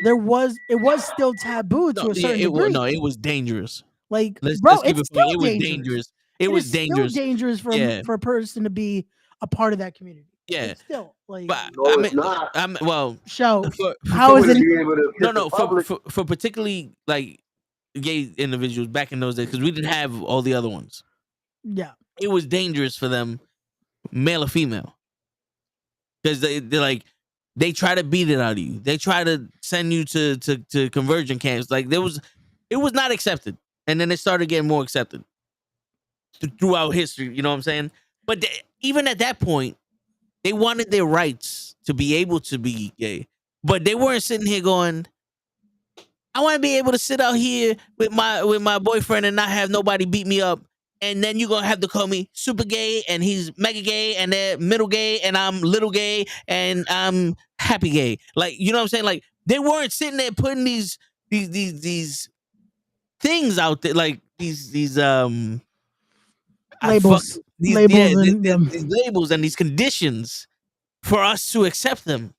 it was still taboo no, to a yeah, certain degree. it was dangerous. Like, Let's bro, keep it's it still funny. It was dangerous. dangerous. It It was is still dangerous. dangerous Yeah, for a person to be a part of that community. yeah. It's still like, But No, it's not. well, Show. for How You is it? wouldn't be able to no, kiss the no, public. for particularly like gay individuals back in those days because we didn't have all the other ones. Yeah. It was dangerous for them, male or female, because they're like they try to beat it out of you. They try to send you to conversion camps. Like it was not accepted, and then it started getting more accepted throughout history. You know what I'm saying? But even at that point, they wanted their rights to be able to be gay, but they weren't sitting here going, I want to be able to sit out here with my boyfriend and not have nobody beat me up. And then you're gonna have to call me super gay, and he's mega gay, and they're middle gay, and I'm little gay, and I'm happy gay. Like, you know what I'm saying? Like, they weren't sitting there putting these things out there, like these I fuck Labels. these Labels and these labels and these conditions for us to accept them.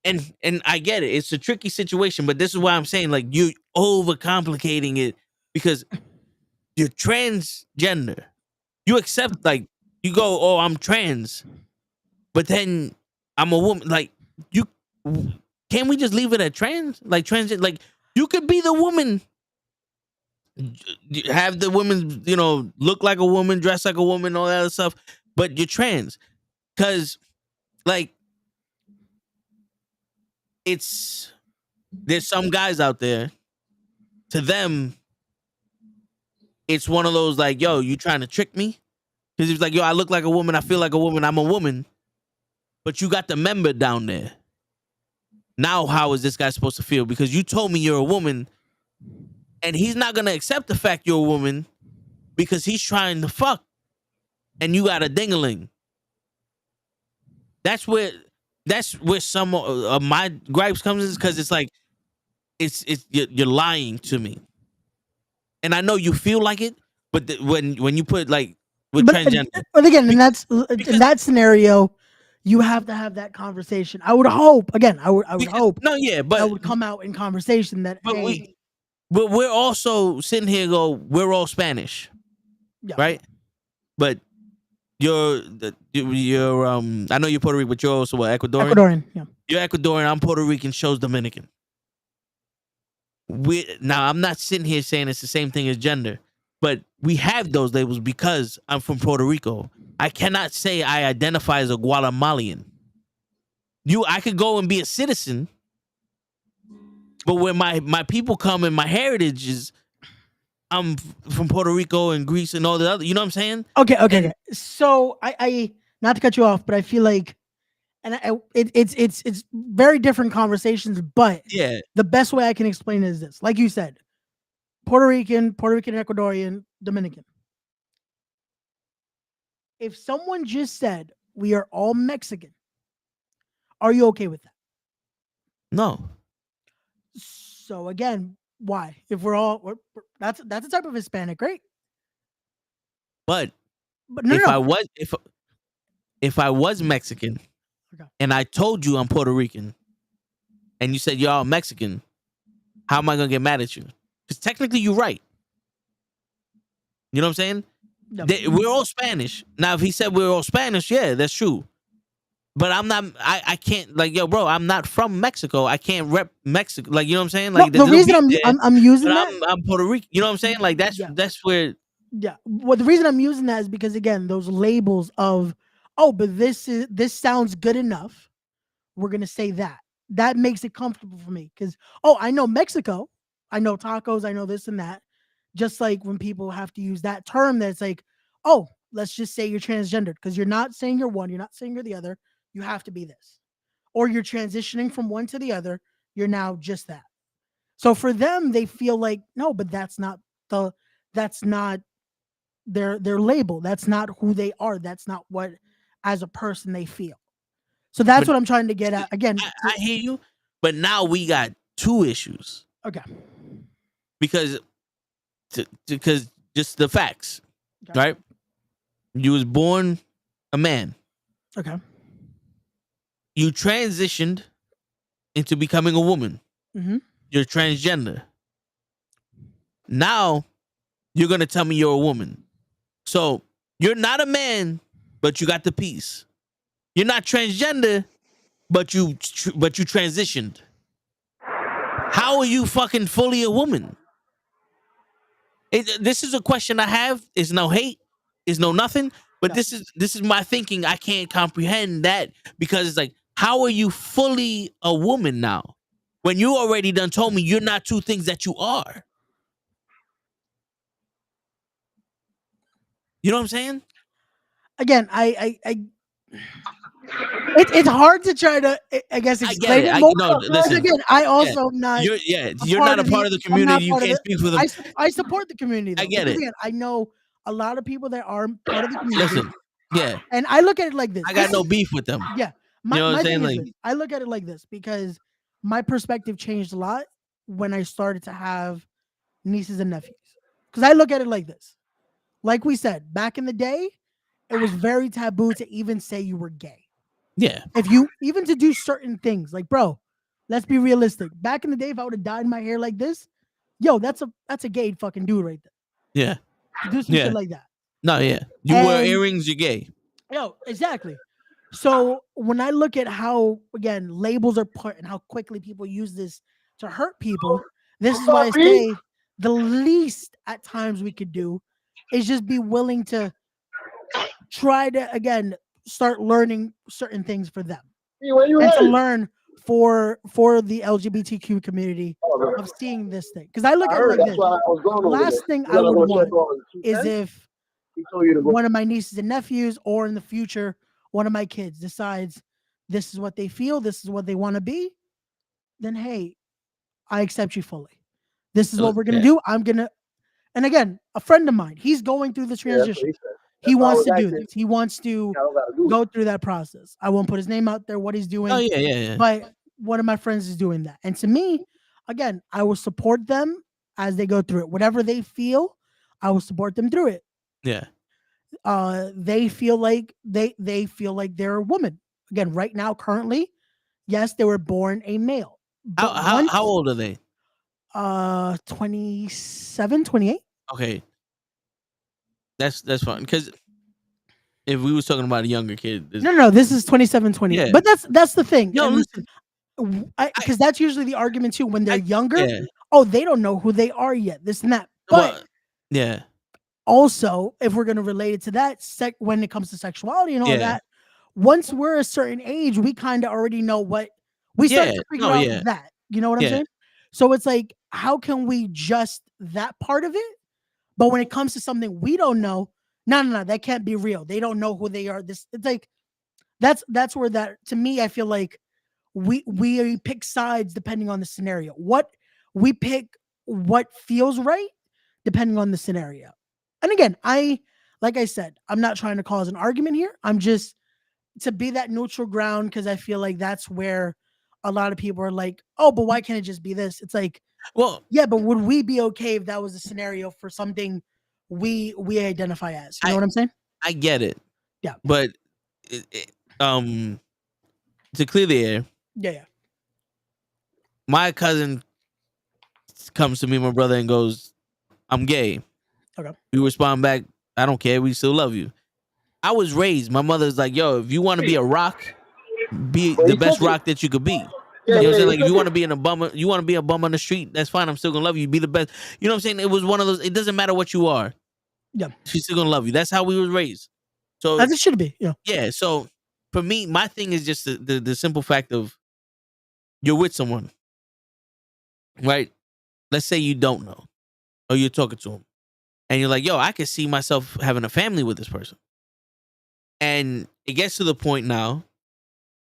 And I get it. It's a tricky situation, but this is why I'm saying like you're overcomplicating it because you're transgender. You accept like you go, oh, I'm trans, but then I'm a woman. Like you, can't we just leave it at trans? Like trans, like you could be the woman, have the woman, look like a woman, dress like a woman, all that other stuff, but you're trans because like there's some guys out there, to them, it's one of those like, yo, you trying to trick me? Because he's like, yo, I look like a woman, I feel like a woman, I'm a woman, but you got the member down there. Now, how is this guy supposed to feel? Because you told me you're a woman, and he's not gonna accept the fact you're a woman because he's trying to fuck, and you got a dingaling. That's where some of my gripes comes in, because it's like you're lying to me, and I know you feel like it, but when you put like with transgender, but again, in because that scenario, you have to have that conversation. I would hope. Again, I would hope no, yeah, that but would come out in conversation that but hey, we're also sitting here and go, we're all Spanish, yeah, right? But you're I know you're Puerto Rican, but you're also what, Ecuadorian? Ecuadorian, yeah. You're Ecuadorian, I'm Puerto Rican, Show's Dominican. Now I'm not sitting here saying it's the same thing as gender, but we have those labels because I'm from Puerto Rico. I cannot say I identify as a Guatemalan. I could go and be a citizen, but when my people come and my heritage is, I'm from Puerto Rico and Greece and all the other, you know what I'm saying? Okay. So I not to cut you off, but I feel like, and it's very different conversations, but Yeah. the best way I can explain it is this: like you said, Puerto Rican, Ecuadorian, Dominican. If someone just said we are all Mexican, are you okay with that? No. So again, why? If that's a type of Hispanic, right? But No, if no. I was Mexican, Okay. and I told you I'm Puerto Rican, and you said you're all Mexican, how am I gonna get mad at you? Because technically you're right. You know what I'm saying? Yep. We're all Spanish. Now, if he said we're all Spanish, yeah, that's true. But I'm not. I can't like yo, bro. I'm not from Mexico. I can't rep Mexico. Like you know what I'm saying. No, Like the there's no reason beef I'm there. I'm using But that. I'm Puerto Rican. You know what I'm saying? Like Yeah. that's where. Yeah. Well, the reason I'm using that is because again, those labels of, oh, but this sounds good enough. We're gonna say that. That makes it comfortable for me because I know Mexico, I know tacos, I know this and that. Just like when people have to use that term, that's like, oh, let's just say you're transgendered because you're not saying you're one, you're not saying you're the other. You have to be this, or you're transitioning from one to the other. You're now just that. So for them, they feel like no, but that's not their label. That's not who they are. That's not what as a person they feel. So that's But what I'm trying to get at. Again, I hear you. But now we got two issues okay. because just the facts, Okay. right? You was born a man. Okay. You transitioned into becoming a woman. Mm-hmm. You're transgender. Now you're gonna tell me you're a woman. So you're not a man, but you got the piece. You're not transgender, but you transitioned. How are you fucking fully a woman? This is a question I have. It's no hate. It's no nothing. But No. this is my thinking. I can't comprehend that because it's like, how are you fully a woman now when you already done told me you're not two things that you are? You know what I'm saying? Again, it's hard to try to I guess I get explain it. it more. No, Because listen. again, I Yeah, also am not you're not a part of the I'm community. not You part of can't the speak for them. I support the community I though. get Because it. again, I know a lot of people that are part of the community. Listen, yeah, And I look at it like this. I got This no is beef with them. yeah. You know what I'm My saying? thing is Like, this. I look at it like this because my perspective changed a lot when I started to have nieces and nephews. Because I look at it like this. Like we said, back in the day, it was very taboo to even say you were gay. yeah, If you even to do certain things, like bro, let's be realistic. Back in the day, if I would have dyed my hair like this, yo, that's a gay fucking dude right there. yeah, To do some yeah. shit like that. No, yeah. You wear And earrings, you're gay. yo, exactly. So when I look at how again labels are put and how quickly people use this to hurt people, this is why I say the least at times we could do is just be willing to try to again start learning certain things for them Where you and to headed? learn for the LGBTQ community of seeing this thing. Because I look I at it heard like that's this. why I was going The over there. last thing You I gotta would go want check on is 210? if He told you to go. one of my nieces and nephews or in the future one of my kids decides this is what they feel, this is what they want to be, then hey, I accept you fully. This is what we're going to Yeah. do. I'm going to and again, a friend of mine, he's going through the Yeah, that's what transition. he said. He That's why I wants was to do asking. this. He wants to I don't gotta do it. go through that process. I won't put his name out there, what he's doing. Oh yeah, yeah, yeah. But one of my friends is doing that. And to me, again, I will support them as they go through it. Whatever they feel, I will support them through it. Yeah. They feel like they feel like they're a woman. Again, right now, currently, yes, they were born a male. But How old are they? 27, 28. Okay. That's fine. Because if we was talking about a younger kid, No, this is 27, 28. Yeah. But that's the thing. Yo, And listen. because that's usually the argument too when they're younger. Yeah. Oh, they don't know who they are yet. This and that. But Well, yeah. also, if we're going to relate it to that, when it comes to sexuality and all Yeah. that, once we're a certain age, we kind of already know what we start Yeah. to figure No, out yeah. that. You know what I'm Yeah. saying? So it's like, how can we just that part of it? But when it comes to something we don't know, no, that can't be real. They don't know who they are. This it's like that's where that to me, I feel like we pick sides depending on the scenario. What we pick what feels right depending on the scenario. And again, like I said, I'm not trying to cause an argument here. I'm just to be that neutral ground because I feel like that's where a lot of people are like, oh, but why can't it just be this? It's like, Well, yeah, but would we be okay if that was a scenario for something we identify as? You know what I'm saying? I get it. Yeah. But to clear the air, Yeah. my cousin comes to me, my brother, and goes, "I'm gay." Okay. We respond back, I don't care. We still love you. I was raised. My mother's like, yo, if you want to be a rock, be But the he best took it. rock that you could be. Yeah, You know what I'm yeah, saying? he Like, if took you want it. to be in a bum, you want to be a bum on the street, that's fine. I'm still gonna love you. Be the best. You know what I'm saying? It was one of those. It doesn't matter what you are. Yeah. She's still gonna love you. That's how we was raised. So As it should be. Yeah. yeah. So for me, my thing is just the simple fact of you're with someone, right? Let's say you don't know, or you're talking to him, and you're like, yo, I can see myself having a family with this person, and it gets to the point now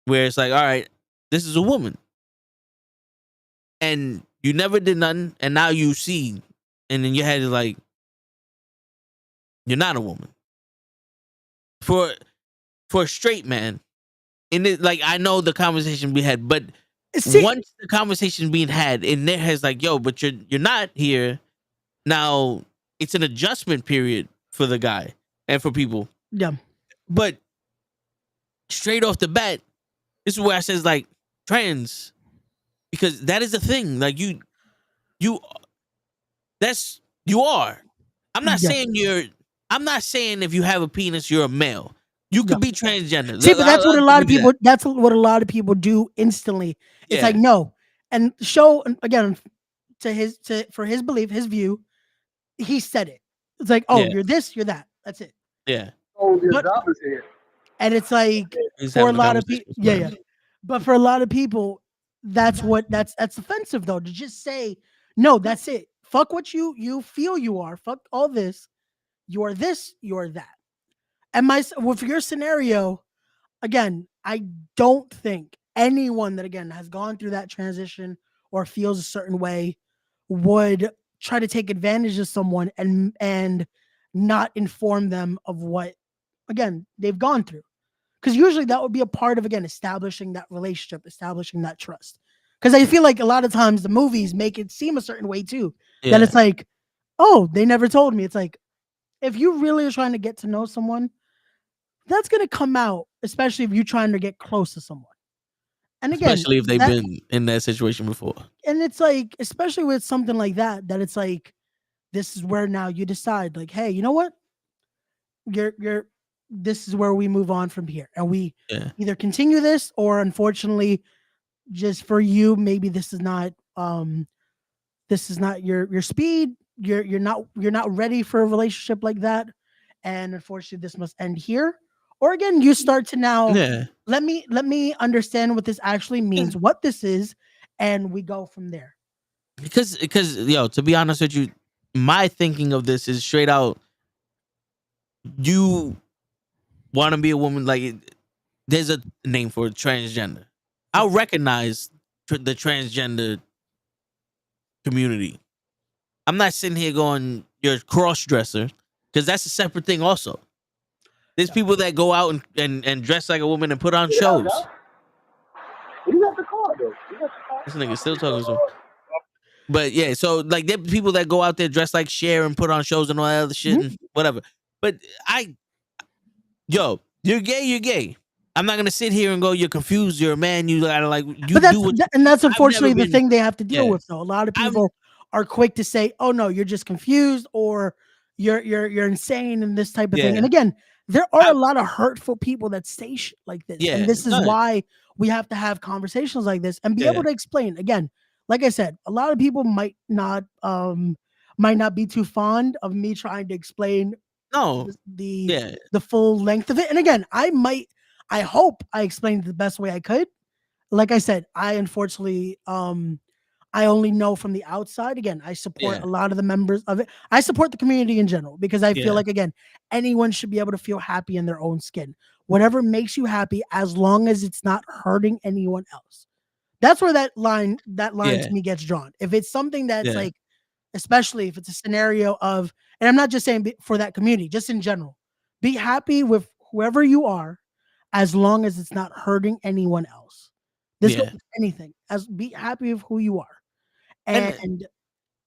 where it's like, all right, this is a woman, and you never did nothing, and now you see, and in your head is like, you're not a woman. For a straight man, and it, like, I know the conversation we had, but See, once the conversation being had in their heads, like, yo, but you're not here now. It's an adjustment period for the guy and for people. yeah. But straight off the bat, this is where I says like trans, because that is the thing. Like you that's you are. I'm not Yeah. saying you're. I'm not saying if you have a penis, you're a male. You Yeah. could be transgender. See, but that's what a I'll lot give of you people. that. That's what a lot of people do instantly. It's Yeah. like no, and show and again for his belief, his view. He said it. It's like, oh, Yeah. you're this, you're that. That's it. Yeah. Oh, your But job is here. and it's like He's for a having a lot of conversation people, with yeah, somebody. yeah. But for a lot of people, that's offensive though to just say no. That's it. Fuck what you feel you are. Fuck all this. You are this. You are that. And with your scenario, again, I don't think anyone that again has gone through that transition or feels a certain way would try to take advantage of someone and not inform them of what again they've gone through, because usually that would be a part of again establishing that relationship, establishing that trust, because I feel like a lot of times the movies make it seem a certain way too, that Yeah. it's like, oh, they never told me. It's like if you really are trying to get to know someone, that's going to come out, especially if you're trying to get close to someone. And again, Especially if they've that been in that situation before. and it's like, especially with something like that it's like, this is where now you decide, like, hey, you know what? You're this is where we move on from here. And we Yeah. either continue this or unfortunately, just for you, maybe this is not your speed. You're not ready for a relationship like that. And unfortunately, this must end here. Or again, you start to now Yeah. let me understand what this actually means, what this is, and we go from there. Because yo, to be honest with you, my thinking of this is straight out. You want to be a woman, like there's a name for it, transgender. I'll recognize the transgender community. I'm not sitting here going, you're a cross dresser, because that's a separate thing. Also, there's people that go out and dress like a woman and put on shows. You got the car though. You got the car. This nigga still talking to him. But yeah, so like there are people that go out there dressed like Cher and put on shows and all that other shit and whatever. But you're gay, you're gay. I'm not gonna sit here and go, you're confused, you're a man, you gotta like you But do what you, that's I've unfortunately never the been. thing they have to deal Yeah. with though. A lot of I'm people are quick to say, "Oh no, you're just confused," or "you're insane," and this type of thing. Yeah. And again, there are a I'm lot of hurtful people that say shit like this, Yeah, and this is go ahead. why we have to have conversations like this and be Yeah. able to explain. Again, like I said, a lot of people might not be too fond of me trying to explain No. the Yeah. the full length of it. And again, I hope I explained it the best way I could. Like I said, I unfortunately I only know from the outside. Again, I support Yeah. a lot of the members of it. I support the community in general because I feel Yeah. like again, anyone should be able to feel happy in their own skin. Whatever makes you happy as long as it's not hurting anyone else. That's where that line Yeah. to me gets drawn. If it's something that's Yeah. like, especially if it's a scenario of, and I'm not just saying for that community, just in general, be happy with whoever you are as long as it's not hurting anyone else. This goes Yeah. with anything. As be happy with who you are. And And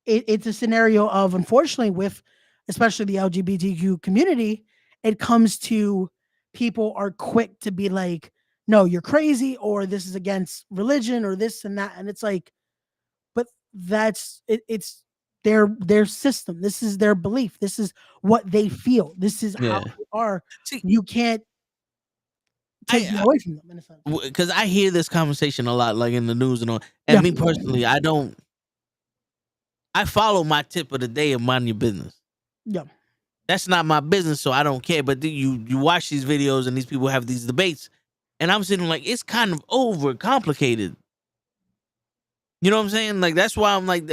it's a scenario of, unfortunately, with especially the LGBTQ community, it comes to people are quick to be like, no, you're crazy, or this is against religion, or this and that. And it's like, but it's their system. This is their belief. This is what they feel. This is how Yeah. they are. See, You can't take that away from them in a sense. because I hear this conversation a lot, like in the news and all. And Yeah. me personally, I don't. I follow my tip of the day of mind your business. Yeah. That's not my business, so I don't care. But then you watch these videos and these people have these debates, and I'm sitting like it's kind of over complicated. You know what I'm saying? Like that's why I'm like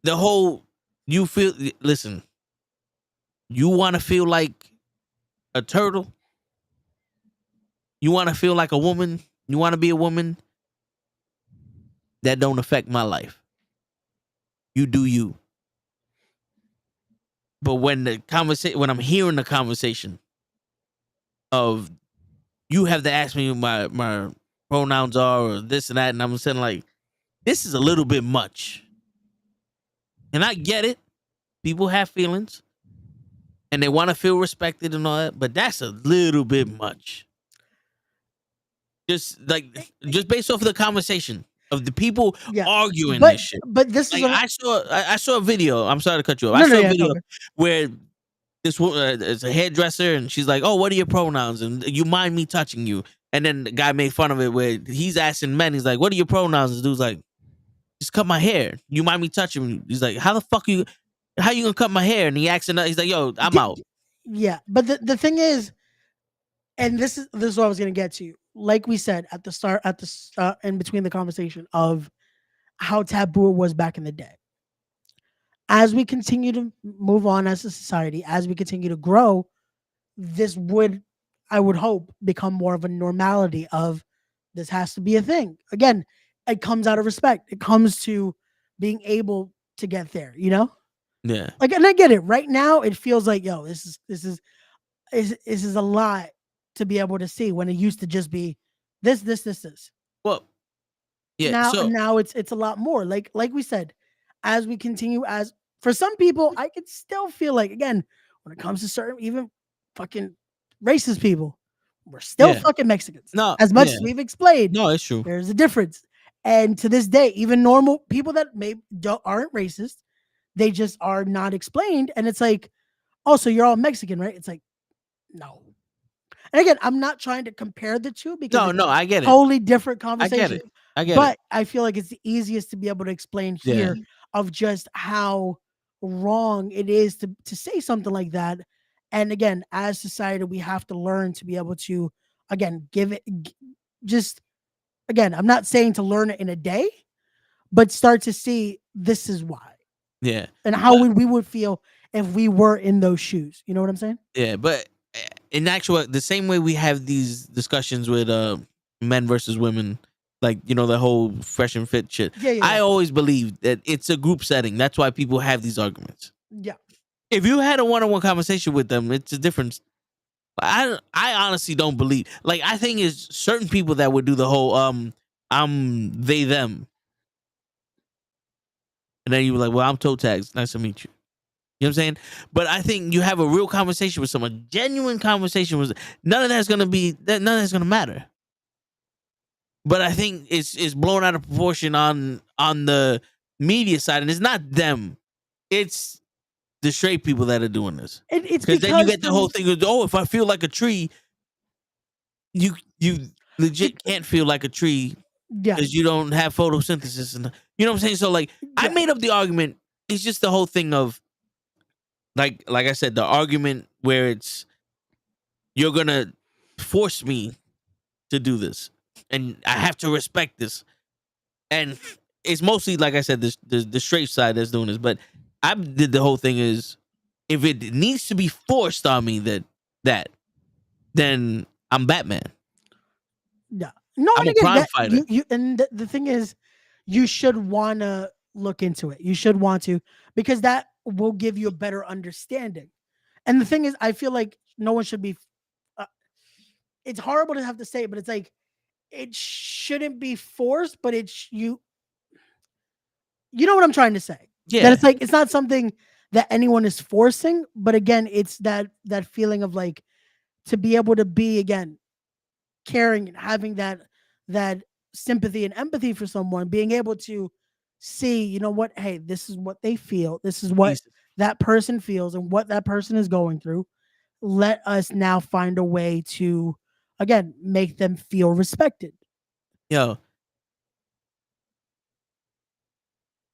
the whole you feel. Listen, you want to feel like a turtle. You want to feel like a woman. You want to be a woman. That don't affect my life. You do you. But when when I'm hearing the conversation of you have to ask me what my pronouns are or this and that, and I'm saying like this is a little bit much. And I get it. People have feelings and they want to feel respected and all that, but that's a little bit much. Just based off of the conversation of the people arguing this shit. But this is like, I saw a video. I'm sorry to cut you off. No, I saw no, a yeah, video okay. where this woman is a hairdresser and she's like, "Oh, what are your pronouns?" And you mind me touching you? And then the guy made fun of it where he's asking men. He's like, "What are your pronouns?" And the dude's like, "Just cut my hair. You mind me touching me?" He's like, "How the fuck you? How you gonna cut my hair?" And he asks another. He's like, "Yo, I'm out." Yeah, but the thing is, and this is what I was gonna get to. Like we said at the start, in between the conversation of how taboo it was back in the day. As we continue to move on as a society, as we continue to grow, this would, I would hope, become more of a normality of this has to be a thing. Again, it comes out of respect. It comes to being able to get there, you know? Yeah. Like, and I get it. Right now, it feels like, yo, this is a lot to be able to see when it used to just be this. Well, yeah. Now it's a lot more. Like we said, as we continue, as for some people, I could still feel like, again, when it comes to certain even fucking racist people, we're still fucking Mexicans. No, as much as we've explained, no, it's true. There's a difference. And to this day, even normal people that aren't racist, they just are not explained. And it's like, oh, so you're all Mexican, right? It's like, no. And again, I'm not trying to compare the two because No, I get it. Totally different conversation. I get it. But I feel like it's the easiest to be able to explain here of just how wrong it is to say something like that. And again, as society, we have to learn to be able to, again, just, again, I'm not saying to learn it in a day, but start to see this is why. Yeah. And how we would feel if we were in those shoes. You know what I'm saying? Yeah, but in actual, the same way we have these discussions with men versus women, like, you know, the whole fresh and fit shit. Yeah. I always believe that it's a group setting. That's why people have these arguments. Yeah. If you had a one-on-one conversation with them, it's a difference. I honestly don't believe. Like, I think it's certain people that would do the whole I'm they them, and then you were like, well, I'm toe tags. Nice to meet you. You know what I'm saying? But I think you have a real conversation with someone, genuine conversation with none of that's gonna matter. But I think it's blown out of proportion on the media side, and it's not them. It's the straight people that are doing this. It's because then you get the whole thing of, oh, if I feel like a tree, you legit can't feel like a tree because you don't have photosynthesis, and you know what I'm saying. So like, I made up the argument. It's just the whole thing of like I said, the argument where it's you're gonna force me to do this, and I have to respect this, and it's mostly like I said, the straight side that's doing this, but I did the whole thing is if it needs to be forced on me that then I'm Batman. Yeah. No, I'm and a again, crime fighter. You and the thing is, you should want to look into it. You should want to, because that will give you a better understanding. And the thing is, I feel like no one should be. It's horrible to have to say, but it's like it shouldn't be forced, but it's you. You know what I'm trying to say? Yeah. That it's like it's not something that anyone is forcing, but again, it's that feeling of like to be able to be again caring and having that sympathy and empathy for someone, being able to see, you know what? Hey, this is what they feel. This is what He's- that person feels and what that person is going through. Let us now find a way to, again, make them feel respected. Yo,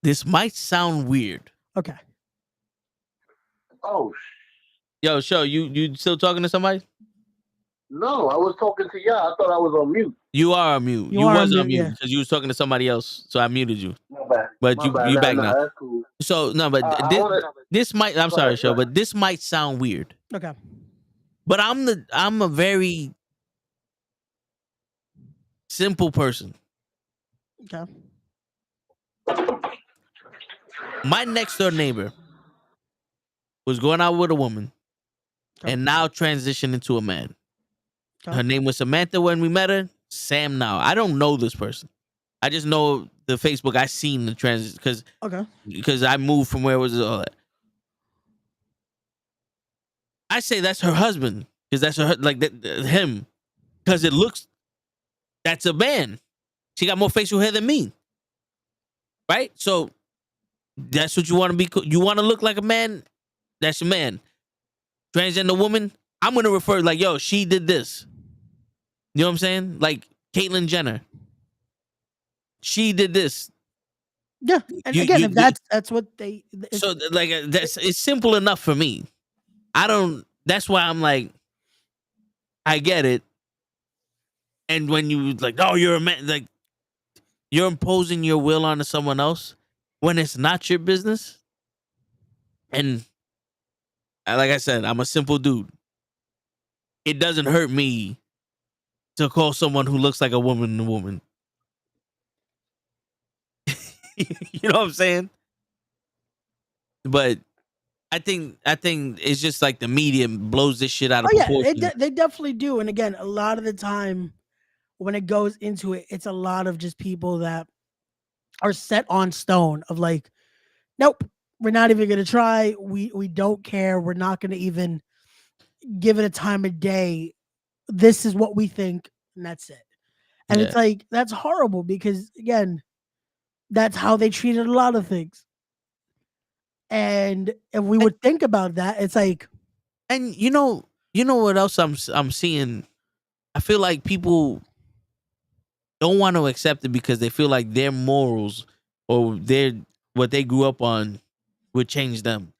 this might sound weird. Okay. Oh, Yo, show you still talking to somebody? no, I was talking to y'all. I thought I was on mute. You are on mute. You You are was on on mute, mute yeah. because you was talking to somebody else, so I muted you. My bad. But My bad. you back Nah, now. that's cool. So no, but I wanna. this might. I'm Go sorry, ahead, show, go ahead. but this might sound weird. Okay. But I'm a very simple person. Okay. My next door neighbor was going out with a woman, Okay. and now transitioned into a man. Okay. Her name was Samantha when we met her. Sam now. I don't know this person. I just know the Facebook. I seen the transition Okay. because I moved from where it was all that. I say that's her husband because that's her like him because it looks that's a man. She got more facial hair than me, right? So that's what you want to be. You want to look like a man. That's your man. Transgender woman. I'm gonna refer like yo. She did this. You know what I'm saying? Like Caitlyn Jenner. She did this. Yeah. And You, again, you, if you that's what they so like that's it's simple enough for me. I don't. That's why I'm like, I get it. And when you like, oh, you're a man, like you're imposing your will onto someone else when it's not your business. And like I said, I'm a simple dude. It doesn't hurt me to call someone who looks like a woman. You know what I'm saying? But I think it's just like the media blows this shit out of Oh yeah, proportion. they definitely do. And again, a lot of the time when it goes into it, it's a lot of just people that are set on stone of like, nope, we're not even gonna try. We don't care. We're not gonna even give it a time of day. This is what we think, and that's it. And Yeah. it's like that's horrible because again, that's how they treated a lot of things. And if we would think about that, it's like, And you know what else I'm seeing? I feel like people don't want to accept it because they feel like their morals or their what they grew up on would change them.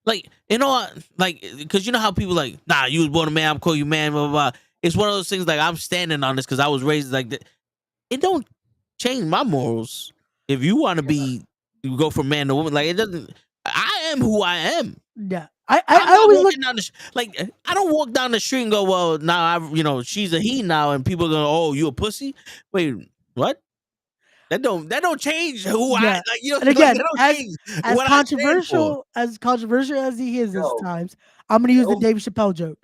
Like, you know what? Like, because you know how people like, nah, you was born a man, I'm call you man, blah, blah, blah. It's one of those things like I'm standing on this because I was raised like that. It don't change my morals. If you want to be, you go from man to woman, like it doesn't. I am who I am. yeah. I'm I not always look walking down the like I don't walk down the street and go, well, now she's a he now, and people go, oh, you a pussy? Wait, what? That don't change who I yeah. like. And Like, again, that don't as change as what I stand for. controversial as he is this Yo. times, I'm gonna use the Yo. Dave Chappelle joke.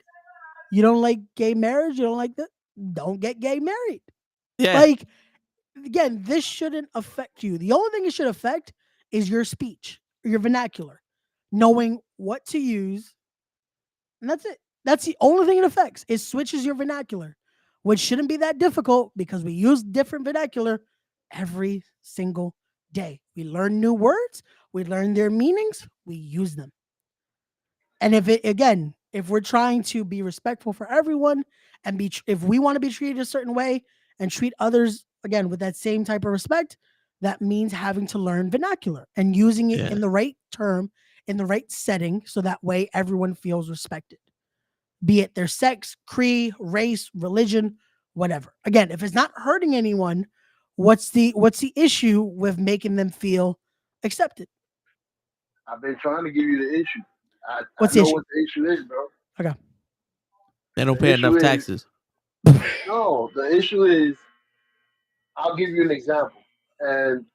You don't like gay marriage, you don't like that, don't get gay married. Yeah, Like again, this shouldn't affect you. The only thing it should affect is your speech, your vernacular, knowing what to use, and that's it. That's the only thing it affects. It switches your vernacular, which shouldn't be that difficult because we use different vernacular every single day. We learn new words, we learn their meanings, we use them. And if we're trying to be respectful for everyone and if we want to be treated a certain way and treat others again with that same type of respect, that means having to learn vernacular and using it yeah. in the right term, in the right setting, so that way everyone feels respected, be it their sex, creed, race, religion, whatever. Again, if it's not hurting anyone, what's the issue with making them feel accepted? I've been trying to give you the issue. I What's the know issue? what the issue is, bro. Okay. They don't The pay issue enough is- taxes. No, the issue is, I'll give you an example. And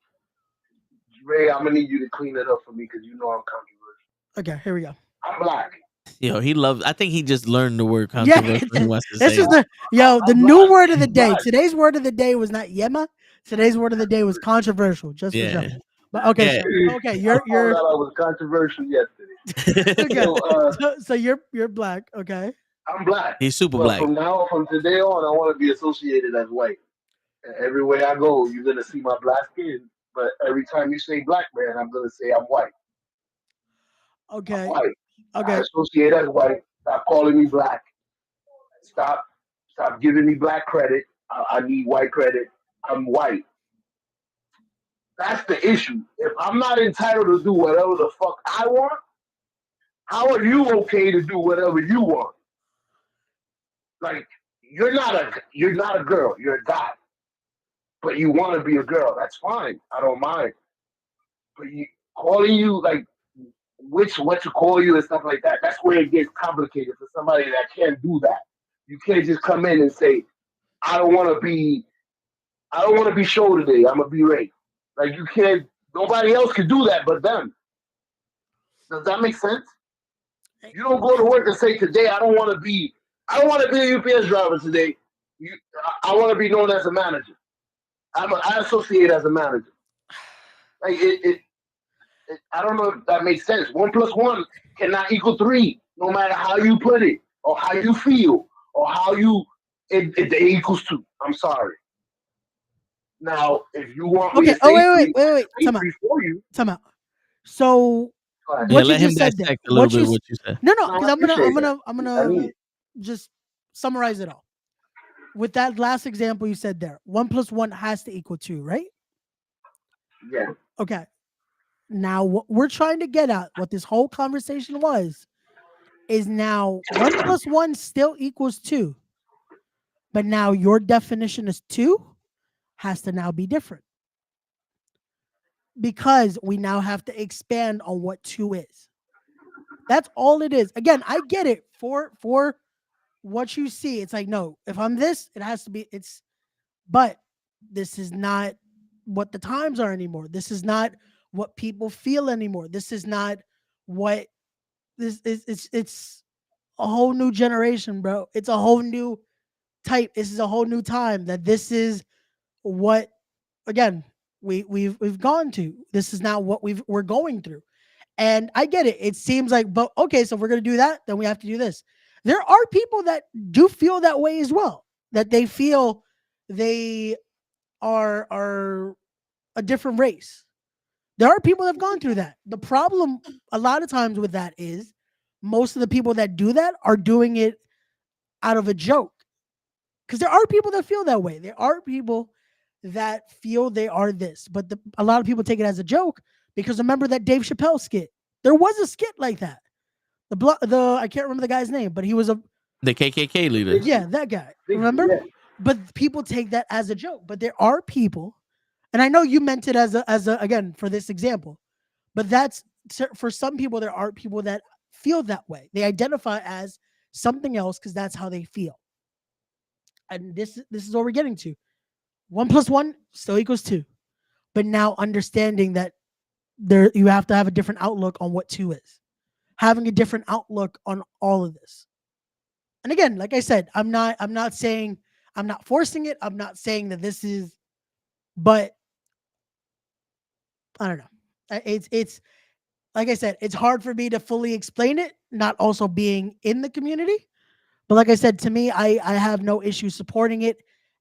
Ray, I'm gonna need you to clean it up for me because you know I'm controversial. Okay, here we go. I'm black. Yo, he loves. I think he just learned the word Yeah, controversial. He wants to this say. is the I'm new black. word of the day. Black. Today's word of the day was not yema. Today's word of the day was controversial. Just for Yeah. show. But okay, Yeah. so, okay, I you're found out I was controversial yesterday. okay. So you're black. Okay. I'm black. He's super But black. from today on, I want to be associated as white. And everywhere I go, you're gonna see my black skin, but every time you say black man, I'm gonna say I'm white. I'm Okay. white. I Okay. associate as white. Stop calling me black. Stop stop giving me black credit. I need white credit. I'm white. That's the issue. If I'm not entitled to do whatever the fuck I want, how are you okay to do whatever you want? Like you're not a girl. You're a guy, but you want to be a girl. That's fine. I don't mind. But calling you like what to call you and stuff like that. That's where it gets complicated for somebody that can't do that. You can't just come in and say, I don't want to be I don't want to be show today. I'm gonna be Ray. Like you can't. Nobody else can do that but them. Does that make sense? You don't go to work and say today I don't want to be. I don't want to be a UPS driver today. I want to be known as a manager. I associate as a manager. Like I don't know if that makes sense. 1+1 cannot equal 3, no matter how you put it, or how you feel, or how you. It equals 2. I'm sorry. Now, if you want me Okay. to Oh, say wait. three Time out. before you, Time out. So go ahead. Yeah, what you let him just said there. dissect a little bit what you said. No, No, because I I'm gonna appreciate that. I'm I gonna need it. just summarize it all. With that last example you said there, 1+1 has to equal 2, right? Yeah. Okay. Now what we're trying to get at, what this whole conversation was, is now 1+1 still equals 2, but now your definition is 2 has to now be different because we now have to expand on what 2 is. That's all it is. Again, I get it for what you see. It's like, no, if I'm this, it has to be but this is not what the times are anymore. This is not what people feel anymore. This is not what this is. It's a whole new generation, bro. It's a whole new type. This is a whole new time that this is what again we've gone to. This is now what we're going through. And I get it. It seems like, but okay, so if we're gonna do that, then we have to do this. There are people that do feel that way as well. That they feel they are a different race. There are people that have gone through that. The problem a lot of times with that is most of the people that do that are doing it out of a joke. Because there are people that feel that way. There are people that feel they are this, but a lot of people take it as a joke because remember that Dave Chappelle skit. There was a skit like that. The I can't remember the guy's name, but he was The KKK leader. yeah, that guy. Remember? Yeah. But people take that as a joke. But there are people, and I know you meant it as a again for this example, but that's for some people. There are people that feel that way. They identify as something else because that's how they feel. And this is what we're getting to. 1+1 still equals 2, but now understanding that there you have to have a different outlook on what 2 is, having a different outlook on all of this. And again, like I said, I'm not saying I'm not forcing it. I'm not saying that this is, but I don't know. It's like I said, it's hard for me to fully explain it, not also being in the community. But like I said, to me, I have no issue supporting it,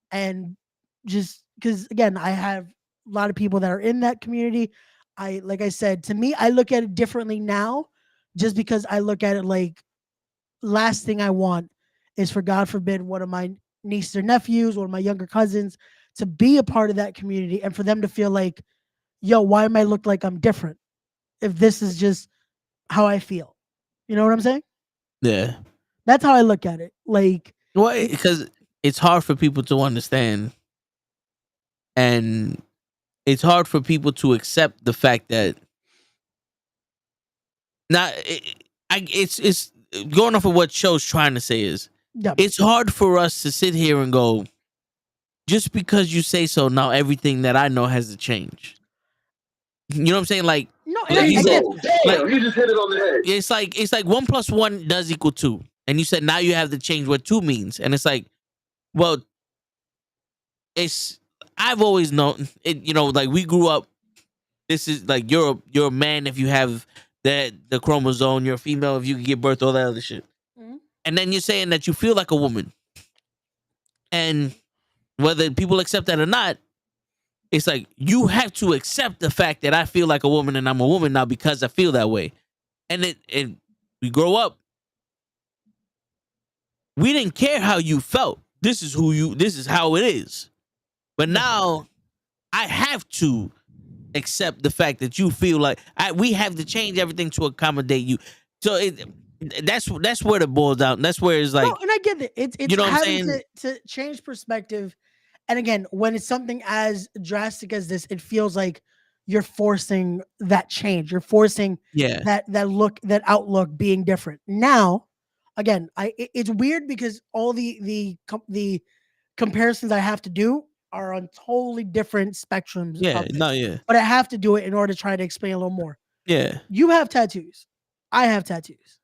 and just because again, I have a lot of people that are in that community. Like I said, to me, I look at it differently now, just because I look at it like last thing I want is for God forbid one of my nieces or nephews, one of my younger cousins, to be a part of that community and for them to feel like, yo, why am I look like I'm different if this is just how I feel? You know what I'm saying? Yeah. That's how I look at it. Like, Well, because it's hard for people to understand, and it's hard for people to accept the fact that not. It's going off of what Show's trying to say is yeah, it's hard for us to sit here and go, just because you say so, now everything that I know has to change. You know what I'm saying? Like, no, and like I you said, get Damn, like you just hit it on the head. it's like 1+1 does equal 2, and you said now you have to change what 2 means, and it's like, well, it's I've always known it. You know, like we grew up. This is like you're a man if you have the chromosome. You're a female if you can give birth, all that other shit. Mhm. And then you're saying that you feel like a woman, and whether people accept that or not, It's like you have to accept the fact that I feel like a woman and I'm a woman now because I feel that way. And we grow up. We didn't care how you felt. This is how it is. But now I have to accept the fact that you feel like we have to change everything to accommodate you. So that's where it boils down. That's where it's like, No, and I get it. It's you know what I'm having saying? to change perspective. And again, when it's something as drastic as this, it feels like you're forcing that change. You're forcing Yeah. that outlook being different. Now, again, it's weird because all the comparisons I have to do are on totally different spectrums Yeah. of this. No, yeah. But I have to do it in order to try to explain a little more. Yeah. You have tattoos. I have tattoos.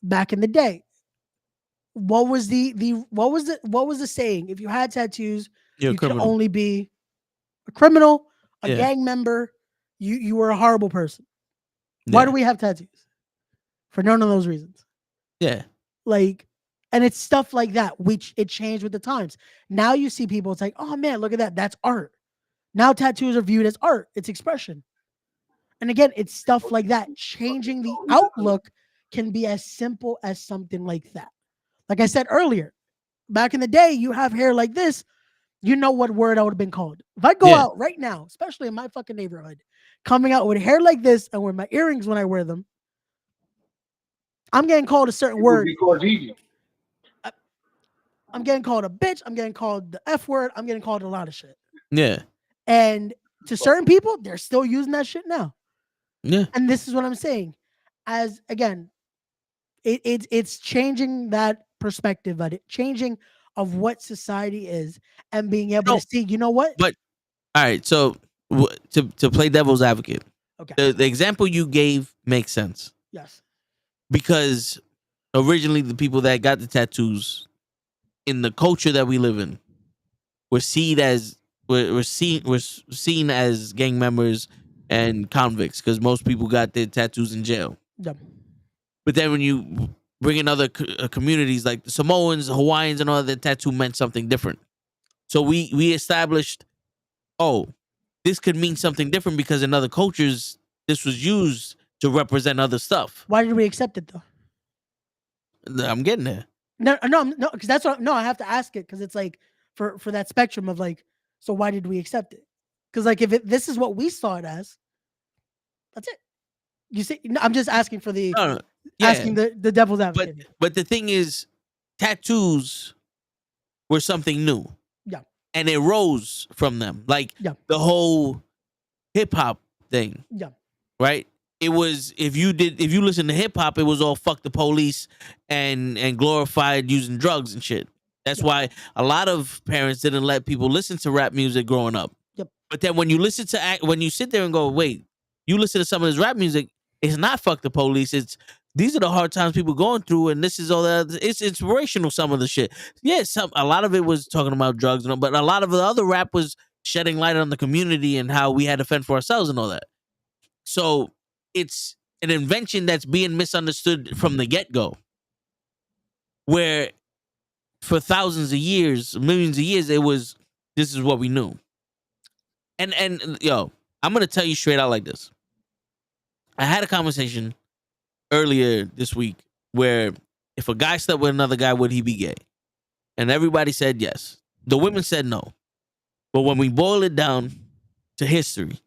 Back in the day, what was the saying? If you had tattoos, You're a you could criminal. only be a criminal, a Yeah. gang member. You were a horrible person. Why Yeah. do we have tattoos? For none of those reasons. Yeah. Like, and it's stuff like that, which it changed with the times. Now you see people, it's like, oh man, look at that. That's art. Now tattoos are viewed as art. It's expression. And again, it's stuff like that. Changing the outlook can be as simple as something like that. Like I said earlier, back in the day, you have hair like this, you know what word I would have been called. If I go Yeah. out right now, especially in my fucking neighborhood, coming out with hair like this and with my earrings when I wear them, I'm getting called a certain word. I'm getting called a bitch. I'm getting called the F word. I'm getting called a lot of shit. Yeah. And to certain people, they're still using that shit now. Yeah. And this is what I'm saying. As again, it's changing that perspective, but it changing of what society is and being able No, to see, you know what? But all right, so to play devil's advocate, Okay. the example you gave makes sense Yes. because originally the people that got the tattoos in the culture that we live in were seen as were seen as gang members and convicts because most people got their tattoos in jail. Yep. But then when you bring in other communities like the Samoans, Hawaiians, and all that, tattoo meant something different. So we established, oh, this could mean something different because in other cultures this was used to represent other stuff. Why did we accept it though? I'm getting there. No, because that's what. No, I have to ask it because it's like for that spectrum of like, so why did we accept it? Because like if this is what we saw it as, that's it. You see, no, I'm just asking for the No, yeah, asking the devil's but advocate. but the thing is, tattoos were something new. Yeah. And it rose from them, like Yeah. the whole hip hop thing. Yeah. Right. It was if you listen to hip hop, it was all fuck the police and glorified using drugs and shit. That's why a lot of parents didn't let people listen to rap music growing up. Yep. But then when you sit there and go, wait, you listen to some of this rap music, it's not fuck the police. It's these are the hard times people going through, and this is all that. It's inspirational. Some of the shit, a lot of it was talking about drugs, but a lot of the other rap was shedding light on the community and how we had to fend for ourselves and all that. So it's an invention that's being misunderstood from the get-go, where for thousands of years, millions of years, this is what we knew. And yo, I'm gonna tell you straight out like this. I had a conversation earlier this week where if a guy slept with another guy, would he be gay? And everybody said yes. The women said no. But when we boil it down to history,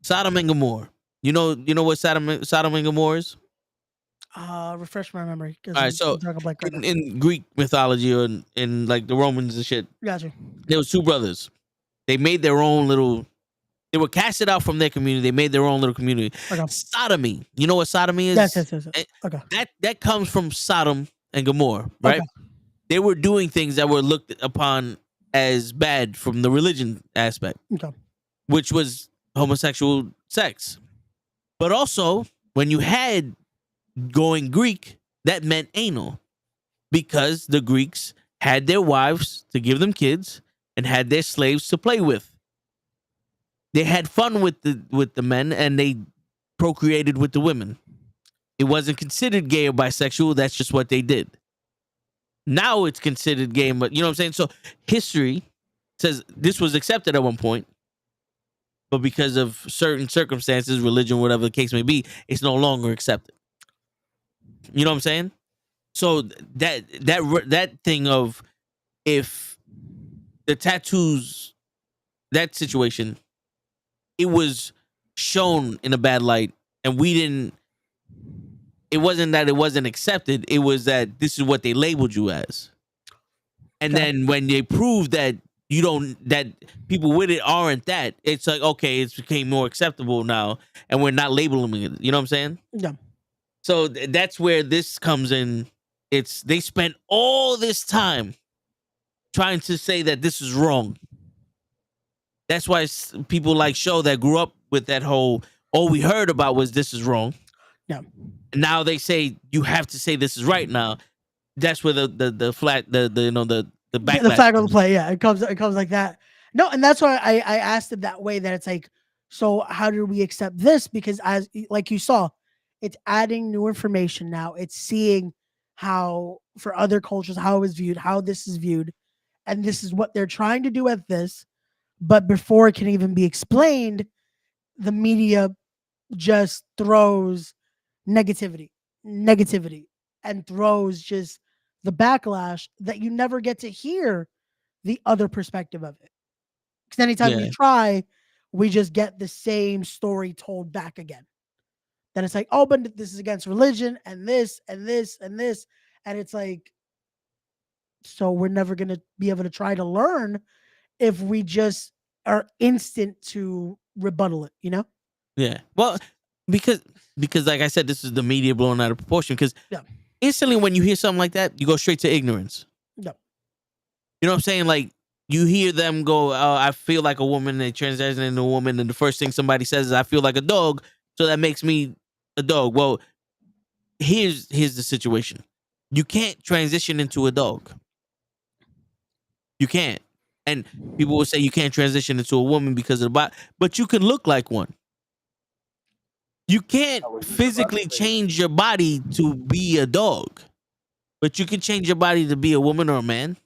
Sodom and Gomorrah. You know what Sodom and Gomorrah is? Refresh my memory. All right, so right in Greek mythology or in like the Romans and shit, gotcha. there was two brothers. They made their own little. They were casted out from their community. They made their own little community. Okay. Sodomy. You know what sodomy is? Yes. Okay. That comes from Sodom and Gomorrah, right? Okay. They were doing things that were looked upon as bad from the religion aspect, Okay. which was homosexual sex. But also, when you had going Greek, that meant anal because the Greeks had their wives to give them kids and had their slaves to play with. They had fun with the men and they procreated with the women. It wasn't considered gay or bisexual. That's just what they did. Now it's considered gay, but you know what I'm saying? So history says this was accepted at one point, but because of certain circumstances, religion, whatever the case may be, it's no longer accepted. You know what I'm saying? So that thing of if the tattoos, that situation, it was shown in a bad light, and we didn't. It wasn't that it wasn't accepted. It was that this is what they labeled you as. And Okay. then when they prove that you don't, that people with it aren't that, it's like, okay, it's became more acceptable now, and we're not labeling it. You know what I'm saying? Yeah. So that's where this comes in. It's they spent all this time trying to say that this is wrong. That's why people like Show that grew up with that whole, all we heard about was this is wrong. Yeah. Now they say you have to say this is right now. That's where the flat the backlash. The flag on the play, yeah, it comes like that. No, and that's why I asked it that way. That it's like, so how do we accept this? Because as like you saw, it's adding new information now. It's seeing how for other cultures how it was viewed, how this is viewed, and this is what they're trying to do at this. But before it can even be explained, the media just throws negativity, and throws just the backlash that you never get to hear the other perspective of it. Because anytime Yeah. you try, we just get the same story told back again. Then it's like, oh, but this is against religion and this and this and this. And it's like, so we're never going to be able to try to learn if we just are instant to rebuttal it, you know? Yeah. Well, because like I said, this is the media blowing out of proportion. Because Yeah. instantly when you hear something like that, you go straight to ignorance. Yeah. You know what I'm saying? Like you hear them go, "Oh, I feel like a woman." They transition into a woman, and the first thing somebody says is, "I feel like a dog," so that makes me a dog. Well, here's the situation: you can't transition into a dog. You can't. And people will say you can't transition into a woman because of the body, but you can look like one. You can't I was just about physically to say that. change your body to be a dog, but you can change your body to be a woman or a man.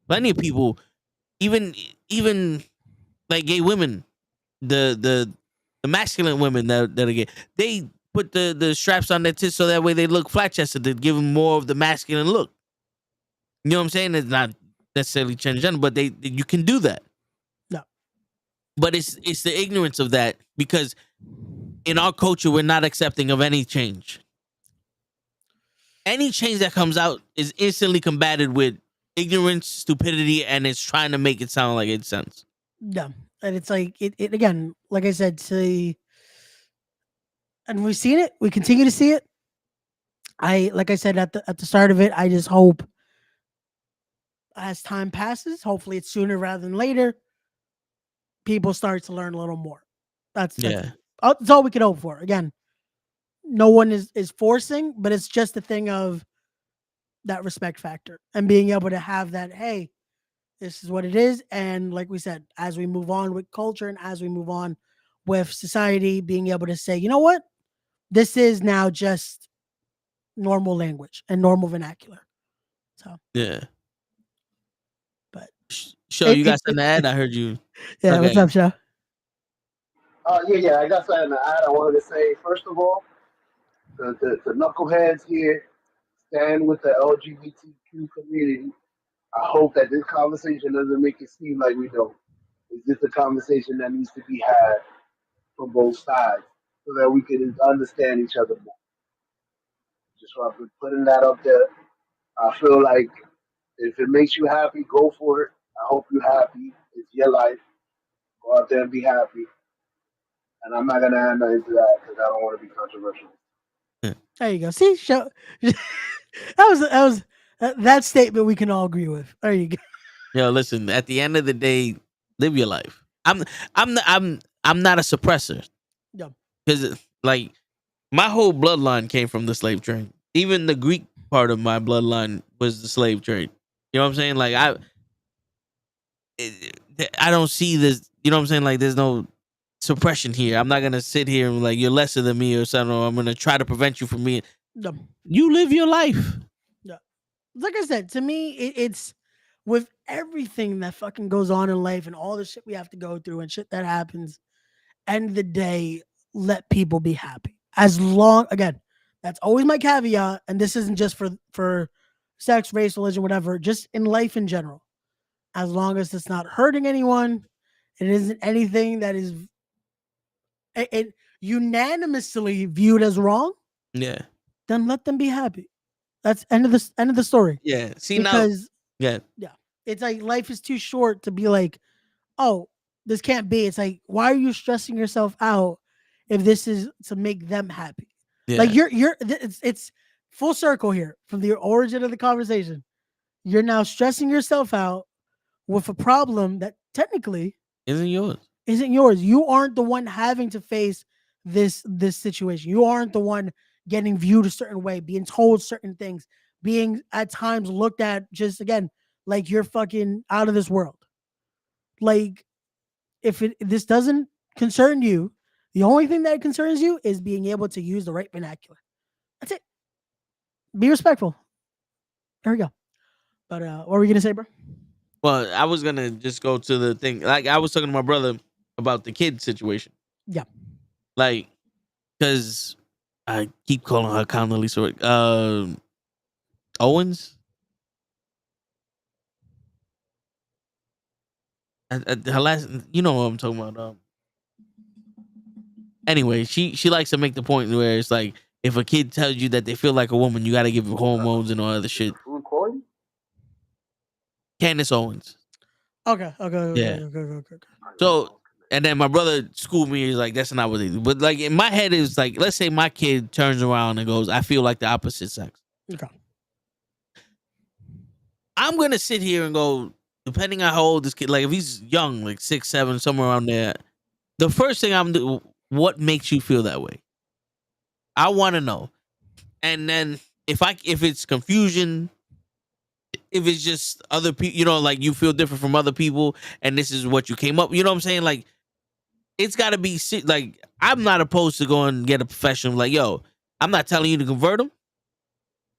Plenty of people, even like gay women, the masculine women that are gay, they put the straps on their tits so that way they look flat chested to give them more of the masculine look. You know what I'm saying? It's not necessarily transgender, but you can do that. No. But it's the ignorance of that, because in our culture we're not accepting of any change. Any change that comes out is instantly combated with ignorance, stupidity, and it's trying to make it sound like it's sense. Yeah. And it's like it again, like I said, and we've seen it, we continue to see it. Like I said at the start of it, I just hope as time passes, hopefully it's sooner rather than later, people start to learn a little more. That's Yeah. that's all we can hope for. Again, no one is forcing, but it's just a thing of that respect factor and being able to have that, hey, this is what it is. And like we said, as we move on with culture and as we move on with society, being able to say, you know what, this is now just normal language and normal vernacular. So Yeah. But Show you got something to add? I heard you. yeah, Okay. what's up, Show? Yeah, I got something to add. I wanted to say, first of all, the knuckleheads here stand with the LGBTQ community. I hope that this conversation doesn't make it seem like we don't. It's just a conversation that needs to be had from both sides so that we can understand each other more. Just want to putting that up there. I feel like if it makes you happy, go for it. I hope you're happy. It's your life. Go out there and be happy. And I'm not gonna add nothing to that because I don't want to be controversial. There you go. See, Show. that statement we can all agree with. There you go. Yo, listen, at the end of the day, live your life. I'm not a suppressor. Yeah. Because like my whole bloodline came from the slave trade. Even the Greek part of my bloodline was the slave trade. You know what I'm saying? Like I don't see this. You know what I'm saying? Like there's no suppression here. I'm not gonna sit here and like you're lesser than me or something. Or I'm gonna try to prevent you from me. Yeah. You live your life. Like I said, to me, it's with everything that fucking goes on in life and all the shit we have to go through and shit that happens, end of the day, let people be happy. As long, again, that's always my caveat, and this isn't just for sex, race, religion, whatever, just in life in general. As long as it's not hurting anyone, it isn't anything that is it unanimously viewed as wrong, Yeah. then let them be happy. That's end of the story. Yeah. See now. Because Yeah. it's like life is too short to be like, oh, this can't be. It's like, why are you stressing yourself out if this is to make them happy? Yeah. Like it's full circle here from the origin of the conversation. You're now stressing yourself out with a problem that technically Isn't yours. isn't yours. You aren't the one having to face this situation. You aren't the one getting viewed a certain way, being told certain things, being at times looked at just again like you're fucking out of this world. Like if this doesn't concern you, the only thing that concerns you is being able to use the right vernacular. That's it. Be respectful. There we go. But what were you gonna say, bro? Well, I was gonna just go to the thing. Like I was talking to my brother about the kid situation. Yeah. Like, because I keep calling her Condoleezza Owens. Her last, you know what I'm talking about. Anyway, she likes to make the point where it's like if a kid tells you that they feel like a woman, you got to give them hormones and all other shit. Food quality? Candace Owens. Okay. Yeah. Okay. So, and then my brother schooled me. He's like, that's not what they do. But like in my head, is like, let's say my kid turns around and goes, I feel like the opposite sex. Okay. I'm gonna sit here and go, depending on how old this kid, like if he's young, like 6, 7, somewhere around there, the first thing I'm doing, what makes you feel that way? I want to know. And then if it's confusion, if it's just other people, you know, like you feel different from other people, and this is what you came up, you know what I'm saying? Like it's got to be like I'm not opposed to going and get a professional. Like, yo, I'm not telling you to convert him.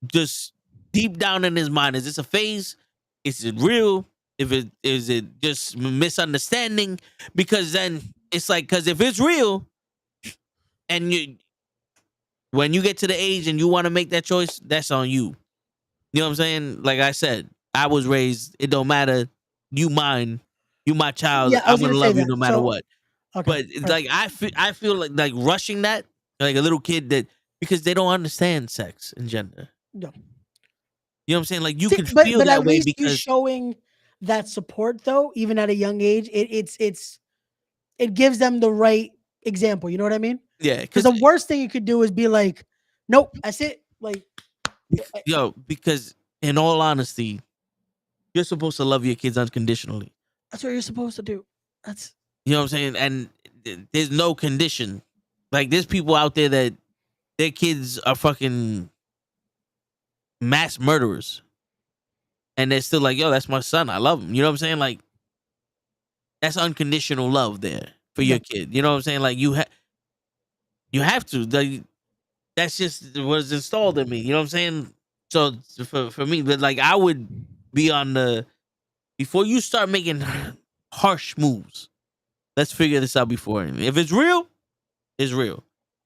Just deep down in his mind, is this a phase? Is it real? If it is it just misunderstanding? Because then it's like, because if it's real, and when you get to the age and you want to make that choice, that's on you. You know what I'm saying? Like I said, I was raised. It don't matter. You mine. You my child. Yeah, I I'm was gonna gonna say love you that. no matter So, what. okay. But it's like I feel like rushing that, like a little kid that, because they don't understand sex and gender. No. You know what I'm saying? Like you See, can but feel at that way least you because showing that support though, even at a young age, it gives them the right example. You know what I mean? yeah, Because the worst thing you could do is be like, nope, that's it. Like, because in all honesty, you're supposed to love your kids unconditionally. that's what you're supposed to do. That's You know what I'm saying? And there's no condition. Like there's people out there that their kids are fucking mass murderers, and they're still like, yo, that's my son. I love him. You know what I'm saying? Like that's unconditional love there for your kid. You know what I'm saying? Like you have to. Like, that's just was installed in me. You know what I'm saying? So for me, but like I would be on the, before you start making harsh moves, let's figure this out before. If it's real, it's real.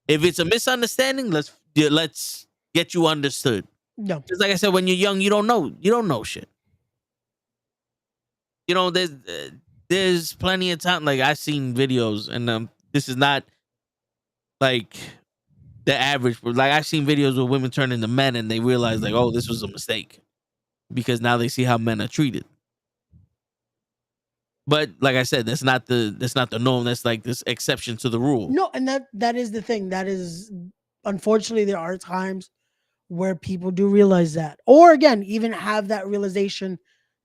If it's a misunderstanding, let's get you understood. no. Just like I said, when you're young, you don't know shit. You know, there's plenty of time. Like I've seen videos, and this is not like the average, but like I've seen videos where women turn into men and they realize like, oh, this was a mistake, because now they see how men are treated. But like I said, that's not the norm. That's like this exception to the rule. No, and that is the thing. That is, unfortunately, there are times where people do realize that, or again, even have that realization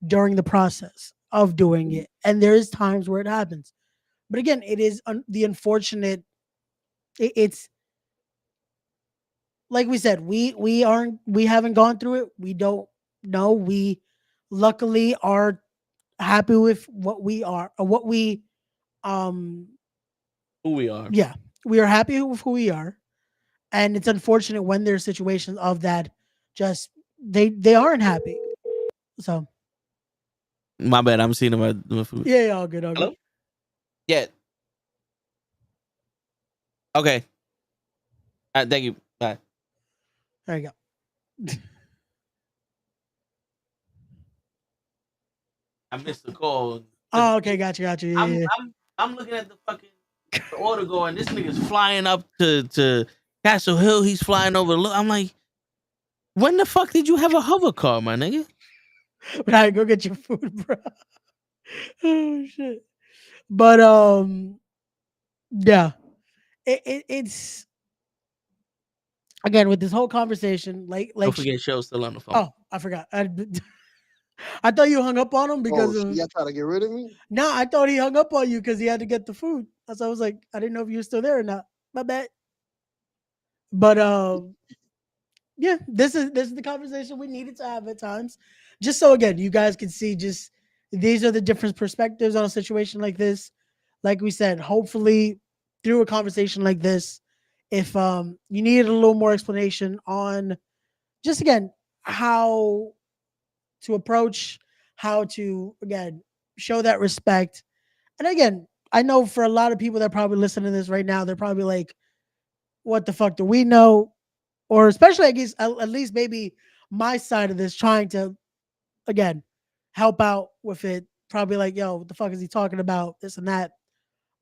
during the process of doing it. And there is times where it happens, but again, it is the unfortunate. It's like we said, we haven't gone through it. We don't know. We luckily are happy with what we are, or what we Who we are. yeah, we are happy with who we are. And it's unfortunate when there's situations of that, just they aren't happy. So My bad. I'm seeing my food. Yeah, all good, all good. Hello? Yeah. Okay. Thank you. Bye. There you go. I missed the call. Oh, okay, gotcha. Yeah, I'm yeah. I'm I'm looking at the fucking the order going. This nigga's flying up to Castle Hill. He's flying over. Look, I'm like, when the fuck did you have a hover car, my nigga? Right, go get your food, bro. Oh shit. But yeah, it's again with this whole conversation, Don't forget, show's still on the phone. oh, I forgot. I thought you hung up on him Oh, because so of y'all try to get rid of me? nah. I thought he hung up on you because he had to get the food. So I was like, I didn't know if you were still there or not. My bad. But yeah, this is the conversation we needed to have at times, just so again you guys can see just these are the different perspectives on a situation like this. Like we said, hopefully through a conversation like this, if you needed a little more explanation on just again how to approach, how to again show that respect, and again I know for a lot of people that probably listen to this right now, they're probably like, "What the fuck do we know?" Or especially I guess at least maybe my side of this trying to again help out with it, probably like, yo, what the fuck is he talking about, this and that.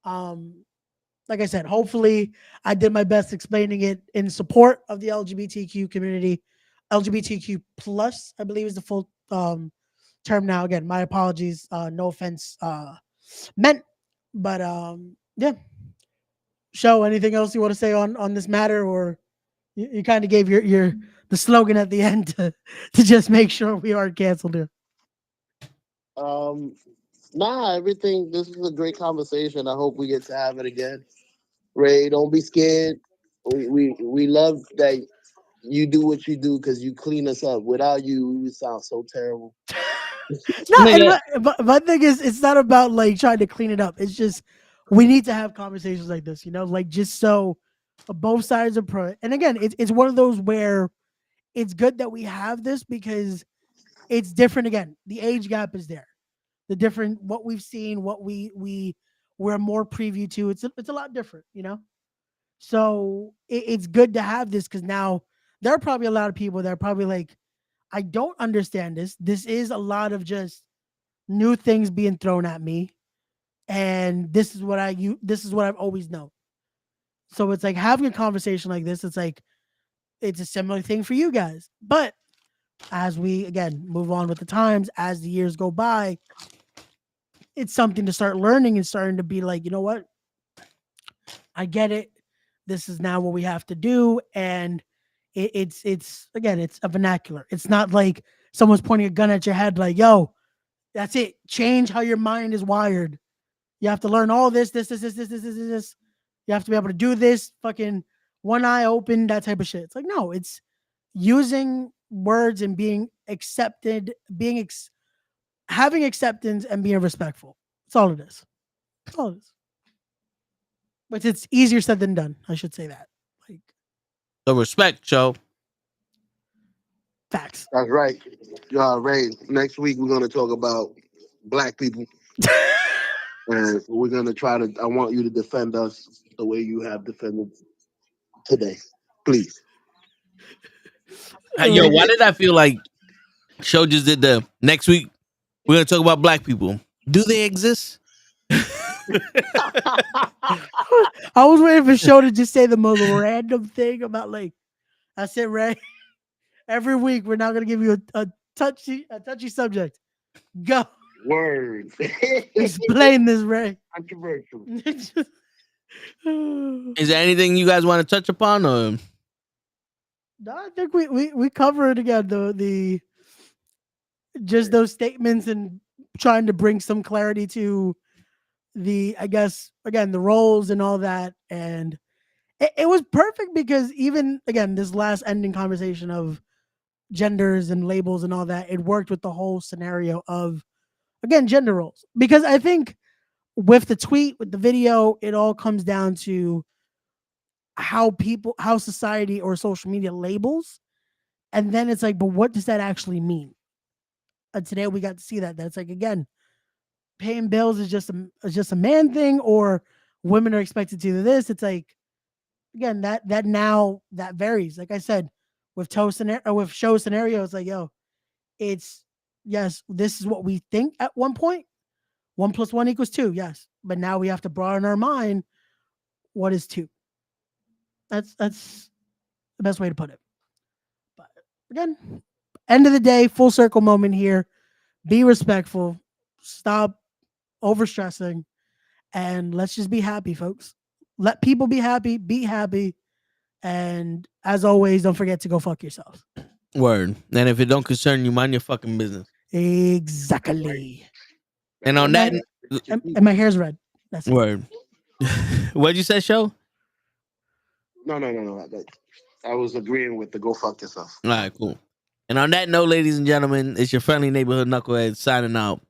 um like I said, hopefully I did my best explaining it in support of the LGBTQ community. LGBTQ plus I believe is the full term now. Again, my apologies, no offense meant. But yeah, show anything else you want to say on this matter, or you kind of gave your the slogan at the end to just make sure we aren't canceled here. Um, nah, everything. This is a great conversation. I hope we get to have it again. Ray, don't be scared. We love that you do what you do because you clean us up. Without you, we would sound so terrible. No, and Nigga, my thing is, it's not about like trying to clean it up. It's just we need to have conversations like this, like just so both sides are pro. And again, it's one of those where it's good that we have this because it's different. Again, the age gap is there. The different what we've seen, what we're more preview to. It's a lot different. So it's good to have this because now there are probably a lot of people that are probably like, I don't understand this. This is a lot of just new things being thrown at me, and this is what I've always known. So it's like having a conversation like this. It's like it's a similar thing for you guys, but as we again move on with the times, as the years go by, it's something to start learning and starting to be like, you know what, I get it. This is now what we have to do, and it's again, it's a vernacular. It's not like someone's pointing a gun at your head, like, yo, that's it. Change how your mind is wired. You have to learn all this. You have to be able to do this. Fucking one eye open, that type of shit. It's like no, it's using words and being accepted, having acceptance and being respectful. That's all it is. That's all it is. But it's easier said than done. I should say that. Like the respect, show. facts. That's right. Ray, next week we're going to talk about black people. And we're going to try to, I want you to defend us the way you have defended today. Please. Yo, why did I feel like show just did the next week? We're gonna talk about black people. Do they exist? I was waiting for show to just say the most random thing about like I said, Ray. Every week we're now gonna give you a touchy subject. Go Word. explain this, Ray. Controversial. Is there anything you guys want to touch upon, or No, I think we covered again the just those statements and trying to bring some clarity to the, I guess, again, the roles and all that. And it was perfect because even again this last ending conversation of genders and labels and all that, it worked with the whole scenario of again gender roles, because I think with the tweet, with the video, it all comes down to how society or social media labels, and then it's like, but what does that actually mean? today we got to see that. That's like, again, paying bills is just a man thing, or women are expected to do this. It's like, again, that now that varies. Like I said, with show scenarios, like, yo, it's, yes, this is what we think at one point. 1 + 1 = 2, yes. But now we have to broaden our mind. What is 2? That's the best way to put it. But again, end of the day, full circle moment here. Be respectful. Stop overstressing, and let's just be happy, folks. Let people be happy. Be happy. And as always, don't forget to go fuck yourself. Word. And if it don't concern you, mind your fucking business. Exactly. And on that, And my hair's red. That's it. word. What'd you say, show? No. I was agreeing with the go fuck yourself. All right, cool. And on that note, ladies and gentlemen, it's your friendly neighborhood knucklehead signing out.